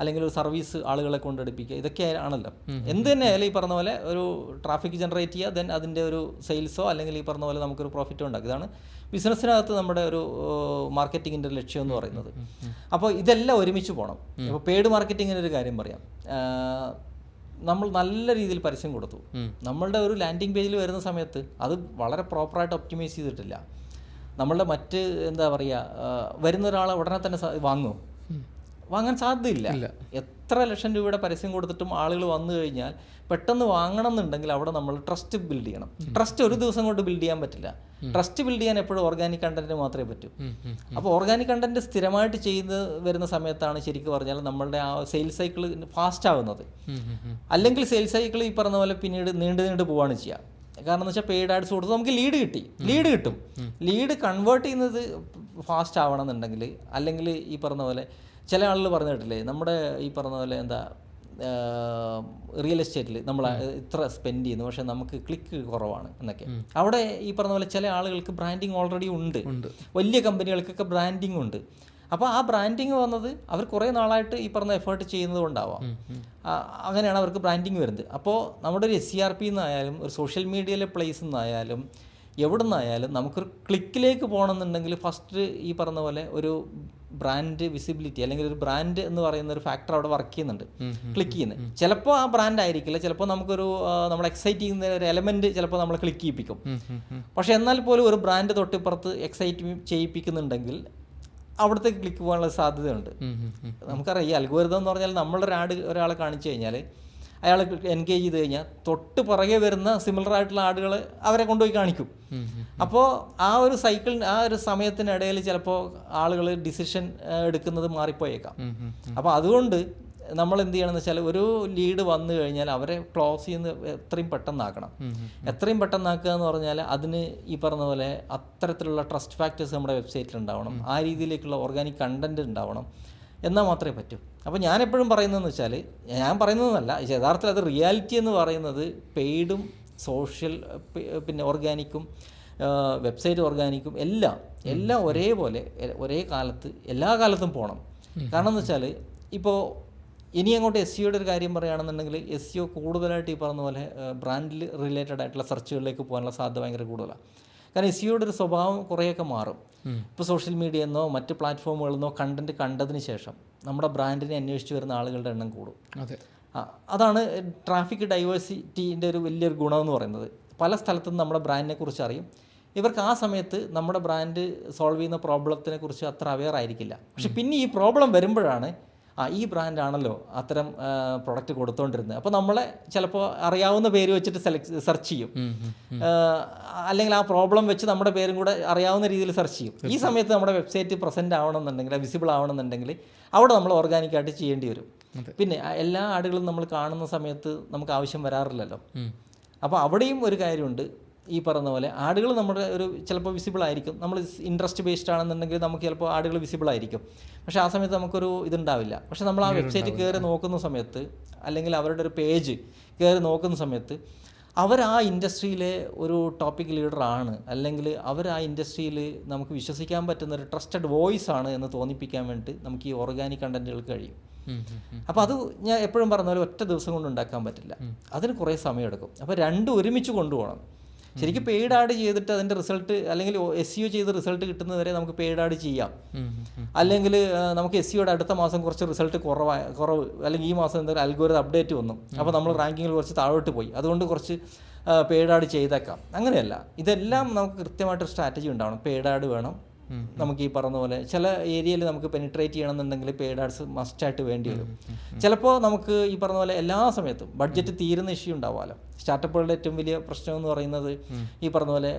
അല്ലെങ്കിൽ ഒരു സർവീസ് ആളുകളെ കൊണ്ടെടുപ്പിക്കുക, ഇതൊക്കെ ആണല്ലോ. എന്ത് തന്നെ ആയാലും ഈ പറഞ്ഞ പോലെ ഒരു ട്രാഫിക് ജനറേറ്റ് ചെയ്യുക, ദെൻ അതിൻ്റെ ഒരു സെയിൽസോ അല്ലെങ്കിൽ ഈ പറഞ്ഞ പോലെ നമുക്കൊരു പ്രോഫിറ്റോ ഉണ്ടാക്കുക. ഇതാണ് ബിസിനസ്സിനകത്ത് നമ്മുടെ ഒരു മാർക്കറ്റിങ്ങിൻ്റെ ലക്ഷ്യം എന്ന് പറയുന്നത്. അപ്പോൾ ഇതെല്ലാം ഒരുമിച്ച് പോകണം. ഇപ്പോൾ പെയ്ഡ് മാർക്കറ്റിങ്ങിൻ്റെ ഒരു കാര്യം പറയാം. നമ്മൾ നല്ല രീതിയിൽ പരസ്യം കൊടുത്തു, നമ്മളുടെ ഒരു ലാൻഡിങ് പേജിൽ വരുന്ന സമയത്ത് അത് വളരെ പ്രോപ്പറായിട്ട് ഒപ്റ്റിമൈസ് ചെയ്തിട്ടില്ല. നമ്മളുടെ മറ്റ് എന്താ പറയുക വരുന്ന ഒരാളെ ഉടനെ തന്നെ വാങ്ങുമോ? വാങ്ങാൻ സാധ്യതയില്ല. എത്ര ലക്ഷം രൂപയുടെ പരസ്യം കൊടുത്തിട്ടും ആളുകൾ വന്നു കഴിഞ്ഞാൽ പെട്ടെന്ന് വാങ്ങണം എന്നുണ്ടെങ്കിൽ അവിടെ നമ്മൾ ട്രസ്റ്റ് ബിൽഡ് ചെയ്യണം. ട്രസ്റ്റ് ഒരു ദിവസം കൊണ്ട് ബിൽഡ് ചെയ്യാൻ പറ്റില്ല. ട്രസ്റ്റ് ബിൽഡ് ചെയ്യാൻ എപ്പോഴും ഓർഗാനിക് കണ്ടന്റ് മാത്രമേ പറ്റൂ. അപ്പോൾ ഓർഗാനിക് കണ്ടന്റ് സ്ഥിരമായിട്ട് ചെയ്ത് വരുന്ന സമയത്താണ് ശരിക്കും പറഞ്ഞാൽ നമ്മളുടെ ആ സെയിൽസ് സൈക്കിൾ ഫാസ്റ്റ് ആവുന്നത്. അല്ലെങ്കിൽ സെയിൽസ് സൈക്കിൾ ഈ പറഞ്ഞ പോലെ പിന്നീട് നീണ്ടു പോവാണ് ചെയ്യുക. കാരണം എന്ന് വെച്ചാൽ പെയ്ഡ് ആഡ്സ് കൊടുത്ത് നമുക്ക് ലീഡ് കിട്ടും. ലീഡ് കൺവേർട്ട് ചെയ്യുന്നത് ഫാസ്റ്റ് ആവണം എന്നുണ്ടെങ്കിൽ, അല്ലെങ്കിൽ ഈ പറഞ്ഞ പോലെ ചില ആളുകൾ പറഞ്ഞു കേട്ടില്ലേ, നമ്മുടെ ഈ പറഞ്ഞ പോലെ എന്താ റിയൽ എസ്റ്റേറ്റിൽ നമ്മൾ ഇത്ര സ്പെൻഡ് ചെയ്യുന്നു പക്ഷേ നമുക്ക് ക്ലിക്ക് കുറവാണ് എന്നൊക്കെ. അവിടെ ഈ പറഞ്ഞ പോലെ ചില ആളുകൾക്ക് ബ്രാൻഡിങ് ഓൾറെഡി ഉണ്ട്. വലിയ കമ്പനികൾക്കൊക്കെ ബ്രാൻഡിങ് ഉണ്ട്. അപ്പോൾ ആ ബ്രാൻഡിങ് വന്നത് അവർ കുറേ നാളായിട്ട് ഈ പറഞ്ഞ എഫേർട്ട് ചെയ്യുന്നത് കൊണ്ടാവാം. അങ്ങനെയാണ് അവർക്ക് ബ്രാൻഡിങ് വരുന്നത്. അപ്പോൾ നമ്മുടെ ഒരു SERP എന്നായാലും ഒരു സോഷ്യൽ മീഡിയയിലെ പ്ലേസ് നിന്നായാലും എവിടെ നിന്നായാലും നമുക്കൊരു ക്ലിക്കിലേക്ക് പോകണമെന്നുണ്ടെങ്കിൽ ഫസ്റ്റ് ഈ പറഞ്ഞ പോലെ ഒരു ബ്രാൻഡ് വിസിബിലിറ്റി അല്ലെങ്കിൽ ഒരു ബ്രാൻഡ് എന്ന് പറയുന്ന ഒരു ഫാക്ടർ അവിടെ വർക്ക് ചെയ്യുന്നുണ്ട്. ക്ലിക്ക് ചെയ്യുന്നത് ചിലപ്പോൾ ആ ബ്രാൻഡ് ആയിരിക്കില്ല, ചിലപ്പോൾ നമുക്കൊരു നമ്മൾ എക്സൈറ്റ് ചെയ്യുന്ന ഒരു എലമെൻറ്റ് ചിലപ്പോൾ നമ്മൾ ക്ലിക്ക് ചെയ്യിപ്പിക്കും. പക്ഷേ എന്നാൽ പോലും ഒരു ബ്രാൻഡ് തൊട്ടിപ്പുറത്ത് എക്സൈറ്റ് ചെയ്യിപ്പിക്കുന്നുണ്ടെങ്കിൽ അവിടുത്തെ ക്ലിക്ക് പോകാനുള്ള സാധ്യതയുണ്ട്. നമുക്കറിയാം ഈ അൽഗോരിതം എന്ന് പറഞ്ഞാൽ നമ്മളൊരു ഒരാളെ കാണിച്ചു കഴിഞ്ഞാൽ അയാൾ എൻഗേജ് ചെയ്ത് കഴിഞ്ഞാൽ തൊട്ട് പുറകെ വരുന്ന സിമിലർ ആയിട്ടുള്ള ആടുകൾ അവരെ കൊണ്ടുപോയി കാണിക്കും. അപ്പോൾ ആ ഒരു സൈക്കിൾ, ആ ഒരു സമയത്തിനിടയിൽ ചിലപ്പോൾ ആളുകൾ ഡിസിഷൻ എടുക്കുന്നത് മാറിപ്പോയേക്കാം. അപ്പോൾ അതുകൊണ്ട് നമ്മൾ എന്ത് ചെയ്യണമെന്ന് വെച്ചാൽ ഒരു ലീഡ് വന്നു കഴിഞ്ഞാൽ അവരെ ക്ലോസ് ചെയ്യുന്ന എത്രയും പെട്ടെന്നാക്കണം. എത്രയും പെട്ടെന്നാക്കുക എന്ന് പറഞ്ഞാൽ അതിന് ഈ പറഞ്ഞ പോലെ അത്തരത്തിലുള്ള ട്രസ്റ്റ് ഫാക്ടേഴ്സ് നമ്മുടെ വെബ്സൈറ്റിൽ ഉണ്ടാവണം. ആ രീതിയിലേക്കുള്ള ഓർഗാനിക് കണ്ടന്റ് ഉണ്ടാവണം. എന്നാൽ മാത്രമേ പറ്റൂ. അപ്പോൾ ഞാൻ എപ്പോഴും പറയുന്നതെന്ന് വെച്ചാൽ, ഞാൻ പറയുന്നതെന്നല്ല, യഥാർത്ഥത്തിൽ അത് റിയാലിറ്റി എന്ന് പറയുന്നത് പെയ്ഡും സോഷ്യൽ പിന്നെ ഓർഗാനിക്കും വെബ്സൈറ്റ് ഓർഗാനിക്കും എല്ലാം ഒരേപോലെ ഒരേ കാലത്ത് എല്ലാ കാലത്തും പോകണം. കാരണം എന്ന് വെച്ചാൽ ഇപ്പോൾ ഇനി അങ്ങോട്ട് SEOയുടെ ഒരു കാര്യം പറയുകയാണെന്നുണ്ടെങ്കിൽ SEO കൂടുതലായിട്ട് ഈ പറഞ്ഞ പോലെ ബ്രാൻഡിൽ റിലേറ്റഡ് ആയിട്ടുള്ള സെർച്ചുകളിലേക്ക് പോകാനുള്ള സാധ്യത ഭയങ്കര കൂടുതലാണ്. കാരണം SEOയുടെ ഒരു സ്വഭാവം കുറേയൊക്കെ മാറും. ഇപ്പോൾ സോഷ്യൽ മീഡിയയിൽ നിന്നോ മറ്റ് പ്ലാറ്റ്ഫോമുകളിൽ നിന്നോ കണ്ടന്റ് കണ്ടതിന് ശേഷം നമ്മുടെ ബ്രാൻഡിനെ അന്വേഷിച്ച് വരുന്ന ആളുകളുടെ എണ്ണം കൂടും. അതാണ് ട്രാഫിക് ഡൈവേഴ്സിറ്റീൻ്റെ ഒരു വലിയൊരു ഗുണമെന്ന് പറയുന്നത്. പല സ്ഥലത്തും നമ്മുടെ ബ്രാൻഡിനെ കുറിച്ച് അറിയും. ഇവർക്ക് ആ സമയത്ത് നമ്മുടെ ബ്രാൻഡ് സോൾവ് ചെയ്യുന്ന പ്രോബ്ലത്തിനെ കുറിച്ച് അത്ര അവെയർ ആയിരിക്കില്ല. പക്ഷെ പിന്നെ ഈ പ്രോബ്ലം വരുമ്പോഴാണ് ഈ ബ്രാൻഡാണല്ലോ അത്തരം പ്രൊഡക്റ്റ് കൊടുത്തുകൊണ്ടിരുന്നത്, അപ്പോൾ നമ്മളെ ചിലപ്പോൾ അറിയാവുന്ന പേര് വെച്ചിട്ട് സെർച്ച് ചെയ്യും. അല്ലെങ്കിൽ ആ പ്രോബ്ലം വെച്ച് നമ്മുടെ പേരും കൂടെ അറിയാവുന്ന രീതിയിൽ സെർച്ച് ചെയ്യും. ഈ സമയത്ത് നമ്മുടെ വെബ്സൈറ്റ് പ്രസൻറ്റ് ആവണമെന്നുണ്ടെങ്കിൽ, വിസിബിൾ ആവണമെന്നുണ്ടെങ്കിൽ അവിടെ നമ്മൾ ഓർഗാനിക്കായിട്ട് ചെയ്യേണ്ടി വരും. പിന്നെ എല്ലാ ആടുകളും നമ്മൾ കാണുന്ന സമയത്ത് നമുക്ക് ആവശ്യം വരാറില്ലല്ലോ. അപ്പോൾ അവിടെയും ഒരു കാര്യമുണ്ട്. ഈ പറഞ്ഞ പോലെ ആടുകൾ നമ്മുടെ ഒരു ചിലപ്പോൾ വിസിബിൾ ആയിരിക്കും. നമ്മൾ ഇൻട്രസ്റ്റ് ബേസ്ഡ് ആണെന്നുണ്ടെങ്കിൽ നമുക്ക് ചിലപ്പോൾ ആടുകൾ വിസിബിൾ ആയിരിക്കും. പക്ഷേ ആ സമയത്ത് നമുക്കൊരു ഇതുണ്ടാവില്ല. പക്ഷെ നമ്മൾ ആ വെബ്സൈറ്റ് കയറി നോക്കുന്ന സമയത്ത്, അല്ലെങ്കിൽ അവരുടെ ഒരു പേജ് കയറി നോക്കുന്ന സമയത്ത് അവർ ആ ഇൻഡസ്ട്രിയിലെ ഒരു ടോപ്പിക് ലീഡറാണ്, അല്ലെങ്കിൽ അവർ ആ ഇൻഡസ്ട്രിയിൽ നമുക്ക് വിശ്വസിക്കാൻ പറ്റുന്ന ഒരു ട്രസ്റ്റഡ് വോയിസ് ആണ് എന്ന് തോന്നിപ്പിക്കാൻ വേണ്ടി നമുക്ക് ഈ ഓർഗാനിക് കണ്ടന്റുകൾക്ക് കഴിയും. അപ്പോൾ അത് ഞാൻ എപ്പോഴും പറഞ്ഞ പോലെ ഒറ്റ ദിവസം കൊണ്ട് ഉണ്ടാക്കാൻ പറ്റില്ല. അതിന് കുറേ സമയമെടുക്കും. അപ്പോൾ രണ്ടും ഒരുമിച്ച് കൊണ്ടുപോകണം. ശരിക്കും പെയ്ഡ് ആഡ് ചെയ്തിട്ട് അതിൻ്റെ റിസൾട്ട്, അല്ലെങ്കിൽ SEO ചെയ്ത് റിസൾട്ട് കിട്ടുന്നതുവരെ നമുക്ക് പെയ്ഡ് ആഡ് ചെയ്യാം. അല്ലെങ്കിൽ നമുക്ക് SEOയുടെ അടുത്ത മാസം കുറച്ച് റിസൾട്ട് കുറവ്, അല്ലെങ്കിൽ ഈ മാസം എന്തെങ്കിലും അൽഗോരിതം അപ്ഡേറ്റ് വന്നു, അപ്പോൾ നമ്മൾ റാങ്കിങ്ങിൽ കുറച്ച് താഴോട്ട് പോയി, അതുകൊണ്ട് കുറച്ച് പെയ്ഡ് ആഡ് ചെയ്തേക്കാം. അങ്ങനെയല്ല, ഇതെല്ലാം നമുക്ക് കൃത്യമായിട്ടൊരു സ്ട്രാറ്റജി ഉണ്ടാവണം. പെയ്ഡ് ആഡ് വേണം. നമുക്ക് ഈ പറഞ്ഞ പോലെ ചില ഏരിയയിൽ നമുക്ക് പെനിട്രേറ്റ് ചെയ്യണമെന്നുണ്ടെങ്കിൽ പെയ്ഡ് ആഡ്സ് മസ്റ്റായിട്ട് വേണ്ടി വരും. ചിലപ്പോൾ നമുക്ക് ഈ പറഞ്ഞ പോലെ എല്ലാ സമയത്തും ബഡ്ജറ്റ് തീരുന്ന ഇഷ്യൂ ഉണ്ടാവാമല്ലോ. സ്റ്റാർട്ടപ്പുകളുടെ ഏറ്റവും വലിയ പ്രശ്നം എന്ന് പറയുന്നത് ഈ പറഞ്ഞ പോലെ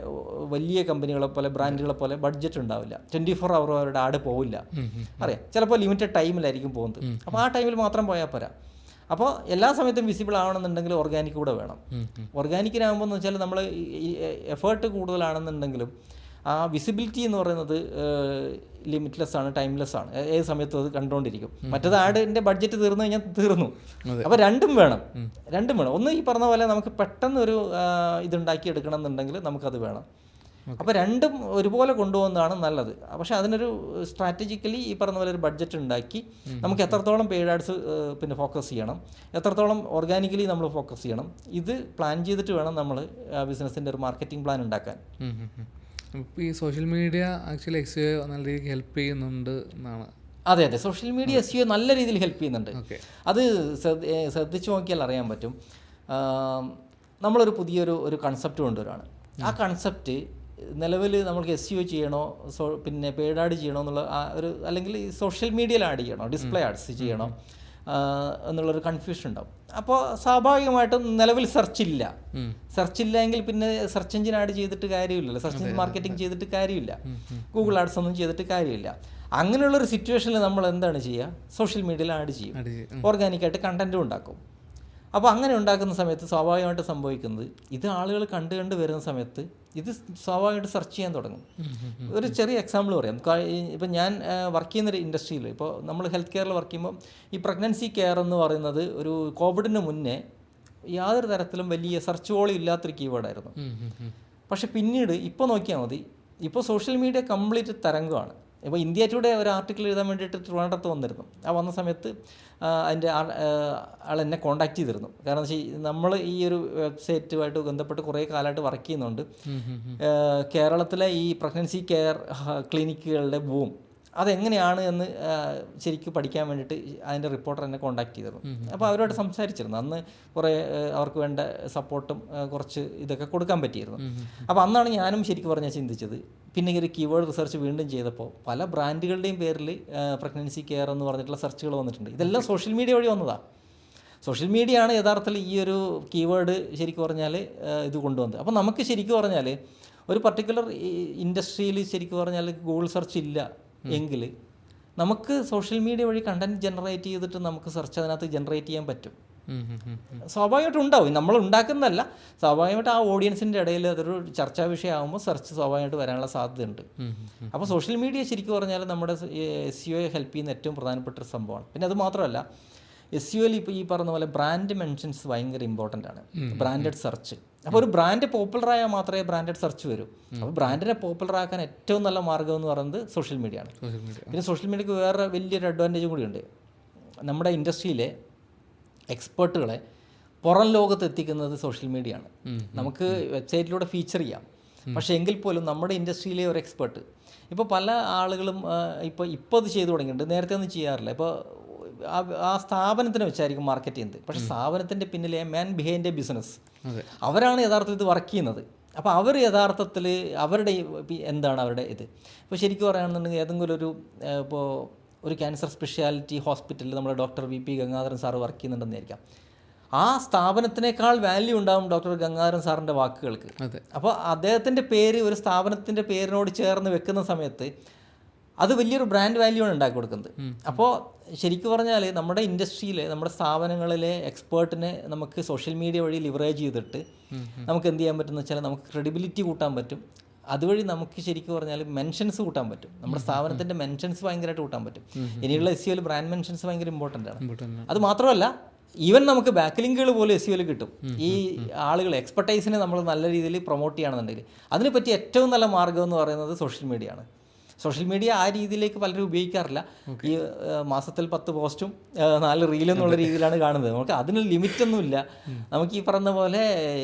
വലിയ കമ്പനികളെ പോലെ ബ്രാൻഡുകളെ പോലെ ബഡ്ജറ്റ് ഉണ്ടാവില്ല. 24 hour അവരുടെ ആഡ് പോവില്ല. അറിയാം, ചിലപ്പോൾ ലിമിറ്റഡ് ടൈമിലായിരിക്കും പോകുന്നത്. അപ്പോൾ ആ ടൈമിൽ മാത്രം പോയാൽ പോരാ. അപ്പോൾ എല്ലാ സമയത്തും വിസിബിൾ ആവണമെന്നുണ്ടെങ്കിൽ ഓർഗാനിക് കൂടെ വേണം. ഓർഗാനിക്കിനാകുമ്പോൾ എന്ന് വെച്ചാൽ നമ്മൾ എഫേർട്ട് കൂടുതലാണെന്നുണ്ടെങ്കിലും ആ വിസിബിലിറ്റി എന്ന് പറയുന്നത് ലിമിറ്റ്ലെസ് ആണ്, ടൈംലെസ് ആണ്. ഏത് സമയത്തും അത് കണ്ടുകൊണ്ടിരിക്കും. മറ്റേത് ആഡിൻ്റെ ബഡ്ജറ്റ് തീർന്നു കഴിഞ്ഞാൽ തീർന്നു. അപ്പോൾ രണ്ടും വേണം. ഒന്ന് ഈ പറഞ്ഞ പോലെ നമുക്ക് പെട്ടെന്ന് ഒരു ഇതുണ്ടാക്കി എടുക്കണം എന്നുണ്ടെങ്കിൽ നമുക്കത് വേണം. അപ്പോൾ രണ്ടും ഒരുപോലെ കൊണ്ടുപോകുന്നതാണ് നല്ലത്. പക്ഷേ അതിനൊരു സ്ട്രാറ്റജിക്കലി ഈ പറഞ്ഞ പോലെ ഒരു ബഡ്ജറ്റ് ഉണ്ടാക്കി നമുക്ക് എത്രത്തോളം പെയ്ഡ് ആഡ്സ് പിന്നെ ഫോക്കസ് ചെയ്യണം, എത്രത്തോളം ഓർഗാനിക്കലി നമ്മൾ ഫോക്കസ് ചെയ്യണം, ഇത് പ്ലാൻ ചെയ്തിട്ട് വേണം നമ്മൾ ബിസിനസ്സിൻ്റെ ഒരു മാർക്കറ്റിംഗ് പ്ലാൻ ഉണ്ടാക്കാൻ. ഇപ്പോൾ ഈ സോഷ്യൽ മീഡിയ ആക്ച്വലി SEO നല്ല രീതിക്ക് ഹെൽപ്പ് ചെയ്യുന്നുണ്ട് എന്നാണ്. അതെ, സോഷ്യൽ മീഡിയ SEO നല്ല രീതിയിൽ ഹെൽപ്പ് ചെയ്യുന്നുണ്ട്. അത് ശ്രദ്ധിച്ചു നോക്കിയാൽ അറിയാൻ പറ്റും. നമ്മളൊരു പുതിയൊരു കൺസെപ്റ്റ് കൊണ്ടുവരാണ്. ആ കൺസെപ്റ്റ് നിലവിൽ നമുക്ക് SEO ചെയ്യണോ പിന്നെ പെയ്ഡ് ആഡ് ചെയ്യണോ എന്നുള്ള ആ ഒരു, അല്ലെങ്കിൽ ഈ സോഷ്യൽ മീഡിയയിൽ ആഡ് ചെയ്യണോ, ഡിസ്പ്ലേ ആഡ്സ് ചെയ്യണോ എന്നുള്ളൊരു കൺഫ്യൂഷൻ ഉണ്ടാവും. അപ്പോൾ സ്വാഭാവികമായിട്ടും നിലവിൽ സെർച്ച് ഇല്ല എങ്കിൽ പിന്നെ സെർച്ച് എഞ്ചിൻ ആഡ് ചെയ്തിട്ട് കാര്യമില്ലല്ലോ, സെർച്ച് എഞ്ചിൻ മാർക്കറ്റിംഗ് ചെയ്തിട്ട് കാര്യമില്ല, ഗൂഗിൾ ആഡ്സ് ഒന്നും ചെയ്തിട്ട് കാര്യമില്ല. അങ്ങനെയുള്ളൊരു സിറ്റുവേഷനിൽ നമ്മൾ എന്താണ് ചെയ്യുക, സോഷ്യൽ മീഡിയയിൽ ആഡ് ചെയ്യും, ഓർഗാനിക്കായിട്ട് കണ്ടൻറ്റും ഉണ്ടാക്കും. അപ്പോൾ അങ്ങനെ ഉണ്ടാക്കുന്ന സമയത്ത് സ്വാഭാവികമായിട്ട് സംഭവിക്കുന്നത്, ഇത് ആളുകൾ കണ്ട് വരുന്ന സമയത്ത് ഇത് സ്വാഭാവികമായിട്ട് സെർച്ച് ചെയ്യാൻ തുടങ്ങും. ഒരു ചെറിയ എക്സാമ്പിൾ പറയാം. ഇപ്പം ഞാൻ വർക്ക് ചെയ്യുന്നൊരു ഇൻഡസ്ട്രിയിൽ, ഇപ്പോൾ നമ്മൾ ഹെൽത്ത് കെയറിൽ വർക്ക് ചെയ്യുമ്പോൾ ഈ പ്രഗ്നൻസി കെയർ എന്ന് പറയുന്നത് ഒരു കോവിഡിന് മുന്നേ യാതൊരു തരത്തിലും വലിയ സെർച്ച് വോളിയം ഇല്ലാത്തൊരു കീവേഡായിരുന്നു. പക്ഷെ പിന്നീട് ഇപ്പോൾ നോക്കിയാൽ മതി, ഇപ്പോൾ സോഷ്യൽ മീഡിയ കംപ്ലീറ്റ് തരംഗമാണ്. ഇപ്പോൾ ഇന്ത്യ ടുഡേ ഒരു ആർട്ടിക്കിൾ എഴുതാൻ വേണ്ടിയിട്ട് ട്രിവാൻഡ്രത്ത് വന്നിരുന്നു. ആ വന്ന സമയത്ത് അതിൻ്റെ ആൾ എന്നെ കോൺടാക്ട് ചെയ്തിരുന്നു. കാരണം വെച്ചാൽ നമ്മൾ ഈ ഒരു വെബ്സൈറ്റുമായിട്ട് ബന്ധപ്പെട്ട് കുറേ കാലമായിട്ട് വർക്ക് ചെയ്യുന്നുണ്ട്. കേരളത്തിലെ ഈ പ്രഗ്നൻസി കെയർ ക്ലിനിക്കുകളുടെ ബൂം അതെങ്ങനെയാണ് എന്ന് ശരിക്കും പഠിക്കാൻ വേണ്ടിയിട്ട് അതിൻ്റെ റിപ്പോർട്ടർ എന്നെ കോൺടാക്ട് ചെയ്തിരുന്നു. അപ്പോൾ അവരോട് സംസാരിച്ചിരുന്നു. അന്ന് കുറേ അവർക്ക് വേണ്ട സപ്പോർട്ടും കുറച്ച് ഇതൊക്കെ കൊടുക്കാൻ പറ്റിയിരുന്നു. അപ്പോൾ അന്നാണ് ഞാനും ശരിക്കും പറഞ്ഞാൽ ചിന്തിച്ചത്. പിന്നെ ഒരു കീവേഡ് റിസർച്ച് വീണ്ടും ചെയ്തപ്പോൾ പല ബ്രാൻഡുകളുടെയും പേരിൽ പ്രഗ്നൻസി കെയർ എന്ന് പറഞ്ഞിട്ടുള്ള സെർച്ചുകൾ വന്നിട്ടുണ്ട്. ഇതെല്ലാം സോഷ്യൽ മീഡിയ വഴി വന്നതാണ്. സോഷ്യൽ മീഡിയ ആണ് യഥാർത്ഥത്തിൽ ഈ ഒരു കീവേഡ് ശരിക്കും പറഞ്ഞാൽ ഇത് കൊണ്ടുവന്നത്. അപ്പോൾ നമുക്ക് ശരിക്കും പറഞ്ഞാൽ ഒരു പർട്ടിക്കുലർ ഇൻഡസ്ട്രിയിൽ ശരിക്കും പറഞ്ഞാൽ ഗൂഗിൾ സെർച്ച് ഇല്ല എങ്കിൽ നമുക്ക് സോഷ്യൽ മീഡിയ വഴി കണ്ടന്റ് ജനറേറ്റ് ചെയ്തിട്ട് നമുക്ക് സെർച്ച് അതിനകത്ത് ജനറേറ്റ് ചെയ്യാൻ പറ്റും. സ്വാഭാവികമായിട്ടും ഉണ്ടാവും, നമ്മൾ ഉണ്ടാക്കുന്നതല്ല, സ്വാഭാവികമായിട്ട് ആ ഓഡിയൻസിൻ്റെ ഇടയിൽ അതൊരു ചർച്ചാ വിഷയമാകുമ്പോൾ സെർച്ച് സ്വാഭാവികമായിട്ട് വരാനുള്ള സാധ്യതയുണ്ട്. അപ്പോൾ സോഷ്യൽ മീഡിയ ശരിക്കും പറഞ്ഞാൽ നമ്മുടെ SEOയെ ഹെൽപ്പ് ചെയ്യുന്ന ഏറ്റവും പ്രധാനപ്പെട്ട ഒരു സംഭവമാണ്. പിന്നെ അത് മാത്രമല്ല, SEOയിൽ ഇപ്പോൾ ഈ പറഞ്ഞ പോലെ ബ്രാൻഡ് മെൻഷൻസ് ഭയങ്കര ഇമ്പോർട്ടൻ്റ് ആണ്. Branded search. അപ്പോൾ ഒരു ബ്രാൻഡ് പോപ്പുലറായാൽ മാത്രമേ ബ്രാൻഡഡ് സെർച്ച് വരൂ. അപ്പോൾ ബ്രാൻഡിനെ പോപ്പുലറാക്കാൻ ഏറ്റവും നല്ല മാർഗ്ഗം എന്ന് പറയുന്നത് സോഷ്യൽ മീഡിയ ആണ്. പിന്നെ സോഷ്യൽ മീഡിയക്ക് വേറെ വലിയൊരു അഡ്വാൻറ്റേജ് കൂടിയുണ്ട്. നമ്മുടെ ഇൻഡസ്ട്രിയിലെ എക്സ്പേർട്ടുകളെ പുറം ലോകത്ത് എത്തിക്കുന്നത് സോഷ്യൽ മീഡിയ ആണ്. നമുക്ക് വെബ്സൈറ്റിലൂടെ ഫീച്ചർ ചെയ്യാം, പക്ഷേ എങ്കിൽ പോലും നമ്മുടെ ഇൻഡസ്ട്രിയിലെ ഒരു എക്സ്പേർട്ട്, ഇപ്പോൾ പല ആളുകളും ഇപ്പോൾ അത് ചെയ്തു തുടങ്ങിയിട്ടുണ്ട്, നേരത്തെ ഒന്നും ചെയ്യാറില്ല. ഇപ്പോൾ ആ സ്ഥാപനത്തിനെ വെച്ചായിരിക്കും മാർക്കറ്റ് ചെയ്യുന്നത്, പക്ഷേ സ്ഥാപനത്തിൻ്റെ പിന്നിലെ മാൻ ബിഹൈൻഡ് എ ബിസിനസ് അവരാണ് യഥാർത്ഥത്തിൽ ഇത് വർക്ക് ചെയ്യുന്നത്. അപ്പോൾ അവർ യഥാർത്ഥത്തിൽ അവരുടെ എന്താണ് അവരുടെ ഇത്, ഇപ്പോൾ ശരിക്കും പറയുകയാണെന്നുണ്ടെങ്കിൽ ഏതെങ്കിലും ഇപ്പോൾ ഒരു ക്യാൻസർ സ്പെഷ്യാലിറ്റി ഹോസ്പിറ്റലിൽ നമ്മുടെ doctor VP Gangadharan sir work ചെയ്യുന്നുണ്ടെന്നായിരിക്കാം. ആ സ്ഥാപനത്തിനേക്കാൾ വാല്യൂ ഉണ്ടാകും ഡോക്ടർ ഗംഗാധരൻ സാറിൻ്റെ വാക്കുകൾക്ക്. അപ്പോൾ അദ്ദേഹത്തിൻ്റെ പേര് ഒരു സ്ഥാപനത്തിൻ്റെ പേരിനോട് ചേർന്ന് വെക്കുന്ന സമയത്ത് അത് വലിയൊരു ബ്രാൻഡ് വാല്യൂ ആണ് ഉണ്ടാക്കി കൊടുക്കുന്നത്. അപ്പോൾ ശരിക്കും പറഞ്ഞാൽ നമ്മുടെ ഇൻഡസ്ട്രിയിലെ നമ്മുടെ സ്ഥാപനങ്ങളിലെ എക്സ്പേർട്ടിനെ നമുക്ക് സോഷ്യൽ മീഡിയ വഴി ലിവറേജ് ചെയ്തിട്ട് നമുക്ക് എന്ത് ചെയ്യാൻ പറ്റുമെന്ന് വെച്ചാൽ നമുക്ക് ക്രെഡിബിലിറ്റി കൂട്ടാൻ പറ്റും. അതുവഴി നമുക്ക് ശരിക്കും പറഞ്ഞാൽ മെൻഷൻസ് കൂട്ടാൻ പറ്റും. നമ്മുടെ സ്ഥാപനത്തിൻ്റെ മെൻഷൻസ് ഭയങ്കരമായിട്ട് കൂട്ടാൻ പറ്റും. ഇനിയുള്ള SEOയിൽ ബ്രാൻഡ് മെൻഷൻസ് ഭയങ്കര ഇമ്പോർട്ടൻ്റ് ആണ്. അത് മാത്രമല്ല, ഈവൻ നമുക്ക് ബാക്ക് ലിങ്കുകൾ പോലും SEOയിൽ കിട്ടും. ഈ ആളുകൾ എക്സ്പെർട്ടൈസിനെ നമ്മൾ നല്ല രീതിയിൽ പ്രൊമോട്ട് ചെയ്യുകയാണെന്നുണ്ടെങ്കിൽ അതിനെപ്പറ്റി ഏറ്റവും നല്ല മാർഗ്ഗം എന്ന് പറയുന്നത് സോഷ്യൽ മീഡിയ ആണ്. സോഷ്യൽ മീഡിയ ആ രീതിയിലേക്ക് പലരും ഉപയോഗിക്കാറില്ല. ഈ മാസത്തിൽ 10 പോസ്റ്റും 4 റീലും എന്നുള്ള രീതിയിലാണ് കാണുന്നത്. നമുക്ക് അതിന് ലിമിറ്റൊന്നുമില്ല. നമുക്ക് ഈ പറഞ്ഞ പോലെ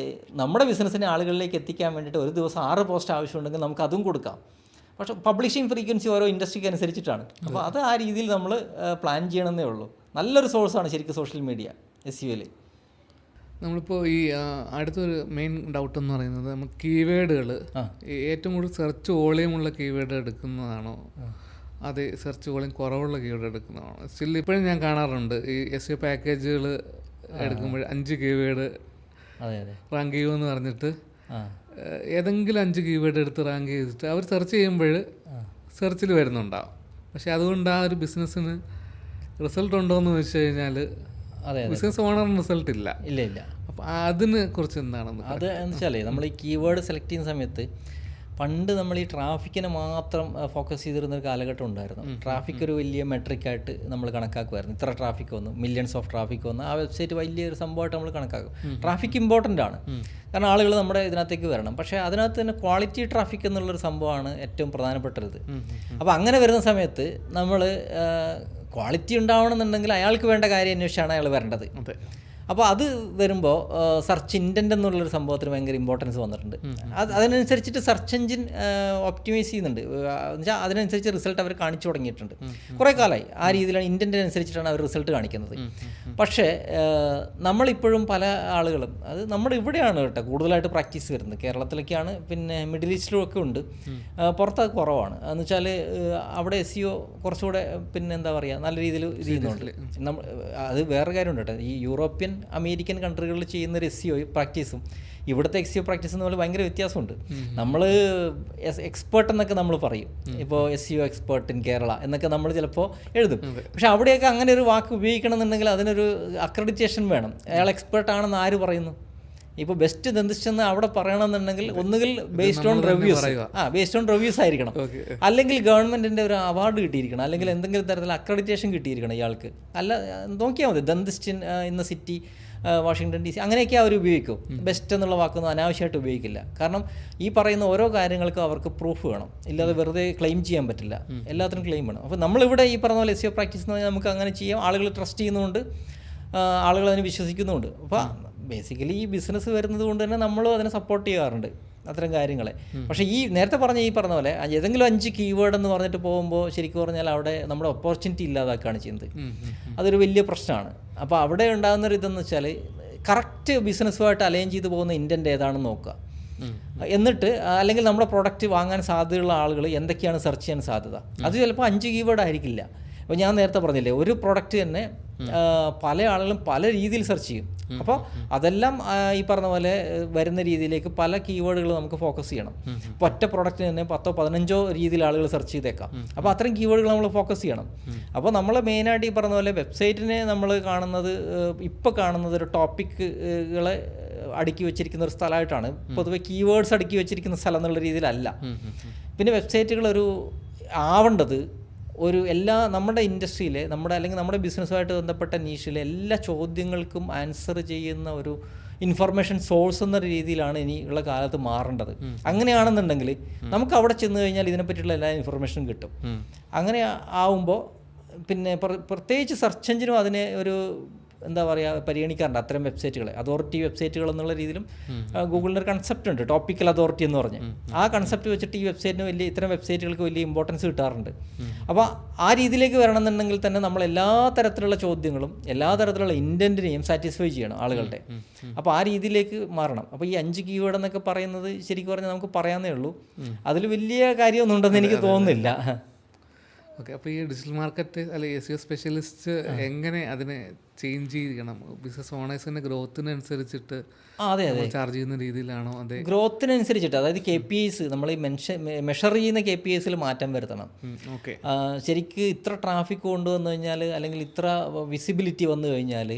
നമ്മുടെ ബിസിനസ്സിനെ ആളുകളിലേക്ക് എത്തിക്കാൻ വേണ്ടിയിട്ട് ഒരു ദിവസം 6 പോസ്റ്റ് ആവശ്യമുണ്ടെങ്കിൽ നമുക്ക് അതും കൊടുക്കാം. പക്ഷേ പബ്ലിഷിംഗ് ഫ്രീക്വൻസി ഓരോ ഇൻഡസ്ട്രിക്ക് അനുസരിച്ചിട്ടാണ്. അപ്പോൾ അത് ആ രീതിയിൽ നമ്മൾ പ്ലാൻ ചെയ്യണമെന്നേ ഉള്ളൂ. നല്ലൊരു സോഴ്സാണ് ശരിക്കും സോഷ്യൽ മീഡിയ SEOയിൽ. നമ്മളിപ്പോൾ ഈ അടുത്തൊരു മെയിൻ ഡൗട്ട് എന്ന് പറയുന്നത് നമുക്ക് കീവേഡുകൾ ഏറ്റവും കൂടുതൽ സെർച്ച് വോളിയമുള്ള കീവേഡ് എടുക്കുന്നതാണോ അത് സെർച്ച് വോളിയം കുറവുള്ള കീവേഡ് എടുക്കുന്നതാണോ? സ്റ്റിൽ ഇപ്പോഴും ഞാൻ കാണാറുണ്ട് ഈ SEO പാക്കേജുകൾ എടുക്കുമ്പോൾ 5 കീവേഡ് റാങ്ക് ചെയ്യുമെന്ന് പറഞ്ഞിട്ട് ഏതെങ്കിലും 5 കീവേഡ് എടുത്ത് റാങ്ക് ചെയ്തിട്ട് അവർ സെർച്ച് ചെയ്യുമ്പോൾ സെർച്ചിൽ വരുന്നുണ്ടാവും. പക്ഷേ അതുകൊണ്ട് ആ ഒരു ബിസിനസ്സിന് റിസൾട്ട് ഉണ്ടോ എന്ന് വെച്ച് കഴിഞ്ഞാൽ ബിസിനസ് ഓണറിന് റിസൾട്ട് ഇല്ല. അപ്പോൾ അതിനെ കുറിച്ച് എന്താണെന്ന് അത് എന്ന് വെച്ചാൽ നമ്മൾ ഈ കീവേഡ് സെലക്ട് ചെയ്യുന്ന സമയത്ത് പണ്ട് നമ്മൾ ഈ ട്രാഫിക്കിനെ മാത്രം ഫോക്കസ് ചെയ്തിരുന്ന ഒരു കാലഘട്ടം ഉണ്ടായിരുന്നു. ട്രാഫിക് ഒരു വലിയ മെട്രിക്കായിട്ട് നമ്മൾ കണക്കാക്കുമായിരുന്നു. ഇത്ര ട്രാഫിക് വന്നു, മില്യൺസ് ഓഫ് ട്രാഫിക് വന്നു, ആ വെബ്സൈറ്റ് വലിയൊരു സംഭവമായിട്ട് നമ്മൾ കണക്കാക്കും. ട്രാഫിക് ഇമ്പോർട്ടൻ്റ് ആണ്, കാരണം ആളുകൾ നമ്മുടെ ഇതിനകത്തേക്ക് വരണം. പക്ഷേ അതിനകത്ത് തന്നെ ക്വാളിറ്റി ട്രാഫിക് എന്നുള്ളൊരു സംഭവമാണ് ഏറ്റവും പ്രധാനപ്പെട്ടത്. അപ്പോൾ അങ്ങനെ വരുന്ന സമയത്ത് നമ്മൾ ക്വാളിറ്റി ഉണ്ടാവണമെന്നുണ്ടെങ്കിൽ അയാൾക്ക് വേണ്ട കാര്യം അന്വേഷിച്ചാണ് അയാൾ വരേണ്ടത്. അപ്പോൾ അത് വരുമ്പോൾ സെർച്ച് ഇൻറ്റൻ്റ് എന്നുള്ളൊരു സംഭവത്തിന് ഭയങ്കര ഇമ്പോർട്ടൻസ് വന്നിട്ടുണ്ട്. അതിനനുസരിച്ചിട്ട് സെർച്ച് എഞ്ചിൻ ഒപ്റ്റിമൈസ് ചെയ്യുന്നുണ്ട്. എന്നുവെച്ചാൽ അതിനനുസരിച്ച് റിസൾട്ട് അവർ കാണിച്ചു തുടങ്ങിയിട്ടുണ്ട്. കുറേ കാലമായി ആ രീതിയിലാണ് ഇൻറ്റൻറ്റിനനുസരിച്ചിട്ടാണ് അവർ റിസൾട്ട് കാണിക്കുന്നത്. പക്ഷേ നമ്മളിപ്പോഴും പല ആളുകളും അത് നമ്മുടെ ഇവിടെയാണ് കേട്ടോ കൂടുതലായിട്ട് പ്രാക്ടീസ് വരുന്നത്. കേരളത്തിലൊക്കെയാണ്, പിന്നെ മിഡിൽ ഈസ്റ്റിലും ഒക്കെ ഉണ്ട്, പുറത്ത് കുറവാണ്. എന്ന് വെച്ചാൽ അവിടെ SEO കുറച്ചുകൂടെ പിന്നെ എന്താ പറയുക നല്ല രീതിയിൽ ഇത് ചെയ്യുന്നുണ്ട്. അത് വേറെ കാര്യമുണ്ട് കേട്ടോ. ഈ യൂറോപ്യൻ അമേരിക്കൻ കൺട്രികളിൽ ചെയ്യുന്നൊരു SEO പ്രാക്ടീസും ഇവിടുത്തെ SEO പ്രാക്ടീസും തമ്മിൽ ഭയങ്കര വ്യത്യാസമുണ്ട്. നമ്മൾ എക്സ്പേർട്ട് എന്നൊക്കെ നമ്മൾ പറയും, ഇപ്പോൾ SEO എക്സ്പേർട്ട് ഇൻ കേരള എന്നൊക്കെ നമ്മൾ ചിലപ്പോൾ എഴുതും. പക്ഷെ അവിടെയൊക്കെ അങ്ങനെ ഒരു വാക്ക് ഉപയോഗിക്കണം എന്നുണ്ടെങ്കിൽ അതിനൊരു അക്രഡിറ്റേഷൻ വേണം. അയാൾ എക്സ്പേർട്ടാണെന്ന് ആര് പറയുന്നു? ഇപ്പോൾ ബെസ്റ്റ് ഡെന്റിസ്റ്റ് എന്ന് അവിടെ പറയണമെന്നുണ്ടെങ്കിൽ ഒന്നുകിൽ ബേസ്ഡ് ഓൺ റിവ്യൂസ് ആയിരിക്കണം, അല്ലെങ്കിൽ ഗവൺമെൻറ്റിൻ്റെ ഒരു അവാർഡ് കിട്ടിയിരിക്കണം, അല്ലെങ്കിൽ എന്തെങ്കിലും തരത്തിൽ അക്രഡിറ്റേഷൻ കിട്ടിയിരിക്കണം ഇയാൾക്ക്. അല്ല നോക്കിയാൽ മതി, dentist in the city Washington DC അങ്ങനെയൊക്കെ അവർ ഉപയോഗിക്കും. ബെസ്റ്റ് എന്നുള്ള വാക്കൊന്നും അനാവശ്യമായിട്ട് ഉപയോഗിക്കില്ല. കാരണം ഈ പറയുന്ന ഓരോ കാര്യങ്ങൾക്കും അവർക്ക് പ്രൂഫ് വേണം, ഇല്ലാതെ വെറുതെ ക്ലെയിം ചെയ്യാൻ പറ്റില്ല. എല്ലാത്തിനും ക്ലെയിം വേണം. അപ്പോൾ നമ്മളിവിടെ ഈ പറഞ്ഞ പോലെ SEO പ്രാക്ടീസ് എന്ന് പറഞ്ഞാൽ നമുക്ക് അങ്ങനെ ചെയ്യാം. ആളുകൾ ട്രസ്റ്റ് ചെയ്യുന്നതുകൊണ്ട്, ആളുകൾ അതിന് വിശ്വസിക്കുന്നുമുണ്ട്. അപ്പോൾ ബേസിക്കലി ഈ ബിസിനസ് വരുന്നത് കൊണ്ട് തന്നെ നമ്മളും അതിനെ സപ്പോർട്ട് ചെയ്യാറുണ്ട്, അത്തരം കാര്യങ്ങളെ. പക്ഷേ ഈ നേരത്തെ ഈ പറഞ്ഞ പോലെ ഏതെങ്കിലും 5 കീവേഡ് എന്ന് പറഞ്ഞിട്ട് പോകുമ്പോൾ ശരിക്കും പറഞ്ഞാൽ അവിടെ നമ്മുടെ ഓപ്പർച്യൂണിറ്റി ഇല്ലാതാക്കുകയാണ് ചെയ്യുന്നത്. അതൊരു വലിയ പ്രശ്നമാണ്. അപ്പോൾ അവിടെ ഉണ്ടാകുന്നൊരു ഇതെന്ന് വെച്ചാൽ കറക്റ്റ് ബിസിനസ്സുമായിട്ട് അലൈൻ ചെയ്ത് പോകുന്ന ഇൻറ്റൻറ്റ് ഏതാണെന്ന് നോക്കുക. എന്നിട്ട് അല്ലെങ്കിൽ നമ്മുടെ പ്രൊഡക്റ്റ് വാങ്ങാൻ സാധ്യതയുള്ള ആളുകൾ എന്തൊക്കെയാണ് സെർച്ച് ചെയ്യാൻ സാധ്യത. അത് ചിലപ്പോൾ 5 കീവേഡ് ആയിരിക്കില്ല. അപ്പോൾ ഞാൻ നേരത്തെ പറഞ്ഞില്ലേ, ഒരു പ്രൊഡക്റ്റ് തന്നെ പല ആളുകളും പല രീതിയിൽ സെർച്ച് ചെയ്യും. അപ്പോൾ അതെല്ലാം ഈ പറഞ്ഞ പോലെ വരുന്ന രീതിയിലേക്ക് പല കീവേഡുകൾ നമുക്ക് ഫോക്കസ് ചെയ്യണം. ഇപ്പോൾ ഒറ്റ പ്രൊഡക്റ്റിന് തന്നെ 10-15 രീതിയിൽ ആളുകൾ സെർച്ച് ചെയ്തേക്കാം. അപ്പോൾ അത്രയും കീവേഡുകൾ നമ്മൾ ഫോക്കസ് ചെയ്യണം. അപ്പോൾ നമ്മൾ മെയിനായിട്ട് ഈ പറഞ്ഞ പോലെ വെബ്സൈറ്റിനെ നമ്മൾ കാണുന്നത്, ഇപ്പോൾ കാണുന്നത് ഒരു ടോപ്പിക്കുകളെ അടുക്കി വെച്ചിരിക്കുന്ന ഒരു സ്ഥലമായിട്ടാണ്. പൊതുവെ കീവേഡ്സ് അടുക്കി വെച്ചിരിക്കുന്ന സ്ഥലം എന്നുള്ള രീതിയിലല്ല. പിന്നെ വെബ്സൈറ്റുകളൊരു ആവേണ്ടത് ഒരു നമ്മുടെ ഇൻഡസ്ട്രിയിലെ അല്ലെങ്കിൽ നമ്മുടെ ബിസിനസ്സുമായിട്ട് ബന്ധപ്പെട്ട നീഷിലെ എല്ലാ ചോദ്യങ്ങൾക്കും ആൻസർ ചെയ്യുന്ന ഒരു ഇൻഫർമേഷൻ സോഴ്സ് എന്ന രീതിയിലാണ് ഇനി ഉള്ള കാലത്ത് മാറേണ്ടത്. അങ്ങനെയാണെന്നുണ്ടെങ്കിൽ നമുക്ക് അവിടെ ചെന്ന് കഴിഞ്ഞാൽ ഇതിനെപ്പറ്റിയുള്ള എല്ലാ ഇൻഫർമേഷനും കിട്ടും. അങ്ങനെ ആവുമ്പോൾ പിന്നെ പ്രത്യേകിച്ച് സെർച്ച് എഞ്ചിനും അതിനെ ഒരു എന്താ പറയുക പരിഗണിക്കാറുണ്ട്. അത്തരം വെബ്സൈറ്റുകളെ അതോറിറ്റി വെബ്സൈറ്റുകൾ എന്നുള്ള രീതിയിലും ഗൂഗിളിൻ്റെ ഒരു കൺസെപ്റ്റ് ഉണ്ട്, ടോപ്പിക്കൽ അതോറിറ്റി എന്ന് പറഞ്ഞ്. ആ കൺസെപ്റ്റ് വെച്ചിട്ട് ഈ വെബ്സൈറ്റിന് ഇത്തരം വെബ്സൈറ്റുകൾക്ക് വലിയ ഇമ്പോർട്ടൻസ് കിട്ടാറുണ്ട്. അപ്പോൾ ആ രീതിയിലേക്ക് വരണമെന്നുണ്ടെങ്കിൽ തന്നെ നമ്മൾ എല്ലാ തരത്തിലുള്ള ചോദ്യങ്ങളും എല്ലാ തരത്തിലുള്ള ഇൻറ്റൻറ്റിനെയും സാറ്റിസ്ഫൈ ചെയ്യണം ആളുകളുടെ. അപ്പോൾ ആ രീതിയിലേക്ക് മാറണം. അപ്പോൾ ഈ 5 കീവേഡ് എന്നൊക്കെ പറയുന്നത് ശരിക്കും പറഞ്ഞാൽ നമുക്ക് പറയാവുന്നേ ഉള്ളൂ. അതിൽ വലിയ കാര്യമൊന്നും ഉണ്ടെന്ന് എനിക്ക് തോന്നുന്നില്ല. ഓക്കെ, അപ്പോൾ ഈ ഡിജിറ്റൽ മാർക്കറ്റ് അല്ലെങ്കിൽ SEO സ്പെഷ്യലിസ്റ്റ് എങ്ങനെ അതിനെ ചേഞ്ച് ചെയ്യണം? ബിസിനസ് ഓണേഴ്സിൻ്റെ ഗ്രോത്തിനനുസരിച്ചിട്ട് ചാർജ് ചെയ്യുന്ന രീതിയിലാണോ? അതെ, ഗ്രോത്തിനനുസരിച്ചിട്ട്. അതായത് KPIs നമ്മൾ ഈ മെഷർ ചെയ്യുന്ന KPIsൽ മാറ്റം വരുത്തണം. ഓക്കെ, ശരിക്ക് ഇത്ര ട്രാഫിക് കൊണ്ടുവന്നു കഴിഞ്ഞാൽ അല്ലെങ്കിൽ ഇത്ര വിസിബിലിറ്റി വന്നു കഴിഞ്ഞാൽ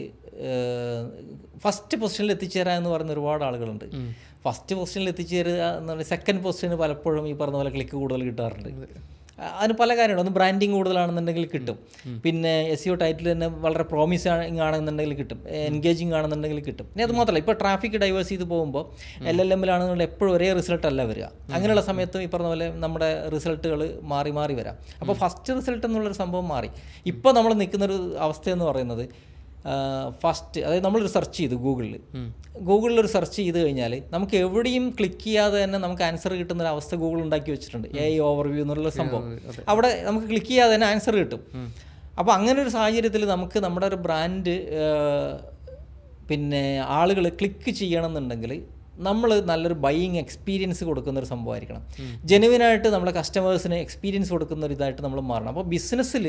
ഫസ്റ്റ് പൊസിഷനിൽ എത്തിച്ചേരാ എന്ന് പറയുന്ന ഒരുപാട് ആളുകളുണ്ട്. ഫസ്റ്റ് പൊസിഷനിൽ എത്തിച്ചേരുക എന്ന് പറഞ്ഞാൽ സെക്കൻഡ് പൊസിഷന് പലപ്പോഴും ഈ പറഞ്ഞ പോലെ ക്ലിക്ക് കൂടുതൽ കിട്ടാറുണ്ട്. അതിന് പല കാര്യമുണ്ട്. ഒന്ന് ബ്രാൻഡിങ് കൂടുതലാണെന്നുണ്ടെങ്കിൽ കിട്ടും. പിന്നെ SEO ടൈറ്റിൽ തന്നെ വളരെ പ്രോമിസിങ് ആണെന്നുണ്ടെങ്കിൽ കിട്ടും, എൻഗേജിങ് ആണെന്നുണ്ടെങ്കിൽ കിട്ടും. ഇനി അത് മാത്രമല്ല, ഇപ്പോൾ ട്രാഫിക് ഡൈവേഴ്സ് ചെയ്ത് പോകുമ്പോൾ LLM-ലാണെന്നുണ്ടെങ്കിൽ എപ്പോഴും ഒരേ റിസൾട്ട് അല്ല വരിക. അങ്ങനെയുള്ള സമയത്തും ഈ പറഞ്ഞ പോലെ നമ്മുടെ റിസൾട്ടുകൾ മാറി മാറി വരാം. അപ്പോൾ ഫസ്റ്റ് റിസൾട്ട് എന്നുള്ളൊരു സംഭവം മാറി. ഇപ്പോൾ നമ്മൾ നിൽക്കുന്നൊരു അവസ്ഥയെന്ന് പറയുന്നത് ഫസ്റ്റ്, അതായത് നമ്മളൊരു സെർച്ച് ചെയ്തു ഗൂഗിളിലൊരു സെർച്ച് ചെയ്ത് കഴിഞ്ഞാൽ നമുക്ക് എവിടെയും ക്ലിക്ക് ചെയ്യാതെ തന്നെ നമുക്ക് ആൻസർ കിട്ടുന്നൊരു അവസ്ഥ ഗൂഗിൾ ഉണ്ടാക്കി വെച്ചിട്ടുണ്ട്. AI ഓവർവ്യൂ എന്നുള്ള സംഭവം. അവിടെ നമുക്ക് ക്ലിക്ക് ചെയ്യാതെ തന്നെ ആൻസർ കിട്ടും. അപ്പോൾ അങ്ങനെ ഒരു സാഹചര്യത്തിൽ നമുക്ക് നമ്മുടെ ഒരു ബ്രാൻഡ് പിന്നെ ആളുകൾ ക്ലിക്ക് ചെയ്യണമെന്നുണ്ടെങ്കിൽ നമ്മൾ നല്ലൊരു ബൈയിങ് എക്സ്പീരിയൻസ് കൊടുക്കുന്നൊരു സംഭവമായിരിക്കണം. ജെനുവിനായിട്ട് നമ്മുടെ കസ്റ്റമേഴ്സിന് എക്സ്പീരിയൻസ് കൊടുക്കുന്ന ഒരു ഇതായിട്ട് നമ്മൾ മാറണം. അപ്പോൾ ബിസിനസ്സിൽ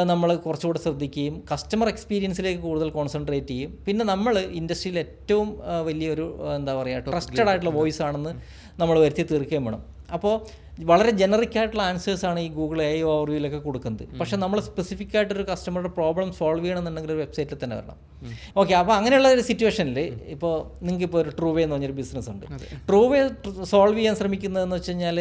നമ്മൾ കുറച്ചുകൂടെ ശ്രദ്ധിക്കുകയും കസ്റ്റമർ എക്സ്പീരിയൻസിലേക്ക് കൂടുതൽ കോൺസെൻട്രേറ്റ് ചെയ്യും. പിന്നെ നമ്മൾ ഇൻഡസ്ട്രിയിൽ ഏറ്റവും വലിയൊരു എന്താ പറയുക ട്രസ്റ്റഡ് ആയിട്ടുള്ള വോയിസ് ആണെന്ന് നമ്മൾ വരുത്തി തീർക്കുകയും വേണം. അപ്പോൾ വളരെ ജനറിക് ആയിട്ടുള്ള ആൻസേഴ്സാണ് ഈ ഗൂഗിൾ AI ഓവർവ്യൂവിലൊക്കെ കൊടുക്കുന്നത്. പക്ഷേ നമ്മൾ സ്പെസിഫിക് ആയിട്ടൊരു കസ്റ്റമറുടെ പ്രോബ്ലം സോൾവ് ചെയ്യണമെന്നുണ്ടെങ്കിൽ ഒരു വെബ്സൈറ്റിൽ തന്നെ വരണം. ഓക്കെ, അപ്പോൾ അങ്ങനെയുള്ള ഒരു സിറ്റുവേഷനിൽ ഇപ്പോൾ നിങ്ങൾക്ക് ഇപ്പോൾ ഒരു ട്രൂവേ എന്ന് പറഞ്ഞൊരു ബിസിനസ് ഉണ്ട്. ട്രൂവേ സോൾവ് ചെയ്യാൻ ശ്രമിക്കുന്നതെന്ന് വെച്ച് കഴിഞ്ഞാൽ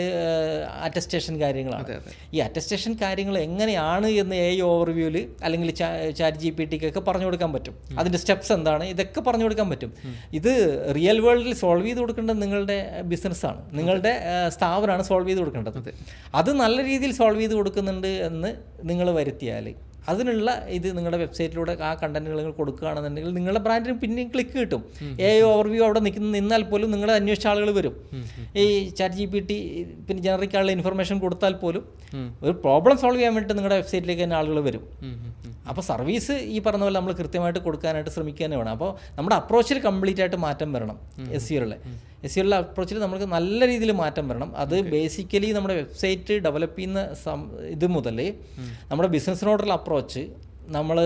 അറ്റസ്റ്റേഷൻ കാര്യങ്ങളാണ്. ഈ അറ്റസ്റ്റേഷൻ കാര്യങ്ങൾ എങ്ങനെയാണ് എന്ന് AI ഓവർവ്യൂവിൽ അല്ലെങ്കിൽ ചാറ്റ് GPT-ക്കൊക്കെ പറഞ്ഞു കൊടുക്കാൻ പറ്റും. അതിൻ്റെ സ്റ്റെപ്സ് എന്താണ് ഇതൊക്കെ പറഞ്ഞു കൊടുക്കാൻ പറ്റും. ഇത് റിയൽ വേൾഡിൽ സോൾവ് ചെയ്ത് കൊടുക്കേണ്ടത് നിങ്ങളുടെ ബിസിനസ്സാണ്, നിങ്ങളുടെ സ്ഥാപനമാണ് സോൾവ് ചെയ്ത് കൊടുക്കേണ്ടത്. അത് നല്ല രീതിയിൽ സോൾവ് ചെയ്ത് കൊടുക്കുന്നുണ്ട് എന്ന് നിങ്ങൾ വരുത്തിയാൽ അതിനുള്ള ഇത് നിങ്ങളുടെ വെബ്സൈറ്റിലൂടെ ആ കണ്ടന്റുകൾ നിങ്ങൾ കൊടുക്കുകയാണെന്നുണ്ടെങ്കിൽ നിങ്ങളുടെ ബ്രാൻഡിന് പിന്നെയും ക്ലിക്ക് കിട്ടും. ഓവർവ്യൂ അവിടെ നിന്നാൽ പോലും നിങ്ങളെ അന്വേഷിച്ച ആളുകൾ വരും. ഈ ChatGPT പിന്നെ ജനറിക് ആളുടെ ഇൻഫർമേഷൻ കൊടുത്താൽ പോലും ഒരു പ്രോബ്ലം സോൾവ് ചെയ്യാൻ വേണ്ടിയിട്ട് നിങ്ങളുടെ വെബ്സൈറ്റിലേക്ക് തന്നെ ആളുകൾ വരും. അപ്പോൾ സർവീസ് ഈ പറഞ്ഞ പോലെ നമ്മൾ കൃത്യമായിട്ട് കൊടുക്കാനായിട്ട് ശ്രമിക്കുക തന്നെ വേണം. അപ്പോൾ നമ്മുടെ അപ്രോച്ചിൽ കംപ്ലീറ്റ് ആയിട്ട് മാറ്റം വരണം. SEOയിലെ അപ്രോച്ചിൽ നമുക്ക് നല്ല രീതിയിൽ മാറ്റം വരണം. അത് ബേസിക്കലി നമ്മുടെ വെബ്സൈറ്റ് ഡെവലപ്പ് ചെയ്യുന്ന ഇത് മുതൽ നമ്മുടെ ബിസിനസ്സിനോടുള്ള അപ്രോച്ച്, നമ്മൾ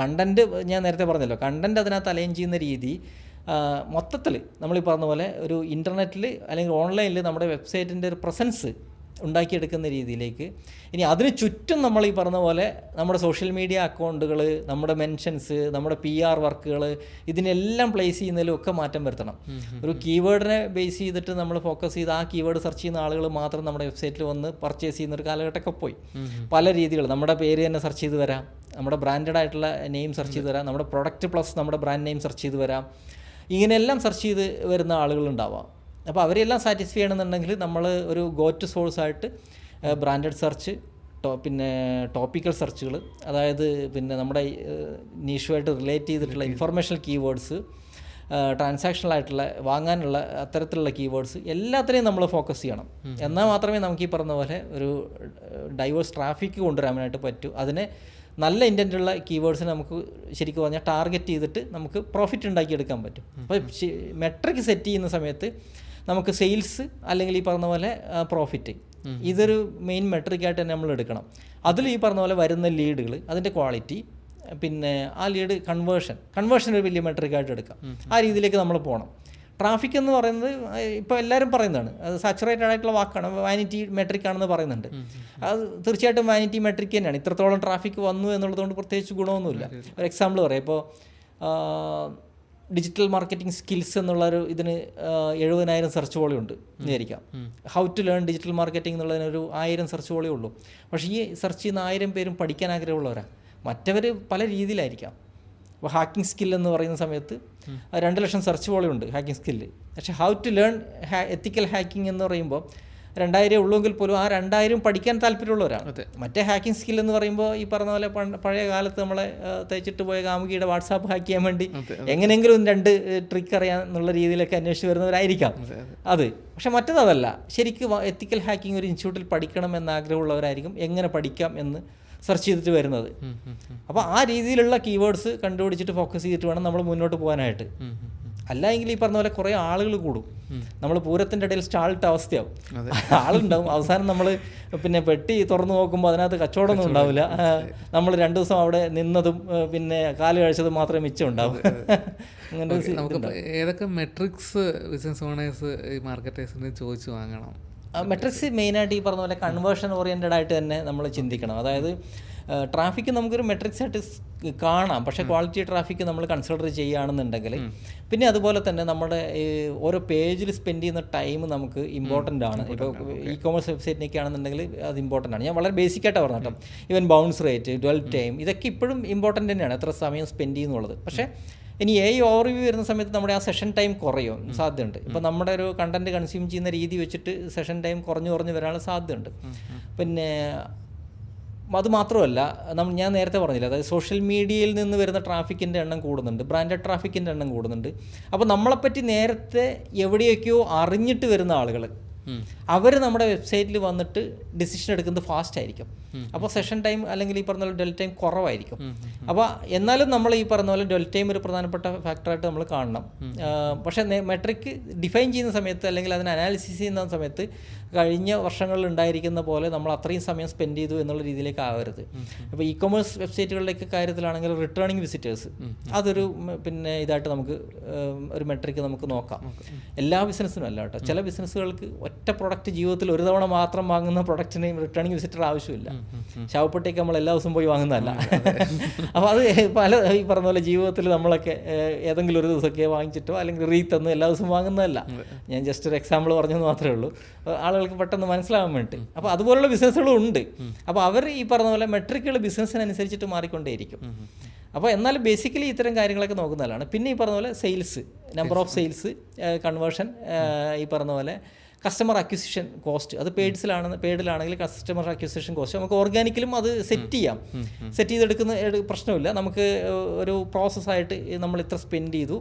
കണ്ടൻറ്റ് ഞാൻ നേരത്തെ പറഞ്ഞല്ലോ, കണ്ടൻറ്റ് അതിനകത്ത് അലൈൻ ചെയ്യുന്ന രീതി, മൊത്തത്തിൽ നമ്മളീ പറഞ്ഞ പോലെ ഒരു ഇൻ്റർനെറ്റിൽ അല്ലെങ്കിൽ ഓൺലൈനിൽ നമ്മുടെ വെബ്സൈറ്റിൻ്റെ ഒരു പ്രസൻസ് ഉണ്ടാക്കിയെടുക്കുന്ന രീതിയിലേക്ക്. ഇനി അതിന് ചുറ്റും നമ്മൾ ഈ പറഞ്ഞ പോലെ നമ്മുടെ സോഷ്യൽ മീഡിയ അക്കൗണ്ടുകൾ, നമ്മുടെ മെൻഷൻസ്, നമ്മുടെ PR വർക്കുകൾ, ഇതിനെല്ലാം പ്ലേസ് ചെയ്യുന്നതിലും ഒക്കെ മാറ്റം വരുത്തണം. ഒരു കീവേഡിനെ ബേസ് ചെയ്തിട്ട് നമ്മൾ ഫോക്കസ് ചെയ്ത് ആ കീവേഡ് സെർച്ച് ചെയ്യുന്ന ആളുകൾ മാത്രം നമ്മുടെ വെബ്സൈറ്റിൽ വന്ന് പർച്ചേസ് ചെയ്യുന്ന ഒരു കാലഘട്ടമൊക്കെ പോയി. പല രീതികൾ, നമ്മുടെ പേര് തന്നെ സെർച്ച് ചെയ്ത് വരാം, നമ്മുടെ ബ്രാൻഡഡ് ആയിട്ടുള്ള നെയിം സെർച്ച് ചെയ്ത് വരാം, നമ്മുടെ പ്രൊഡക്റ്റ് പ്ലസ് നമ്മുടെ ബ്രാൻഡ് നെയിം സെർച്ച് ചെയ്ത് വരാം. ഇങ്ങനെയെല്ലാം സെർച്ച് ചെയ്ത് വരുന്ന ആളുകളുണ്ടാവാം. അപ്പോൾ അവരെല്ലാം സാറ്റിസ്ഫൈ ചെയ്യണമെന്നുണ്ടെങ്കിൽ നമ്മൾ ഒരു ഗോ ടു സോഴ്സായിട്ട് ബ്രാൻഡഡ് സെർച്ച്, പിന്നെ ടോപ്പിക്കൽ സെർച്ചുകൾ, അതായത് പിന്നെ നമ്മുടെ നീഷുമായിട്ട് റിലേറ്റ് ചെയ്തിട്ടുള്ള ഇൻഫർമേഷണൽ കീവേഡ്സ്, ട്രാൻസാക്ഷണൽ ആയിട്ടുള്ള വാങ്ങാനുള്ള അത്തരത്തിലുള്ള കീവേഡ്സ്, എല്ലാത്തിനെയും നമ്മൾ ഫോക്കസ് ചെയ്യണം. എന്നാൽ മാത്രമേ നമുക്ക് ഈ പറഞ്ഞ പോലെ ഒരു ഡൈവേഴ്സ് ട്രാഫിക് കൊണ്ടുവരാനായിട്ട് പറ്റൂ. അതിനെ നല്ല ഇൻറ്റൻറ്റുള്ള കീവേഡ്സിനെ നമുക്ക് ശരിക്കും പറഞ്ഞാൽ ടാർഗറ്റ് ചെയ്തിട്ട് നമുക്ക് പ്രോഫിറ്റ് ഉണ്ടാക്കിയെടുക്കാൻ പറ്റും. അപ്പോൾ മെട്രിക് സെറ്റ് ചെയ്യുന്ന സമയത്ത് നമുക്ക് സെയിൽസ് അല്ലെങ്കിൽ ഈ പറഞ്ഞ പോലെ പ്രോഫിറ്റ്, ഇതൊരു മെയിൻ മെട്രിക്കായിട്ട് തന്നെ നമ്മൾ എടുക്കണം. അതിൽ ഈ പറഞ്ഞ പോലെ വരുന്ന ലീഡുകൾ, അതിൻ്റെ ക്വാളിറ്റി, പിന്നെ ആ ലീഡ് കൺവേർഷൻ ഒരു വലിയ മെട്രിക്കായിട്ട് എടുക്കാം. ആ രീതിയിലേക്ക് നമ്മൾ പോകണം. ട്രാഫിക് എന്ന് പറയുന്നത് ഇപ്പോൾ എല്ലാവരും പറയുന്നതാണ്, അത് സാച്ചുറേറ്റഡ് ആയിട്ടുള്ള വാക്കാണ്, വാനിറ്റി മെട്രിക് ആണെന്ന് പറയുന്നുണ്ട്. അത് തീർച്ചയായിട്ടും വാനിറ്റി മെട്രിക് തന്നെയാണ്. ഇത്രത്തോളം ട്രാഫിക് വന്നു എന്നുള്ളതുകൊണ്ട് പ്രത്യേകിച്ച് ഗുണമൊന്നുമില്ല. ഒരു എക്സാമ്പിൾ പറയാം, ഇപ്പോൾ ഡിജിറ്റൽ മാർക്കറ്റിംഗ് സ്കിൽസ് എന്നുള്ളൊരു ഇതിന് 70,000 സെർച്ച് വോളിയം ഉണ്ട് വിചാരിക്കാം. How to learn digital marketing എന്നുള്ളതിനൊരു 1000 സെർച്ച് വോളിയം ഉള്ളൂ. പക്ഷേ ഈ സെർച്ച് ചെയ്യുന്ന 1000 പേരും പഠിക്കാൻ ആഗ്രഹമുള്ളവരാണ്. മറ്റവർ പല രീതിയിലായിരിക്കാം. അപ്പോൾ ഹാക്കിംഗ് സ്കിൽ എന്ന് പറയുന്ന സമയത്ത് 2 ലക്ഷം സെർച്ച് വോളിയം ഉണ്ട് ഹാക്കിംഗ് സ്കില്ല്. പക്ഷേ how to learn ethical hacking എന്ന് പറയുമ്പോൾ 2000 ഉള്ളെങ്കിൽ പോലും ആ 2000 പഠിക്കാൻ താല്പര്യമുള്ളവരാണ്. മറ്റേ ഹാക്കിംഗ് സ്കിൽ എന്ന് പറയുമ്പോൾ ഈ പറഞ്ഞ പോലെ പഴയ കാലത്ത് നമ്മളെ തേച്ചിട്ട് പോയ കാമുകിയുടെ വാട്സാപ്പ് ഹാക്ക് ചെയ്യാൻ വേണ്ടി എങ്ങനെയെങ്കിലും 2 ട്രിക്ക് അറിയാൻ എന്നുള്ള രീതിയിലൊക്കെ അന്വേഷിച്ച് വരുന്നവരായിരിക്കാം അത്. പക്ഷെ മറ്റേതല്ല, ശരിക്കും എത്തിക്കൽ ഹാക്കിംഗ് ഒരു ഇൻസ്റ്റിറ്റ്യൂട്ടിൽ പഠിക്കണം എന്ന് ആഗ്രഹമുള്ളവരായിരിക്കും എങ്ങനെ പഠിക്കാം എന്ന് സെർച്ച് ചെയ്തിട്ട് വരുന്നത്. അപ്പോൾ ആ രീതിയിലുള്ള കീവേഡ്സ് കണ്ടുപിടിച്ചിട്ട് ഫോക്കസ് ചെയ്തിട്ട് വേണം നമ്മൾ മുന്നോട്ട് പോകാനായിട്ട്. അല്ലെങ്കിൽ ഈ പറഞ്ഞ പോലെ കുറേ ആളുകൾ കൂടും, നമ്മൾ പൂരത്തിൻ്റെ ഇടയിൽ സ്റ്റാൾട്ട് അവസ്ഥയാവും. ആളുണ്ടാവും, അവസാനം നമ്മൾ പിന്നെ പെട്ടി തുറന്നു നോക്കുമ്പോൾ അതിനകത്ത് കച്ചവടമൊന്നും ഉണ്ടാവില്ല. നമ്മൾ 2 ദിവസം അവിടെ നിന്നതും പിന്നെ കാല് കഴിച്ചതും മാത്രമേ മിച്ചം ഉണ്ടാവും. നമുക്ക് ഏതൊക്കെ മെട്രിക്സ് ബിസിനസ് ഓണേഴ്സ് ഈ മാർക്കറ്റേഴ്സിന് ചോദിച്ചു വാങ്ങണം? മെട്രിക്സ് മെയിനായിട്ട് ഈ പറഞ്ഞ പോലെ കൺവേർഷൻ ഓറിയൻറ്റഡ് ആയിട്ട് തന്നെ നമ്മൾ ചിന്തിക്കണം. അതായത് ട്രാഫിക്ക് നമുക്കൊരു മെട്രിക്സ് ആയിട്ട് കാണാം, പക്ഷേ ക്വാളിറ്റി ട്രാഫിക്ക് നമ്മൾ കൺസിഡർ ചെയ്യുകയാണെന്നുണ്ടെങ്കിൽ, പിന്നെ അതുപോലെ തന്നെ നമ്മുടെ ഓരോ പേജിൽ സ്പെൻഡ് ചെയ്യുന്ന ടൈം നമുക്ക് ഇമ്പോർട്ടൻ്റ് ആണ്. ഇപ്പോൾ ഇ-കൊമേഴ്സ് വെബ്സൈറ്റിനൊക്കെ ആണെന്നുണ്ടെങ്കിൽ അത് ഇമ്പോർട്ടൻ്റ് ആണ്. ഞാൻ വളരെ ബേസിക്കായിട്ട് പറഞ്ഞു കേട്ടോ. Even bounce rate, dual time, ഇതൊക്കെ ഇപ്പോഴും ഇമ്പോർട്ടൻ്റ് തന്നെയാണ്, എത്ര സമയം സ്പെൻഡ് ചെയ്യുന്നുള്ളത്. പക്ഷേ ഇനി ഓവർവ്യൂ വരുന്ന സമയത്ത് നമ്മുടെ ആ സെഷൻ ടൈം കുറയും സാധ്യതയുണ്ട്. ഇപ്പോൾ നമ്മുടെ ഒരു കണ്ടൻറ്റ് കൺസ്യൂം ചെയ്യുന്ന രീതി വെച്ചിട്ട് സെഷൻ ടൈം കുറഞ്ഞു വരാനുള്ള സാധ്യതയുണ്ട്. പിന്നെ അതുമാത്രമല്ല, ഞാൻ നേരത്തെ പറഞ്ഞില്ല, അതായത് സോഷ്യൽ മീഡിയയിൽ നിന്ന് വരുന്ന ട്രാഫിക്കിൻ്റെ എണ്ണം കൂടുന്നുണ്ട്, ബ്രാൻഡഡ് ട്രാഫിക്കിൻ്റെ എണ്ണം കൂടുന്നുണ്ട്. അപ്പോൾ നമ്മളെപ്പറ്റി നേരത്തെ എവിടെയൊക്കെയോ അറിഞ്ഞിട്ട് വരുന്ന ആളുകൾ, അവർ നമ്മുടെ വെബ്സൈറ്റിൽ വന്നിട്ട് ഡിസിഷൻ എടുക്കുന്നത് ഫാസ്റ്റ് ആയിരിക്കും. അപ്പോൾ സെഷൻ ടൈം അല്ലെങ്കിൽ ഈ പറഞ്ഞ പോലെ ഡെൽ ടൈം കുറവായിരിക്കും. അപ്പോൾ എന്നാലും നമ്മൾ ഈ പറഞ്ഞ പോലെ ഡെൽ ടൈം ഒരു പ്രധാനപ്പെട്ട ഫാക്ടറായിട്ട് നമ്മൾ കാണണം. പക്ഷേ മെട്രിക് ഡിഫൈൻ ചെയ്യുന്ന സമയത്ത് അല്ലെങ്കിൽ അതിനെ അനാലിസിസ് ചെയ്യുന്ന സമയത്ത് കഴിഞ്ഞ വർഷങ്ങളിൽ ഉണ്ടായിരിക്കുന്ന പോലെ നമ്മൾ അത്രയും സമയം സ്പെൻഡ് ചെയ്തു എന്നുള്ള രീതിയിലേക്ക് ആവരുത്. അപ്പോൾ ഇ-കൊമേഴ്സ് വെബ്സൈറ്റുകളിലേക്ക് കാര്യത്തിലാണെങ്കിൽ റിട്ടേണിംഗ് വിസിറ്റേഴ്സ് അതൊരു പിന്നെ ഇതായിട്ട് നമുക്ക് ഒരു മെട്രിക്ക് നമുക്ക് നോക്കാം. എല്ലാ ബിസിനസ്സിനും അല്ല കേട്ടോ. ചില ബിസിനസ്സുകൾക്ക് ഒറ്റ പ്രൊഡക്റ്റ് ജീവിതത്തിൽ ഒരു തവണ മാത്രം വാങ്ങുന്ന പ്രൊഡക്റ്റിനെയും റിട്ടേണിംഗ് വിസിറ്റർ ആവശ്യമില്ല. ശവപ്പെട്ടിയൊക്കെ നമ്മൾ എല്ലാ ദിവസവും പോയി വാങ്ങുന്നതല്ല. അപ്പോൾ അത് പല ഈ പറഞ്ഞ പോലെ ജീവിതത്തിൽ നമ്മളൊക്കെ ഏതെങ്കിലും ഒരു ദിവസമൊക്കെ വാങ്ങിച്ചിട്ടോ അല്ലെങ്കിൽ റീത്തന്ന് എല്ലാ ദിവസവും വാങ്ങുന്നതല്ല. ഞാൻ ജസ്റ്റ് ഒരു എക്സാമ്പിൾ പറഞ്ഞെന്ന് മാത്രമേ ഉള്ളൂ, ആളുകൾക്ക് പെട്ടെന്ന് മനസ്സിലാവാൻ വേണ്ടി. അപ്പോൾ അതുപോലുള്ള ബിസിനസ്സുകളും ഉണ്ട്. അപ്പോൾ അവർ ഈ പറഞ്ഞ പോലെ മെട്രിക്കുകൾ ബിസിനസ്സിനനുസരിച്ചിട്ട് മാറിക്കൊണ്ടേയിരിക്കും. അപ്പോൾ എന്നാലും ബേസിക്കലി ഇത്തരം കാര്യങ്ങളൊക്കെ നോക്കുന്നതാണ്. പിന്നെ ഈ പറഞ്ഞ പോലെ sales, number of sales, conversion, ഈ പറഞ്ഞ പോലെ കസ്റ്റമർ അക്വിസിഷൻ കോസ്റ്റ്, അത് പെയ്ഡിലാണെങ്കിൽ കസ്റ്റമർ അക്വിസിഷൻ കോസ്റ്റ് നമുക്ക് ഓർഗാനിക്കലും അത് സെറ്റ് ചെയ്തെടുക്കുന്ന പ്രശ്നമില്ല. നമുക്ക് ഒരു പ്രോസസ്സായിട്ട് നമ്മൾ ഇത്ര സ്പെൻഡ് ചെയ്തു,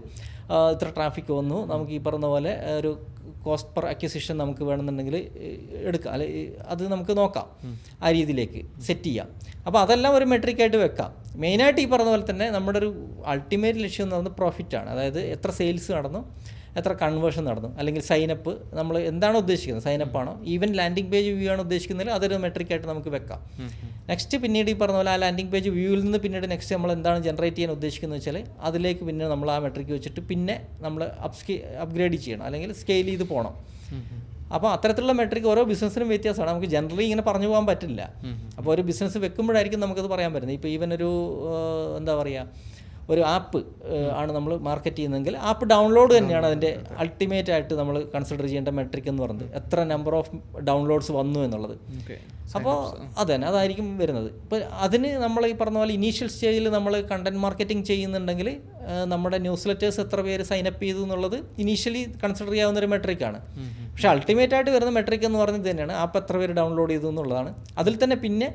ഇത്ര ട്രാഫിക് വന്നു, നമുക്ക് ഈ പറഞ്ഞ പോലെ ഒരു കോസ്റ്റ് പെർ അക്വിസിഷൻ നമുക്ക് വേണമെന്നുണ്ടെങ്കിൽ എടുക്കാം, അല്ലെ അത് നമുക്ക് നോക്കാം, ആ രീതിയിലേക്ക് സെറ്റ് ചെയ്യാം. അപ്പോൾ അതെല്ലാം ഒരു മെട്രിക്കായിട്ട് വെക്കാം. മെയിനായിട്ട് ഈ പറഞ്ഞ പോലെ തന്നെ നമ്മുടെ ഒരു അൾട്ടിമേറ്റ് ലക്ഷ്യം എന്ന് പറയുന്നത് പ്രോഫിറ്റാണ്. അതായത് എത്ര സെയിൽസ് നടന്നു, എത്ര കൺവേർഷൻ നടന്നു, അല്ലെങ്കിൽ സൈനപ്പ് നമ്മൾ എന്താണോ ഉദ്ദേശിക്കുന്നത്, സൈനപ്പാണോ ഈവൻ ലാൻഡിംഗ് പേജ് വ്യൂ ആണ് ഉദ്ദേശിക്കുന്നതിൽ അതൊരു മെട്രിക്കായിട്ട് നമുക്ക് വെക്കാം. നെക്സ്റ്റ് പിന്നീട് ഈ പറഞ്ഞ പോലെ ആ ലാൻഡിംഗ് പേജ് വ്യൂവിൽ നിന്ന് പിന്നീട് നെക്സ്റ്റ് നമ്മൾ എന്താണ് ജനറേറ്റ് ചെയ്യാൻ ഉദ്ദേശിക്കുന്നത് വെച്ചാൽ അതിലേക്ക് പിന്നെ നമ്മൾ ആ മെട്രിക്ക് വെച്ചിട്ട് പിന്നെ നമ്മൾ അപ്ഗ്രേഡ് ചെയ്യണം, അല്ലെങ്കിൽ സ്കെയിൽ ചെയ്ത് പോകണം. അപ്പോൾ അത്തരത്തിലുള്ള മെട്രിക് ഓരോ ബിസിനസ്സിനും വ്യത്യാസമാണ്. നമുക്ക് ജനറലി ഇങ്ങനെ പറഞ്ഞു പോകാൻ പറ്റില്ല. അപ്പോൾ ഒരു ബിസിനസ് വെക്കുമ്പോഴായിരിക്കും നമുക്കത് പറയാൻ പറ്റുന്നത്. ഇപ്പോൾ ഈവൻ ഒരു എന്താ പറയുക, ഒരു ആപ്പ് ആണ് നമ്മൾ മാർക്കറ്റ് ചെയ്യുന്നതെങ്കിൽ ആപ്പ് ഡൗൺലോഡ് തന്നെയാണ് അതിൻ്റെ അൾട്ടിമേറ്റ് ആയിട്ട് നമ്മൾ കൺസിഡർ ചെയ്യേണ്ട മെട്രിക് എന്ന് പറയുന്നത്, എത്ര നമ്പർ ഓഫ് ഡൗൺലോഡ്സ് വന്നു എന്നുള്ളത്. അപ്പോൾ അത് തന്നെ അതായിരിക്കും വരുന്നത്. ഇപ്പോൾ അതിന് നമ്മൾ ഈ പറഞ്ഞ പോലെ ഇനീഷ്യൽ സ്റ്റേജിൽ നമ്മൾ കണ്ടൻറ് മാർക്കറ്റിംഗ് ചെയ്യുന്നുണ്ടെങ്കിൽ നമ്മുടെ ന്യൂസ് ലെറ്റേഴ്സ് എത്ര പേര് സൈനപ്പ് ചെയ്തു എന്നുള്ളത് ഇനീഷ്യലി കൺസിഡർ ചെയ്യാവുന്ന ഒരു മെട്രിക്കാണ്. പക്ഷേ അൾട്ടിമേറ്റ് ആയിട്ട് വരുന്ന മെട്രിക് എന്ന് പറയുന്നത് തന്നെയാണ് ആപ്പ് എത്ര പേര് ഡൗൺലോഡ് ചെയ്തു എന്നുള്ളതാണ്. അതിൽ തന്നെ പിന്നെ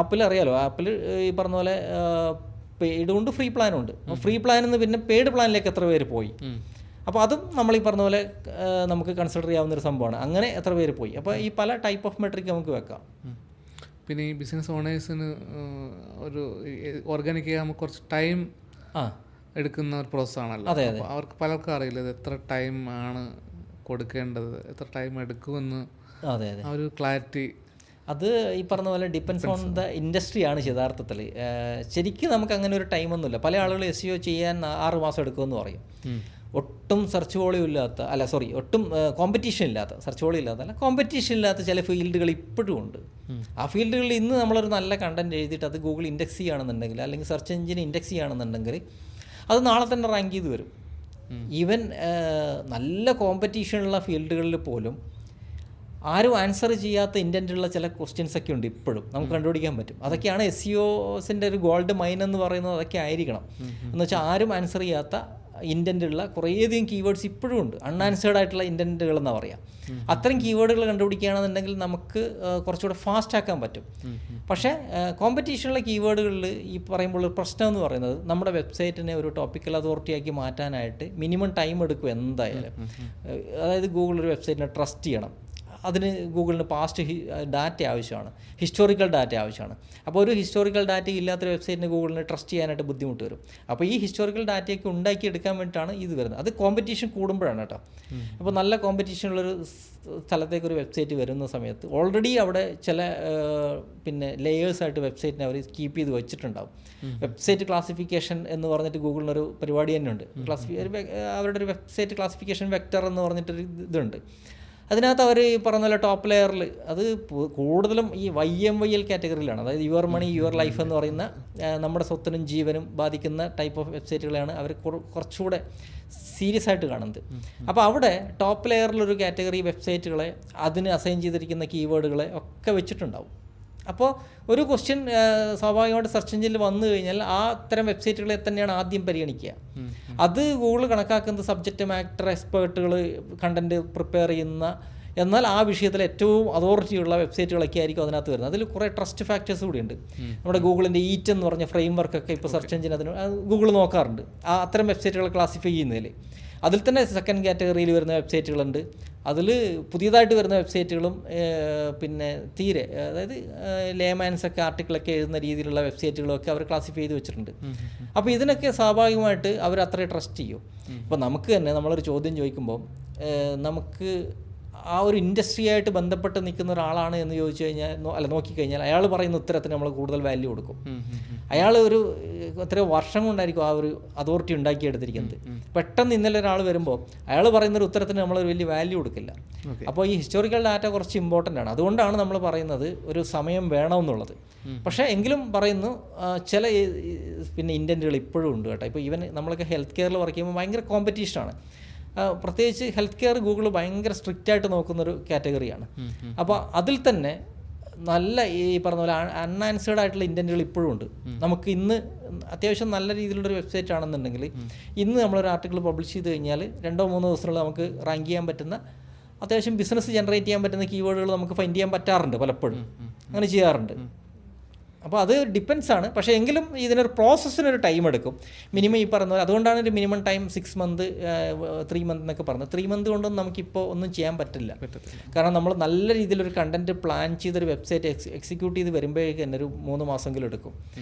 ആപ്പിൽ അറിയാലോ, ആപ്പിൽ ഈ പറഞ്ഞ പോലെ പെയ്ഡ് കൊണ്ട് ഫ്രീ പ്ലാനുണ്ട്. ഫ്രീ പ്ലാനിൽ നിന്ന് പിന്നെ പെയ്ഡ് പ്ലാനിലേക്ക് എത്ര പേര് പോയി, അപ്പോൾ അതും നമ്മൾ ഈ പറഞ്ഞ പോലെ നമുക്ക് കൺസിഡർ ചെയ്യാവുന്നൊരു സംഭവമാണ്. അങ്ങനെ എത്ര പേര് പോയി. അപ്പോൾ ഈ പല ടൈപ്പ് ഓഫ് മെട്രിക് നമുക്ക് വെക്കാം. പിന്നെ ഈ ബിസിനസ് ഓണേഴ്സിന് ഒരു ഓർഗാനിക് ചെയ്യാൻ കുറച്ച് ടൈം എടുക്കുന്ന ഒരു പ്രോസസ്സാണല്ലോ. അതെ അതെ. അവർക്ക് പലർക്കും അറിയില്ല ഇത് എത്ര ടൈം ആണ് കൊടുക്കേണ്ടത്, എത്ര ടൈം എടുക്കുമെന്ന്. അതെ അതെ, ആ ഒരു ക്ലാരിറ്റി അത് ഈ പറഞ്ഞ പോലെ ഡിപ്പെൻസ് ഓൺ ദ ഇൻഡസ്ട്രിയാണ് യഥാർത്ഥത്തിൽ. ശരിക്കും നമുക്ക് അങ്ങനെ ഒരു ടൈമൊന്നുമില്ല. പല ആളുകൾ SEO ചെയ്യാൻ 6 മാസം എടുക്കുമെന്ന് പറയും. ഒട്ടും സെർച്ച് വോളിയം ഇല്ലാത്ത, ഒട്ടും കോമ്പറ്റീഷൻ ഇല്ലാത്ത, സെർച്ച് വോളിയം ഇല്ലാത്ത കോമ്പറ്റീഷൻ ഇല്ലാത്ത ചില ഫീൽഡുകൾ ഇപ്പോഴും ഉണ്ട്. ആ ഫീൽഡുകളിൽ ഇന്ന് നമ്മളൊരു നല്ല കണ്ടൻറ്റ് എഴുതിയിട്ട് അത് ഗൂഗിൾ ഇൻഡെക്സ് ചെയ്യുകയാണെന്നുണ്ടെങ്കിൽ, അല്ലെങ്കിൽ സെർച്ച് എഞ്ചിൻ ഇൻഡെക്സ് ചെയ്യുകയാണെന്നുണ്ടെങ്കിൽ അത് നാളെ തന്നെ റാങ്ക് ചെയ്ത് വരും. ഈവൻ നല്ല കോമ്പറ്റീഷനുള്ള ഫീൽഡുകളിൽ പോലും ആരും ആൻസർ ചെയ്യാത്ത ഇൻറ്റൻറ്റുള്ള ചില ക്വസ്റ്റ്യൻസ് ഒക്കെ ഉണ്ട് ഇപ്പോഴും നമുക്ക് കണ്ടുപിടിക്കാൻ പറ്റും. അതൊക്കെയാണ് SEOസിൻ്റെ ഒരു ഗോൾഡ് മൈൻ എന്ന് പറയുന്നത്. അതൊക്കെ ആയിരിക്കണം എന്ന് വെച്ചാൽ ആരും ആൻസർ ചെയ്യാത്ത ഇൻറ്റൻറ്റുള്ള കുറേയധികം കീവേഡ്സ് ഇപ്പോഴും ഉണ്ട്, അൺആൻസേർഡ് ആയിട്ടുള്ള ഇൻറ്റൻറ്റുകൾ എന്നാണ് പറയുക. അത്തരം കീവേഡുകൾ കണ്ടുപിടിക്കുകയാണെന്നുണ്ടെങ്കിൽ നമുക്ക് കുറച്ചുകൂടെ ഫാസ്റ്റ് ആക്കാൻ പറ്റും. പക്ഷേ കോമ്പറ്റീഷനുള്ള കീവേഡുകളിൽ ഈ പറയുമ്പോൾ ഒരു പ്രശ്നം എന്ന് പറയുന്നത് നമ്മുടെ വെബ്സൈറ്റിനെ ഒരു ടോപ്പിക്കൽ അതോറിറ്റിയാക്കി മാറ്റാനായിട്ട് മിനിമം ടൈം എടുക്കും എന്തായാലും. അതായത് ഗൂഗിൾ ഒരു വെബ്സൈറ്റിനെ ട്രസ്റ്റ് ചെയ്യണം, അതിന് ഗൂഗിളിന് പാസ്റ്റ് ഡാറ്റ ആവശ്യമാണ്, ഹിസ്റ്റോറിക്കൽ ഡാറ്റ ആവശ്യമാണ്. അപ്പോൾ ഒരു ഹിസ്റ്റോറിക്കൽ ഡാറ്റ ഇല്ലാത്തൊരു വെബ്സൈറ്റിന് ഗൂഗിളിന് ട്രസ്റ്റ് ചെയ്യാനായിട്ട് ബുദ്ധിമുട്ട് വരും. അപ്പോൾ ഈ ഹിസ്റ്റോറിക്കൽ ഡാറ്റയൊക്കെ ഉണ്ടാക്കിയെടുക്കാൻ വേണ്ടിയിട്ടാണ് ഇത് വരുന്നത്. അത് കോമ്പറ്റീഷൻ കൂടുമ്പോഴാണ് കേട്ടോ. അപ്പോൾ നല്ല കോമ്പറ്റീഷനുള്ളൊരു സ്ഥലത്തേക്ക് ഒരു വെബ്സൈറ്റ് വരുന്ന സമയത്ത് ഓൾറെഡി അവിടെ ചില പിന്നെ ലെയേഴ്സായിട്ട് വെബ്സൈറ്റിനെ അവർ കീപ്പ് ചെയ്ത് വെച്ചിട്ടുണ്ടാവും. വെബ്സൈറ്റ് ക്ലാസിഫിക്കേഷൻ എന്ന് പറഞ്ഞിട്ട് ഗൂഗിളിനൊരു പരിപാടി തന്നെ ഉണ്ട്. അവരുടെ ഒരു വെബ്സൈറ്റ് ക്ലാസിഫിക്കേഷൻ വെക്ടർ എന്ന് പറഞ്ഞിട്ടൊരു ഇതുണ്ട്. അതിനകത്ത് അവർ ഈ പറഞ്ഞ പോലെ ടോപ്പ് ലെയറിൽ അത് കൂടുതലും ഈ YMYL കാറ്റഗറിയിലാണ്. അതായത് യുവർ മണി യുവർ ലൈഫ് എന്ന് പറയുന്ന നമ്മുടെ സ്വത്തിനും ജീവനും ബാധിക്കുന്ന ടൈപ്പ് ഓഫ് വെബ്സൈറ്റുകളെയാണ് അവർ കുറച്ചുകൂടെ സീരിയസ് ആയിട്ട് കാണുന്നത്. അപ്പോൾ അവിടെ ടോപ്പ് ലെയറിലൊരു കാറ്റഗറി വെബ്സൈറ്റുകളെ അതിന് അസൈൻ ചെയ്തിരിക്കുന്ന കീവേഡുകളെ ഒക്കെ വെച്ചിട്ടുണ്ടാവും. അപ്പോൾ ഒരു ക്വസ്റ്റ്യൻ സ്വാഭാവികമായിട്ട് സെർച്ച് എഞ്ചിനിൽ വന്നു കഴിഞ്ഞാൽ ആ അത്തരം വെബ്സൈറ്റുകളെ തന്നെയാണ് ആദ്യം പരിഗണിക്കുക. അത് ഗൂഗിൾ കണക്കാക്കുന്നത് സബ്ജക്റ്റ് മാറ്റർ എക്സ്പേർട്ടുകൾ കണ്ടൻറ്റ് പ്രിപ്പയർ ചെയ്യുന്ന, എന്നാൽ ആ വിഷയത്തിൽ ഏറ്റവും അതോറിറ്റിയുള്ള വെബ്സൈറ്റുകളൊക്കെ ആയിരിക്കും അതിനകത്ത് വരുന്നത്. അതിൽ കുറേ ട്രസ്റ്റ് ഫാക്ടേഴ്സ് കൂടിയുണ്ട്. നമ്മുടെ ഗൂഗിളിൻ്റെ ഈറ്റ് എന്ന് പറഞ്ഞ ഫ്രെയിം വർക്കൊക്കെ ഇപ്പോൾ സെർച്ച് എഞ്ചിൻ അതിന് ഗൂഗിൾ നോക്കാറുണ്ട് ആ അത്തരം വെബ്സൈറ്റുകൾ ക്ലാസിഫൈ ചെയ്യുന്നതിൽ. അതിൽ തന്നെ സെക്കൻഡ് കാറ്റഗറിയിൽ വരുന്ന വെബ്സൈറ്റുകളുണ്ട്, അതിൽ പുതിയതായിട്ട് വരുന്ന വെബ്സൈറ്റുകളും പിന്നെ തീരെ അതായത് ലേമാൻസൊക്കെ ആർട്ടിക്കിളൊക്കെ എഴുതുന്ന രീതിയിലുള്ള വെബ്സൈറ്റുകളൊക്കെ അവർ ക്ലാസിഫൈ ചെയ്ത് വെച്ചിട്ടുണ്ട്. അപ്പോൾ ഇതിനൊക്കെ സ്വാഭാവികമായിട്ട് അവർ അത്രയും ട്രസ്റ്റ് ചെയ്യും. ഇപ്പോൾ നമുക്ക് തന്നെ നമ്മളൊരു ചോദ്യം ചോദിക്കുമ്പോൾ നമുക്ക് ആ ഒരു ഇൻഡസ്ട്രിയായിട്ട് ബന്ധപ്പെട്ട് നിൽക്കുന്ന ഒരാളാണ് എന്ന് ചോദിച്ചു കഴിഞ്ഞാൽ നോക്കിക്കഴിഞ്ഞാൽ അയാൾ പറയുന്ന ഉത്തരത്തിന് നമ്മൾ കൂടുതൽ വാല്യൂ കൊടുക്കും. അയാൾ ഒരു എത്രയോ വർഷം കൊണ്ടായിരിക്കും ആ ഒരു അതോറിറ്റി ഉണ്ടാക്കിയെടുത്തിരിക്കുന്നത്. പെട്ടെന്ന് ഇന്നലെ ഒരാൾ വരുമ്പോൾ അയാൾ പറയുന്നൊരു ഉത്തരത്തിന് നമ്മളൊരു വലിയ വാല്യൂ കൊടുക്കില്ല. അപ്പോൾ ഈ ഹിസ്റ്റോറിക്കൽ ഡാറ്റ കുറച്ച് ഇമ്പോർട്ടൻ്റ് ആണ്. അതുകൊണ്ടാണ് നമ്മൾ പറയുന്നത് ഒരു സമയം വേണമെന്നുള്ളത്. പക്ഷേ എങ്കിലും പറയുന്നു ചില പിന്നെ ഇൻറ്റൻറ്റുകൾ ഇപ്പോഴും ഉണ്ട് കേട്ടോ. ഇപ്പോൾ ഈവൻ നമ്മളൊക്കെ ഹെൽത്ത് കെയറിൽ വർക്ക് ചെയ്യുമ്പോൾ ഭയങ്കര കോമ്പറ്റീഷനാണ്. പ്രത്യേകിച്ച് ഹെൽത്ത് കെയർ ഗൂഗിൾ ഭയങ്കര സ്ട്രിക്റ്റായിട്ട് നോക്കുന്നൊരു കാറ്റഗറിയാണ്. അപ്പോൾ അതിൽ തന്നെ നല്ല ഈ പറഞ്ഞ പോലെ അൺആൻസേർഡ് ആയിട്ടുള്ള ഇൻറ്റൻറ്റുകൾ ഇപ്പോഴും ഉണ്ട്. നമുക്ക് ഇന്ന് അത്യാവശ്യം നല്ല രീതിയിലുള്ളൊരു വെബ്സൈറ്റ് ആണെന്നുണ്ടെങ്കിൽ ഇന്ന് നമ്മളൊരു ആർട്ടിക്കിൾ പബ്ലിഷ് ചെയ്ത് കഴിഞ്ഞാൽ 2-3 ദിവസത്തിനുള്ളിൽ നമുക്ക് റാങ്ക് ചെയ്യാൻ പറ്റുന്ന അത്യാവശ്യം ബിസിനസ് ജനറേറ്റ് ചെയ്യാൻ പറ്റുന്ന കീവേഡുകൾ നമുക്ക് ഫൈൻഡ് ചെയ്യാൻ പറ്റാറുണ്ട് പലപ്പോഴും, അങ്ങനെ ചെയ്യാറുണ്ട്. അപ്പോൾ അത് ഡിപ്പെൻസ് ആണ്. പക്ഷേ എങ്കിലും ഇതിനൊരു പ്രോസസ്സിനൊരു ടൈം എടുക്കും മിനിമം. ഈ പറയുന്നത് അതുകൊണ്ടാണ് ഒരു മിനിമം ടൈം 6 months 3 months എന്നൊക്കെ പറഞ്ഞത്. 3 months കൊണ്ടൊന്നും നമുക്കിപ്പോൾ ഒന്നും ചെയ്യാൻ പറ്റില്ല. കാരണം നമ്മൾ നല്ല രീതിയിലൊരു കണ്ടൻറ്റ് പ്ലാൻ ചെയ്തൊരു വെബ്സൈറ്റ് എക്സിക്യൂട്ട് ചെയ്ത് വരുമ്പോഴേക്ക് തന്നെ ഒരു 3 മാസമെങ്കിലും എടുക്കും.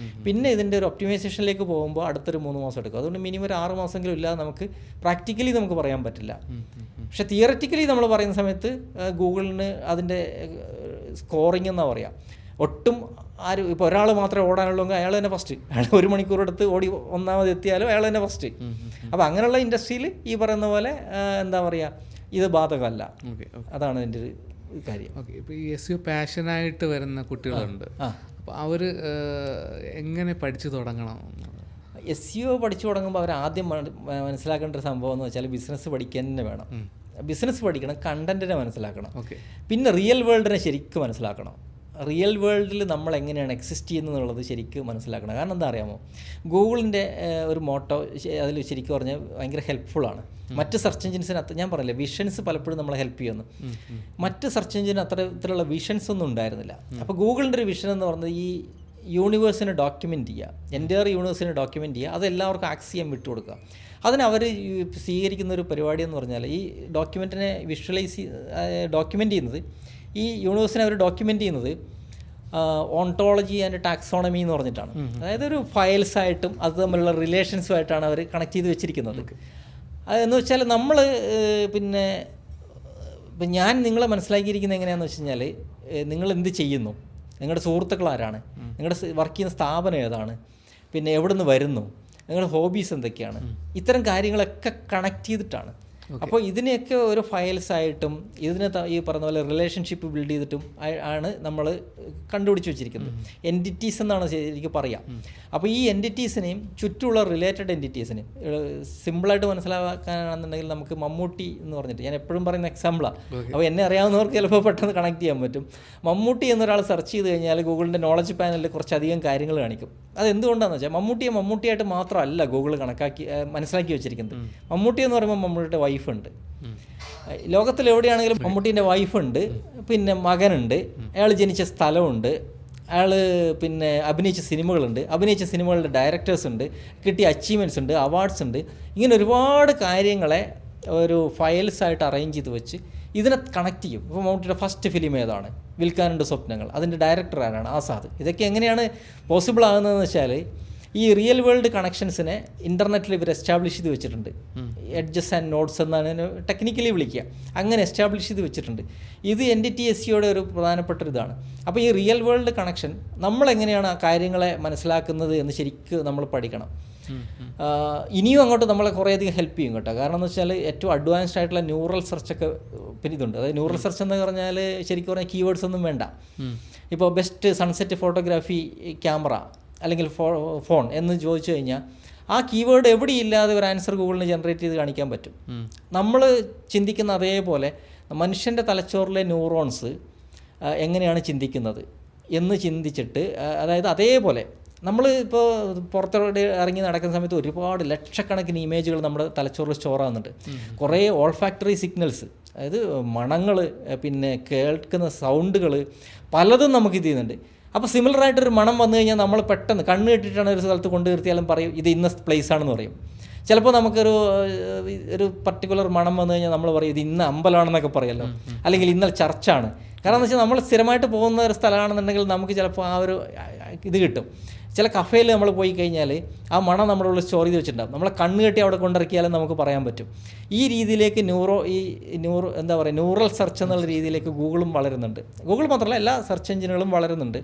പിന്നെ ഇതിൻ്റെ ഒരു ഒപ്റ്റിമൈസേഷനിലേക്ക് പോകുമ്പോൾ അടുത്തൊരു 3 മാസം എടുക്കും. അതുകൊണ്ട് മിനിമം ഒരു 6 മാസമെങ്കിലും ഇല്ലാതെ നമുക്ക് പ്രാക്ടിക്കലി നമുക്ക് പറയാൻ പറ്റില്ല. പക്ഷേ തിയററ്റിക്കലി നമ്മൾ പറയുന്ന സമയത്ത് ഗൂഗിളിന് അതിൻ്റെ സ്കോറിംഗ് എന്നാണ് പറയാം. ഒട്ടും ആരും ഇപ്പോൾ ഒരാൾ മാത്രമേ ഓടാനുള്ളൂ അയാൾ തന്നെ ഫസ്റ്റ്, അയാൾ 1 മണിക്കൂർ എടുത്ത് ഓടി ഒന്നാമത് എത്തിയാലും അയാൾ തന്നെ ഫസ്റ്റ്. അപ്പോൾ അങ്ങനെയുള്ള ഇൻഡസ്ട്രിയിൽ ഈ പറയുന്ന പോലെ എന്താ പറയുക, ഇത് ബാധകമല്ല. അതാണ് എൻ്റെ ഒരു കാര്യം. ഓക്കെ, ഇപ്പോൾ ഈ SEO പാഷനായിട്ട് വരുന്ന കുട്ടികളുണ്ട്, അപ്പോൾ അവർ എങ്ങനെ പഠിച്ചു തുടങ്ങണം? SEO പഠിച്ചു തുടങ്ങുമ്പോൾ അവർ ആദ്യം മനസ്സിലാക്കേണ്ട ഒരു സംഭവം എന്ന് വെച്ചാൽ ബിസിനസ് പഠിക്കാൻ തന്നെ വേണം. ബിസിനസ് പഠിക്കണം, കണ്ടൻറ്റിനെ മനസ്സിലാക്കണം, പിന്നെ റിയൽ വേൾഡിനെ ശരിക്കും മനസ്സിലാക്കണം. റിയൽ വേൾഡിൽ നമ്മൾ എങ്ങനെയാണ് എക്സിസ്റ്റ് ചെയ്യുന്നത് എന്നുള്ളത് ശരിക്കും മനസ്സിലാക്കണം. കാരണം എന്താ അറിയാമോ, ഗൂഗിളിൻ്റെ ഒരു മോട്ടോ അതിൽ ശരിക്കും പറഞ്ഞാൽ ഭയങ്കര ഹെൽപ്ഫുള്ളാണ്. മറ്റ് സെർച്ച് എഞ്ചിൻസിന് ഞാൻ പറയില്ല, വിഷൻസ് പലപ്പോഴും നമ്മളെ ഹെൽപ്പ് ചെയ്യുന്നു. മറ്റ് സെർച്ച് എഞ്ചിന് അത്തരത്തിലുള്ള വിഷൻസ് ഒന്നും ഉണ്ടായിരുന്നില്ല. അപ്പോൾ ഗൂഗിളിൻ്റെ ഒരു വിഷൻ എന്ന് പറയുന്നത് ഈ യൂണിവേഴ്സിനെ ഡോക്യുമെൻറ്റ് ചെയ്യുക, എൻ്റയർ യൂണിവേഴ്സിനെ ഡോക്യുമെൻറ്റ് ചെയ്യുക, അത് എല്ലാവർക്കും ആക്സസ് ചെയ്യാൻ വിട്ടുകൊടുക്കുക. അതിനവർ സ്വീകരിക്കുന്ന ഒരു പരിപാടി എന്ന് പറഞ്ഞാൽ ഈ ഡോക്യുമെൻറ്റിനെ ഡോക്യുമെൻറ്റ് ചെയ്യുന്നത്, ഈ യൂണിവേഴ്സിനെ അവർ ഡോക്യുമെൻ്റ് ചെയ്യുന്നത് ഓണ്ടോളജി ആൻഡ് ടാക്സോണമി എന്ന് പറഞ്ഞിട്ടാണ്. അതായത് ഒരു ഫയൽസായിട്ടും അത് തമ്മിലുള്ള റിലേഷൻസുമായിട്ടാണ് അവർ കണക്ട് ചെയ്ത് വെച്ചിരിക്കുന്നത്. അതെന്ന് വെച്ചാൽ നമ്മൾ പിന്നെ ഇപ്പം ഞാൻ നിങ്ങളെ മനസ്സിലാക്കിയിരിക്കുന്നത് എങ്ങനെയാണെന്ന് വെച്ച് കഴിഞ്ഞാൽ, നിങ്ങൾ എന്ത് ചെയ്യുന്നു, നിങ്ങളുടെ സുഹൃത്തുക്കൾ ആരാണ്, നിങ്ങളുടെ വർക്ക് ചെയ്യുന്ന സ്ഥാപനം ഏതാണ്, പിന്നെ എവിടെ നിന്ന് വരുന്നു, നിങ്ങളുടെ ഹോബീസ് എന്തൊക്കെയാണ്, ഇത്തരം കാര്യങ്ങളൊക്കെ കണക്ട് ചെയ്തിട്ടാണ്. അപ്പോൾ ഇതിനെയൊക്കെ ഒരു ഫയൽസായിട്ടും ഇതിനെ ഈ പറഞ്ഞ പോലെ റിലേഷൻഷിപ്പ് ബിൽഡ് ചെയ്തിട്ടും ആണ് നമ്മൾ കണ്ടുപിടിച്ച് വെച്ചിരിക്കുന്നത്. എൻറ്റിറ്റീസ് എന്നാണ് ശരിക്കും പറയാം. അപ്പോൾ ഈ എൻറ്റിറ്റീസിനെയും ചുറ്റുമുള്ള റിലേറ്റഡ് എൻറ്റിറ്റീസിനെയും സിമ്പിളായിട്ട് മനസ്സിലാക്കാനാണെന്നുണ്ടെങ്കിൽ നമുക്ക് മമ്മൂട്ടി എന്ന് പറഞ്ഞിട്ട്, ഞാൻ എപ്പോഴും പറയുന്ന എക്സാമ്പിളാണ്, അപ്പോൾ എന്നെ അറിയാവുന്നവർക്ക് ചിലപ്പോൾ പെട്ടെന്ന് കണക്ട് ചെയ്യാൻ പറ്റും. മമ്മൂട്ടി എന്നൊരാൾ സെർച്ച് ചെയ്ത് കഴിഞ്ഞാൽ ഗൂഗിളിൻ്റെ നോളജ് പാനലിൽ കുറച്ചധികം കാര്യങ്ങൾ കാണിക്കും. അതെന്തുകൊണ്ടാണെന്ന് വെച്ചാൽ മമ്മൂട്ടിയായിട്ട് മാത്രമല്ല ഗൂഗിൾ മനസ്സിലാക്കി വെച്ചിരിക്കുന്നത്. മമ്മൂട്ടി എന്ന് പറയുമ്പോൾ മമ്മൂട്ടിയുടെ വൈഫുണ്ട്, ലോകത്തിൽ എവിടെയാണെങ്കിലും മമ്മൂട്ടീൻ്റെ വൈഫുണ്ട്, പിന്നെ മകനുണ്ട്, അയാൾ ജനിച്ച സ്ഥലമുണ്ട്, അയാൾ പിന്നെ അഭിനയിച്ച സിനിമകളുണ്ട്, അഭിനയിച്ച സിനിമകളുടെ ഡയറക്ടേഴ്സ് ഉണ്ട്, കിട്ടിയ അച്ചീവ്മെൻറ്റ്സ് ഉണ്ട്, അവാർഡ്സ് ഉണ്ട്. ഇങ്ങനെ ഒരുപാട് കാര്യങ്ങളെ ഒരു ഫയൽസായിട്ട് അറേഞ്ച് ചെയ്ത് വെച്ച് ഇതിനെ കണക്ട് ചെയ്യും. ഇപ്പോൾ മമ്മൂട്ടിയുടെ ഫസ്റ്റ് ഫിലിം ഏതാണ്, വിൽക്കാനുണ്ട് സ്വപ്നങ്ങൾ, അതിൻ്റെ ഡയറക്ടർ ആരാണ്, ആസാദ്. ഇതൊക്കെ എങ്ങനെയാണ് പോസിബിൾ ആകുന്നതെന്ന് വെച്ചാൽ ഈ റിയൽ വേൾഡ് കണക്ഷൻസിനെ ഇൻ്റർനെറ്റിൽ ഇവർ എസ്റ്റാബ്ലിഷ് ചെയ്ത് വെച്ചിട്ടുണ്ട്. എഡ്ജസ് ആൻഡ് നോട്ട്സ് എന്നാണ് ടെക്നിക്കലി വിളിക്കുക. അങ്ങനെ എസ്റ്റാബ്ലിഷ് ചെയ്ത് വെച്ചിട്ടുണ്ട്. ഇത് എൻറ്റിറ്റി SEOയുടെ ഒരു പ്രധാനപ്പെട്ട ഇതാണ്. അപ്പോൾ ഈ റിയൽ വേൾഡ് കണക്ഷൻ നമ്മളെങ്ങനെയാണ് ആ കാര്യങ്ങളെ മനസ്സിലാക്കുന്നത് എന്ന് ശരിക്കും നമ്മൾ പഠിക്കണം. ഇനിയും അങ്ങോട്ട് നമ്മളെ കുറേയധികം ഹെൽപ്പ് ചെയ്യും കേട്ടോ. കാരണം എന്ന് വെച്ചാൽ ഏറ്റവും അഡ്വാൻസ്ഡ് ആയിട്ടുള്ള ന്യൂറൽ സെർച്ചൊക്കെ പിന്നെ ഇതുണ്ട്. അതായത് ന്യൂറൽ സെർച്ച് എന്ന് പറഞ്ഞാൽ ശരിക്കും പറഞ്ഞാൽ കീവേഡ്സ് ഒന്നും വേണ്ട. ഇപ്പോൾ ബെസ്റ്റ് സൺസെറ്റ് ഫോട്ടോഗ്രാഫി ക്യാമറ അല്ലെങ്കിൽ ഫോൺ എന്ന് ചോദിച്ചു കഴിഞ്ഞാൽ ആ കീവേഡ് എവിടെയില്ലാതെ ഒരു ആൻസർ ഗൂഗിളിന് ജനറേറ്റ് ചെയ്ത് കാണിക്കാൻ പറ്റും. നമ്മൾ ചിന്തിക്കുന്ന അതേപോലെ മനുഷ്യൻ്റെ തലച്ചോറിലെ ന്യൂറോൺസ് എങ്ങനെയാണ് ചിന്തിക്കുന്നത് എന്ന് ചിന്തിച്ചിട്ട്, അതായത് അതേപോലെ നമ്മൾ ഇപ്പോൾ പുറത്തോട്ട് ഇറങ്ങി നടക്കുന്ന സമയത്ത് ഒരുപാട് ലക്ഷക്കണക്കിന് ഇമേജുകൾ നമ്മുടെ തലച്ചോറിൽ സ്റ്റോർ ആകുന്നുണ്ട്. കുറേ ഓൾഫാക്ടറി സിഗ്നൽസ്, അതായത് മണങ്ങൾ, പിന്നെ കേൾക്കുന്ന സൗണ്ടുകൾ പലതും നമുക്ക് ഇത് ചെയ്യുന്നുണ്ട്. അപ്പോൾ സിമിലറായിട്ടൊരു മണം വന്നു കഴിഞ്ഞാൽ നമ്മൾ പെട്ടെന്ന് കണ്ണ് കെട്ടിട്ടാണ് ഒരു സ്ഥലത്ത് കൊണ്ടു നിർത്തിയാലും പറയും ഇത് ഇന്ന പ്ലേസ് ആണെന്ന് പറയും. ചിലപ്പോൾ നമുക്കൊരു പർട്ടിക്കുലർ മണം വന്നു കഴിഞ്ഞാൽ നമ്മൾ പറയും ഇത് ഇന്ന അമ്പലമാണെന്നൊക്കെ പറയുമല്ലോ, അല്ലെങ്കിൽ ഇന്ന ചർച്ചാണ്. കാരണം എന്ന് വെച്ചാൽ നമ്മൾ സ്ഥിരമായിട്ട് പോകുന്ന ഒരു സ്ഥലമാണെന്നുണ്ടെങ്കിൽ നമുക്ക് ചിലപ്പോൾ ആ ഒരു ഇത് കിട്ടും. ചില കഫേയിൽ നമ്മൾ പോയി കഴിഞ്ഞാൽ ആ മണം നമ്മുടെ ഉള്ളിൽ സ്റ്റോർ ചെയ്ത് വെച്ചിട്ടുണ്ടാകും. നമ്മളെ കണ്ണ് കെട്ടി അവിടെ കൊണ്ടിറക്കിയാലും നമുക്ക് പറയാൻ പറ്റും. ഈ രീതിയിലേക്ക് എന്താ പറയുക, ന്യൂറൽ സെർച്ച് എന്നുള്ള രീതിയിലേക്ക് ഗൂഗിളും വളരുന്നുണ്ട്. ഗൂഗിൾ മാത്രമല്ല എല്ലാ സെർച്ച് എഞ്ചിനുകളും വളരുന്നുണ്ട്.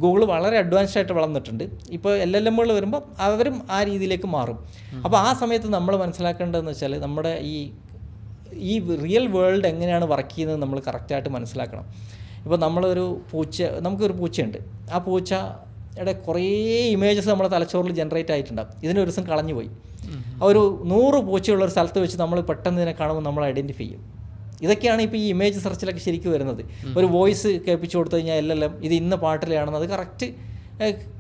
ഗൂഗിൾ വളരെ അഡ്വാൻസ്ഡ് ആയിട്ട് വളർന്നിട്ടുണ്ട്. ഇപ്പോൾ LLMകൾ വരുമ്പോൾ അവരും ആ രീതിയിലേക്ക് മാറും. അപ്പോൾ ആ സമയത്ത് നമ്മൾ മനസ്സിലാക്കേണ്ടതെന്ന് വെച്ചാൽ നമ്മുടെ ഈ റിയൽ വേൾഡ് എങ്ങനെയാണ് വർക്ക് ചെയ്യുന്നത് നമ്മൾ കറക്റ്റായിട്ട് മനസ്സിലാക്കണം. ഇപ്പോൾ നമുക്കൊരു പൂച്ചയുണ്ട്. ആ പൂച്ചയുടെ കുറേ ഇമേജസ് നമ്മുടെ തലച്ചോറിൽ ജനറേറ്റ് ആയിട്ടുണ്ടാകും. ഇതിനൊരു ദിവസം കളഞ്ഞു പോയി. ഒരു 100 പൂച്ചയുള്ളൊരു സ്ഥലത്ത് വെച്ച് നമ്മൾ പെട്ടെന്ന് ഇതിനെ കാണുമ്പോൾ നമ്മൾ ഐഡൻറ്റിഫൈ ചെയ്യും. ഇതൊക്കെയാണ് ഇപ്പോൾ ഈ ഇമേജ് സെർച്ചിലൊക്കെ ശരിക്കും വരുന്നത്. ഒരു വോയിസ് കേൾപ്പിച്ചു കൊടുത്തു കഴിഞ്ഞാൽ LLM ഇത് ഇന്ന പാട്ടിലാണെന്ന് അത് കറക്റ്റ്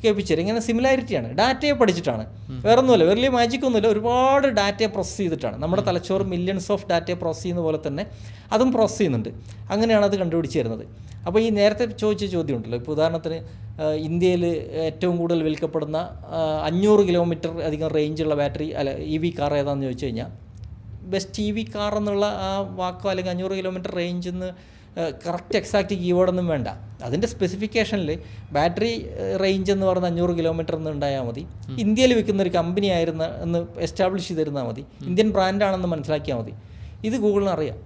കേൾപ്പിച്ചു തരും. ഇങ്ങനെ സിമിലാരിറ്റിയാണ്, ഡാറ്റയെ പഠിച്ചിട്ടാണ്, വേറെ ഒന്നുമില്ല, വലിയ മാജിക് ഒന്നുമില്ല. ഒരുപാട് ഡാറ്റയെ പ്രോസസ്സ് ചെയ്തിട്ടാണ്. നമ്മുടെ തലച്ചോറ് മില്യൺസ് ഓഫ് ഡാറ്റയെ പ്രോസസ്സ് ചെയ്യുന്ന പോലെ തന്നെ അതും പ്രോസസ്സ് ചെയ്യുന്നുണ്ട്. അങ്ങനെയാണ് അത് കണ്ടുപിടിച്ച് തരുന്നത്. അപ്പോൾ ഈ നേരത്തെ ചോദിച്ച ചോദ്യം ഉണ്ടല്ലോ, ഇപ്പോൾ ഉദാഹരണത്തിന് ഇന്ത്യയിൽ ഏറ്റവും കൂടുതൽ വിൽക്കപ്പെടുന്ന 500 കിലോമീറ്റർ അധികം റേഞ്ചുള്ള ബാറ്ററി EV കാർ ഏതാണെന്ന് ചോദിച്ചു കഴിഞ്ഞാൽ, ബെസ്റ്റ് EV കാർ എന്നുള്ള ആ വാക്കോ അല്ലെങ്കിൽ 500 കിലോമീറ്റർ റേഞ്ചിൽ നിന്ന് കറക്റ്റ് എക്സാക്റ്റ് കീവേഡൊന്നും വേണ്ട. അതിൻ്റെ സ്പെസിഫിക്കേഷനിൽ ബാറ്ററി റേഞ്ച് എന്ന് പറയുന്ന 500 കിലോമീറ്റർ എന്ന് ഉണ്ടായാൽ മതി. ഇന്ത്യയിൽ വിൽക്കുന്ന ഒരു കമ്പനി ആയിരുന്ന എന്ന് എസ്റ്റാബ്ലിഷ് ചെയ്തിരുന്നാൽ മതി, ഇന്ത്യൻ ബ്രാൻഡാണെന്ന് മനസ്സിലാക്കിയാൽ മതി. ഇത് ഗൂഗിളിന് അറിയാം.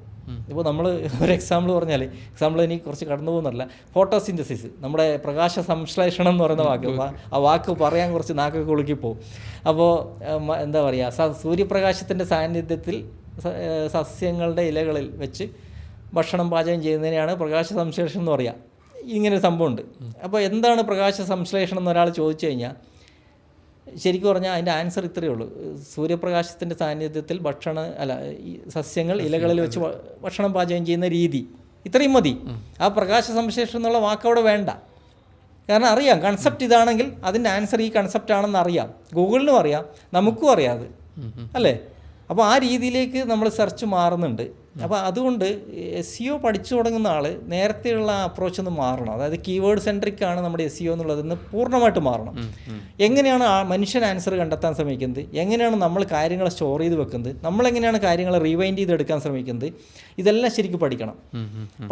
ഇപ്പോൾ നമ്മൾ ഒരു എക്സാമ്പിൾ പറഞ്ഞാൽ, എക്സാമ്പിൾ എനിക്ക് കുറച്ച് കടന്നു പോകുന്നില്ല, ഫോട്ടോസിന്തസിസ്, നമ്മുടെ പ്രകാശ സംശ്ലേഷണം എന്ന് പറയുന്ന വാക്ക്, ആ വാക്ക് പറയാൻ കുറച്ച് നാക്കൊക്കെ കുളുക്കിപ്പോവും. അപ്പോൾ എന്താ പറയുക, സൂര്യപ്രകാശത്തിൻ്റെ സാന്നിധ്യത്തിൽ സസ്യങ്ങളുടെ ഇലകളിൽ വെച്ച് ഭക്ഷണം പാചകം ചെയ്യുന്നതിനെയാണ് പ്രകാശ സംശ്ലേഷണം എന്ന് പറയുക. ഇങ്ങനൊരു സംഭവമുണ്ട്. അപ്പോൾ എന്താണ് പ്രകാശ സംശ്ലേഷണം എന്ന് ഒരാൾ ചോദിച്ചു കഴിഞ്ഞാൽ, ശരിക്കും പറഞ്ഞാൽ അതിൻ്റെ ആൻസർ ഇത്രയേ ഉള്ളൂ: സൂര്യപ്രകാശത്തിൻ്റെ സാന്നിധ്യത്തിൽ സസ്യങ്ങൾ ഇലകളിൽ വെച്ച് ഭക്ഷണം പാചകം ചെയ്യുന്ന രീതി. ഇത്രയും മതി. ആ പ്രകാശ സംശ്ലേഷണം എന്നുള്ള വാക്കവിടെ വേണ്ട. കാരണം അറിയാം, കൺസെപ്റ്റ് ഇതാണെങ്കിൽ അതിൻ്റെ ആൻസർ ഈ കൺസെപ്റ്റ് ആണെന്ന് അറിയാം. ഗൂഗിളിനും അറിയാം, നമുക്കും അറിയാം അത്, അല്ലേ? അപ്പോൾ ആ രീതിയിലേക്ക് നമ്മൾ സെർച്ച് മാറുന്നുണ്ട്. അപ്പോൾ അതുകൊണ്ട് SEO പഠിച്ചു തുടങ്ങുന്ന ആൾ നേരത്തെയുള്ള അപ്രോച്ച് ഒന്ന് മാറണം. അതായത് കീവേഡ് സെൻട്രിക് ആണ് നമ്മുടെ SEO എന്നുള്ളതെന്ന് പൂർണ്ണമായിട്ട് മാറണം. എങ്ങനെയാണ് മനുഷ്യൻ ആൻസർ കണ്ടെത്താൻ ശ്രമിക്കുന്നത്, എങ്ങനെയാണ് നമ്മൾ കാര്യങ്ങൾ സ്റ്റോർ ചെയ്ത് വെക്കുന്നത്, നമ്മളെങ്ങനെയാണ് കാര്യങ്ങൾ റീവൈൻഡ് ചെയ്തെടുക്കാൻ ശ്രമിക്കുന്നത്, ഇതെല്ലാം ശരിക്കും പഠിക്കണം.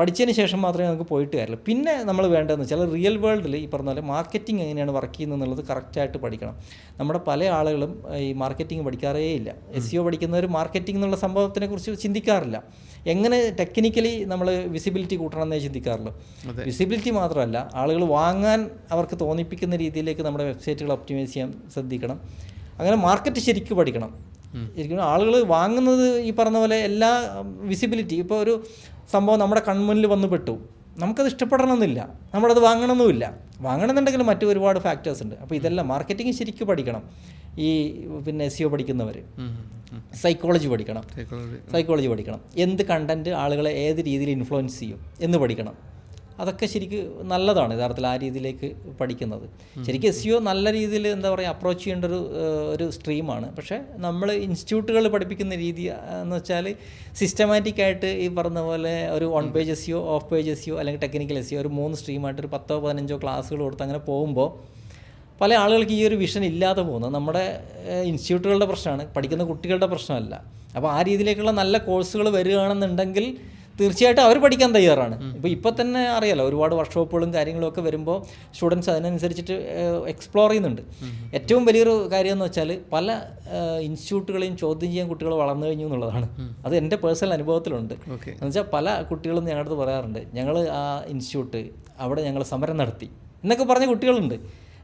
പഠിച്ചതിന് ശേഷം മാത്രമേ നമുക്ക് പോയിട്ട് കാര്യമില്ല. പിന്നെ നമ്മൾ വേണ്ടതെന്ന് വെച്ചാൽ റിയൽ വേൾഡിൽ ഈ പറഞ്ഞ പോലെ മാർക്കറ്റിംഗ് എങ്ങനെയാണ് വർക്ക് ചെയ്യുന്നത് എന്നുള്ളത് കറക്റ്റായിട്ട് പഠിക്കണം. നമ്മുടെ പല ആളുകളും ഈ മാർക്കറ്റിംഗ് പഠിക്കാറേ ഇല്ല. SEO പഠിക്കുന്നവർ മാർക്കറ്റിംഗ് എന്നുള്ള സംഭവത്തിനെക്കുറിച്ച് ചിന്തിക്കാറില്ല. എങ്ങനെ ടെക്നിക്കലി നമ്മൾ വിസിബിലിറ്റി കൂട്ടണമെന്നേ ചിന്തിക്കാറുള്ളൂ. വിസിബിലിറ്റി മാത്രമല്ല, ആളുകൾ വാങ്ങാൻ അവർക്ക് തോന്നിപ്പിക്കുന്ന രീതിയിലേക്ക് നമ്മുടെ വെബ്സൈറ്റുകൾ ഒപ്റ്റിമൈസ് ചെയ്യാൻ ശ്രദ്ധിക്കണം. അങ്ങനെ മാർക്കറ്റ് ശരിക്കും പഠിക്കണം. ശരിക്കും ആളുകൾ വാങ്ങുന്നത് ഈ പറഞ്ഞ പോലെ എല്ലാ വിസിബിലിറ്റി, ഇപ്പോൾ ഒരു സംഭവം നമ്മുടെ കൺമുന്നിൽ വന്നു പെട്ടു, നമുക്കത് ഇഷ്ടപ്പെടണമെന്നില്ല, നമ്മളത് വാങ്ങണമെന്നുമില്ല. വാങ്ങണമെന്നുണ്ടെങ്കിൽ മറ്റു ഒരുപാട് ഫാക്ടേഴ്സ് ഉണ്ട്. അപ്പോൾ ഇതെല്ലാം മാർക്കറ്റിംഗ് ശരിക്കും പഠിക്കണം. ഈ SEO പഠിക്കുന്നവർ സൈക്കോളജി പഠിക്കണം. എന്ത് കണ്ടൻറ്റ് ആളുകളെ ഏത് രീതിയിൽ ഇൻഫ്ലുവൻസ് ചെയ്യും എന്ന് പഠിക്കണം. അതൊക്കെ ശരിക്കും നല്ലതാണ് യഥാർത്ഥത്തിൽ ആ രീതിയിലേക്ക് പഠിക്കുന്നത്. ശരിക്കും SEO നല്ല രീതിയിൽ എന്താ പറയുക അപ്രോച്ച് ചെയ്യേണ്ട ഒരു സ്ട്രീമാണ്. പക്ഷേ നമ്മൾ ഇൻസ്റ്റിറ്റ്യൂട്ടുകൾ പഠിപ്പിക്കുന്ന രീതി എന്ന് വെച്ചാൽ സിസ്റ്റമാറ്റിക്കായിട്ട് ഈ പറഞ്ഞ പോലെ ഒരു on page SEO, of page SEO അല്ലെങ്കിൽ ടെക്നിക്കൽ SEO ഒരു 3 സ്ട്രീമായിട്ട് ഒരു 10-15 ക്ലാസ്സുകൾ കൊടുത്ത് അങ്ങനെ പോകുമ്പോൾ പല ആളുകൾക്ക് ഈ ഒരു വിഷൻ ഇല്ലാതെ പോകുന്നത് നമ്മുടെ ഇൻസ്റ്റിറ്റ്യൂട്ടുകളുടെ പ്രശ്നമാണ്, പഠിക്കുന്ന കുട്ടികളുടെ പ്രശ്നമല്ല. അപ്പോൾ ആ രീതിയിലേക്കുള്ള നല്ല കോഴ്സുകൾ വരികയാണെന്നുണ്ടെങ്കിൽ തീർച്ചയായിട്ടും അവർ പഠിക്കാൻ തയ്യാറാണ്. ഇപ്പോൾ തന്നെ അറിയാലോ, ഒരുപാട് വർക്ക്ഷോപ്പുകളും കാര്യങ്ങളും ഒക്കെ വരുമ്പോൾ സ്റ്റുഡൻസ് അതിനനുസരിച്ചിട്ട് എക്സ്പ്ലോർ ചെയ്യുന്നുണ്ട്. ഏറ്റവും വലിയൊരു കാര്യം എന്ന് വെച്ചാൽ പല ഇൻസ്റ്റിറ്റ്യൂട്ടുകളെയും ചോദ്യം ചെയ്യാൻ കുട്ടികൾ വളർന്നു കഴിഞ്ഞു എന്നുള്ളതാണ്. അത് എൻ്റെ പേഴ്സണൽ അനുഭവത്തിലുണ്ട്. എന്ന് വെച്ചാൽ പല കുട്ടികളും ഞങ്ങളുടെ അടുത്ത് പറയാറുണ്ട്, ഞങ്ങൾ ആ ഇൻസ്റ്റിറ്റ്യൂട്ട് അവിടെ ഞങ്ങൾ സമരം നടത്തി എന്നൊക്കെ പറഞ്ഞ കുട്ടികളുണ്ട്.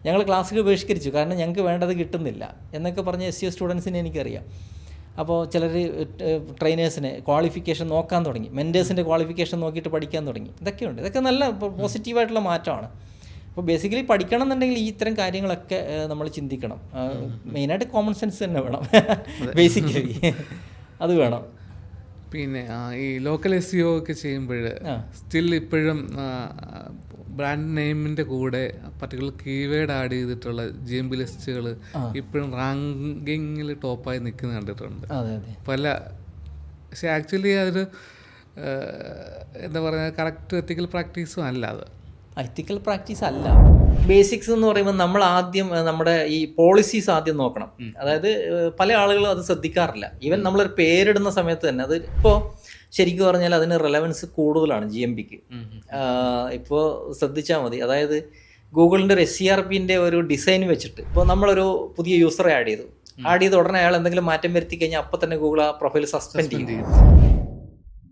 ഞങ്ങൾ ക്ലാസ്സുകൾ ബഹിഷ്കരിച്ചു കാരണം ഞങ്ങൾക്ക് വേണ്ടത് കിട്ടുന്നില്ല എന്നൊക്കെ പറഞ്ഞ SEO സ്റ്റുഡൻസിനെ എനിക്കറിയാം. അപ്പോൾ ചിലർ ട്രെയിനേഴ്സിനെ ക്വാളിഫിക്കേഷൻ നോക്കാൻ തുടങ്ങി, മെൻറ്റേഴ്സിൻ്റെ ക്വാളിഫിക്കേഷൻ നോക്കിയിട്ട് പഠിക്കാൻ തുടങ്ങി. ഇതൊക്കെയുണ്ട്. ഇതൊക്കെ നല്ല പോസിറ്റീവായിട്ടുള്ള മാറ്റമാണ്. അപ്പോൾ ബേസിക്കലി പഠിക്കണം എന്നുണ്ടെങ്കിൽ ഈ ഇത്തരം കാര്യങ്ങളൊക്കെ നമ്മൾ ചിന്തിക്കണം. മെയിനായിട്ട് കോമൺ സെൻസ് തന്നെ വേണം, ബേസിക്കലി അത് വേണം. പിന്നെ ഈ ലോക്കൽ SEO ഒക്കെ ചെയ്യുമ്പോൾ സ്റ്റിൽ ഇപ്പോഴും ബ്രാൻഡ് നെയിമിൻ്റെ കൂടെ പർട്ടിക്കുലർ കീവേഡ് ആഡ് ചെയ്തിട്ടുള്ള GMB ലിസ്റ്റുകൾ ഇപ്പോഴും റാങ്കിങ്ങിൽ ടോപ്പായി നിൽക്കുന്നത് കണ്ടിട്ടുണ്ട് പല. പക്ഷേ ആക്ച്വലി അതൊരു എന്താ പറയുക കറക്റ്റ് എത്തിക്കൽ പ്രാക്ടീസും അല്ല. അത് എത്തിക്കൽ പ്രാക്ടീസ് അല്ല. ബേസിക്സ് എന്ന് പറയുമ്പോൾ നമ്മൾ ആദ്യം നമ്മുടെ ഈ പോളിസീസ് ആദ്യം നോക്കണം. അതായത് പല ആളുകളും അത് ശ്രദ്ധിക്കാറില്ല. ഈവൻ നമ്മളൊരു പേരിടുന്ന സമയത്ത് തന്നെ അത് ഇപ്പോൾ ശരിക്കും പറഞ്ഞാൽ അതിന് റെലവൻസ് കൂടുതലാണ് GMBക്ക്. ഇപ്പോൾ ശ്രദ്ധിച്ചാൽ മതി. അതായത് ഗൂഗിളിൻ്റെ ഒരു SERPൻ്റെ ഒരു ഡിസൈൻ വെച്ചിട്ട് ഇപ്പോൾ നമ്മളൊരു പുതിയ യൂസറെ ആഡ് ചെയ്തു ഉടനെ അയാൾ എന്തെങ്കിലും മാറ്റം വരുത്തി കഴിഞ്ഞാൽ അപ്പം തന്നെ ഗൂഗിൾ ആ പ്രൊഫൈൽ സസ്പെൻഡ് ചെയ്യും.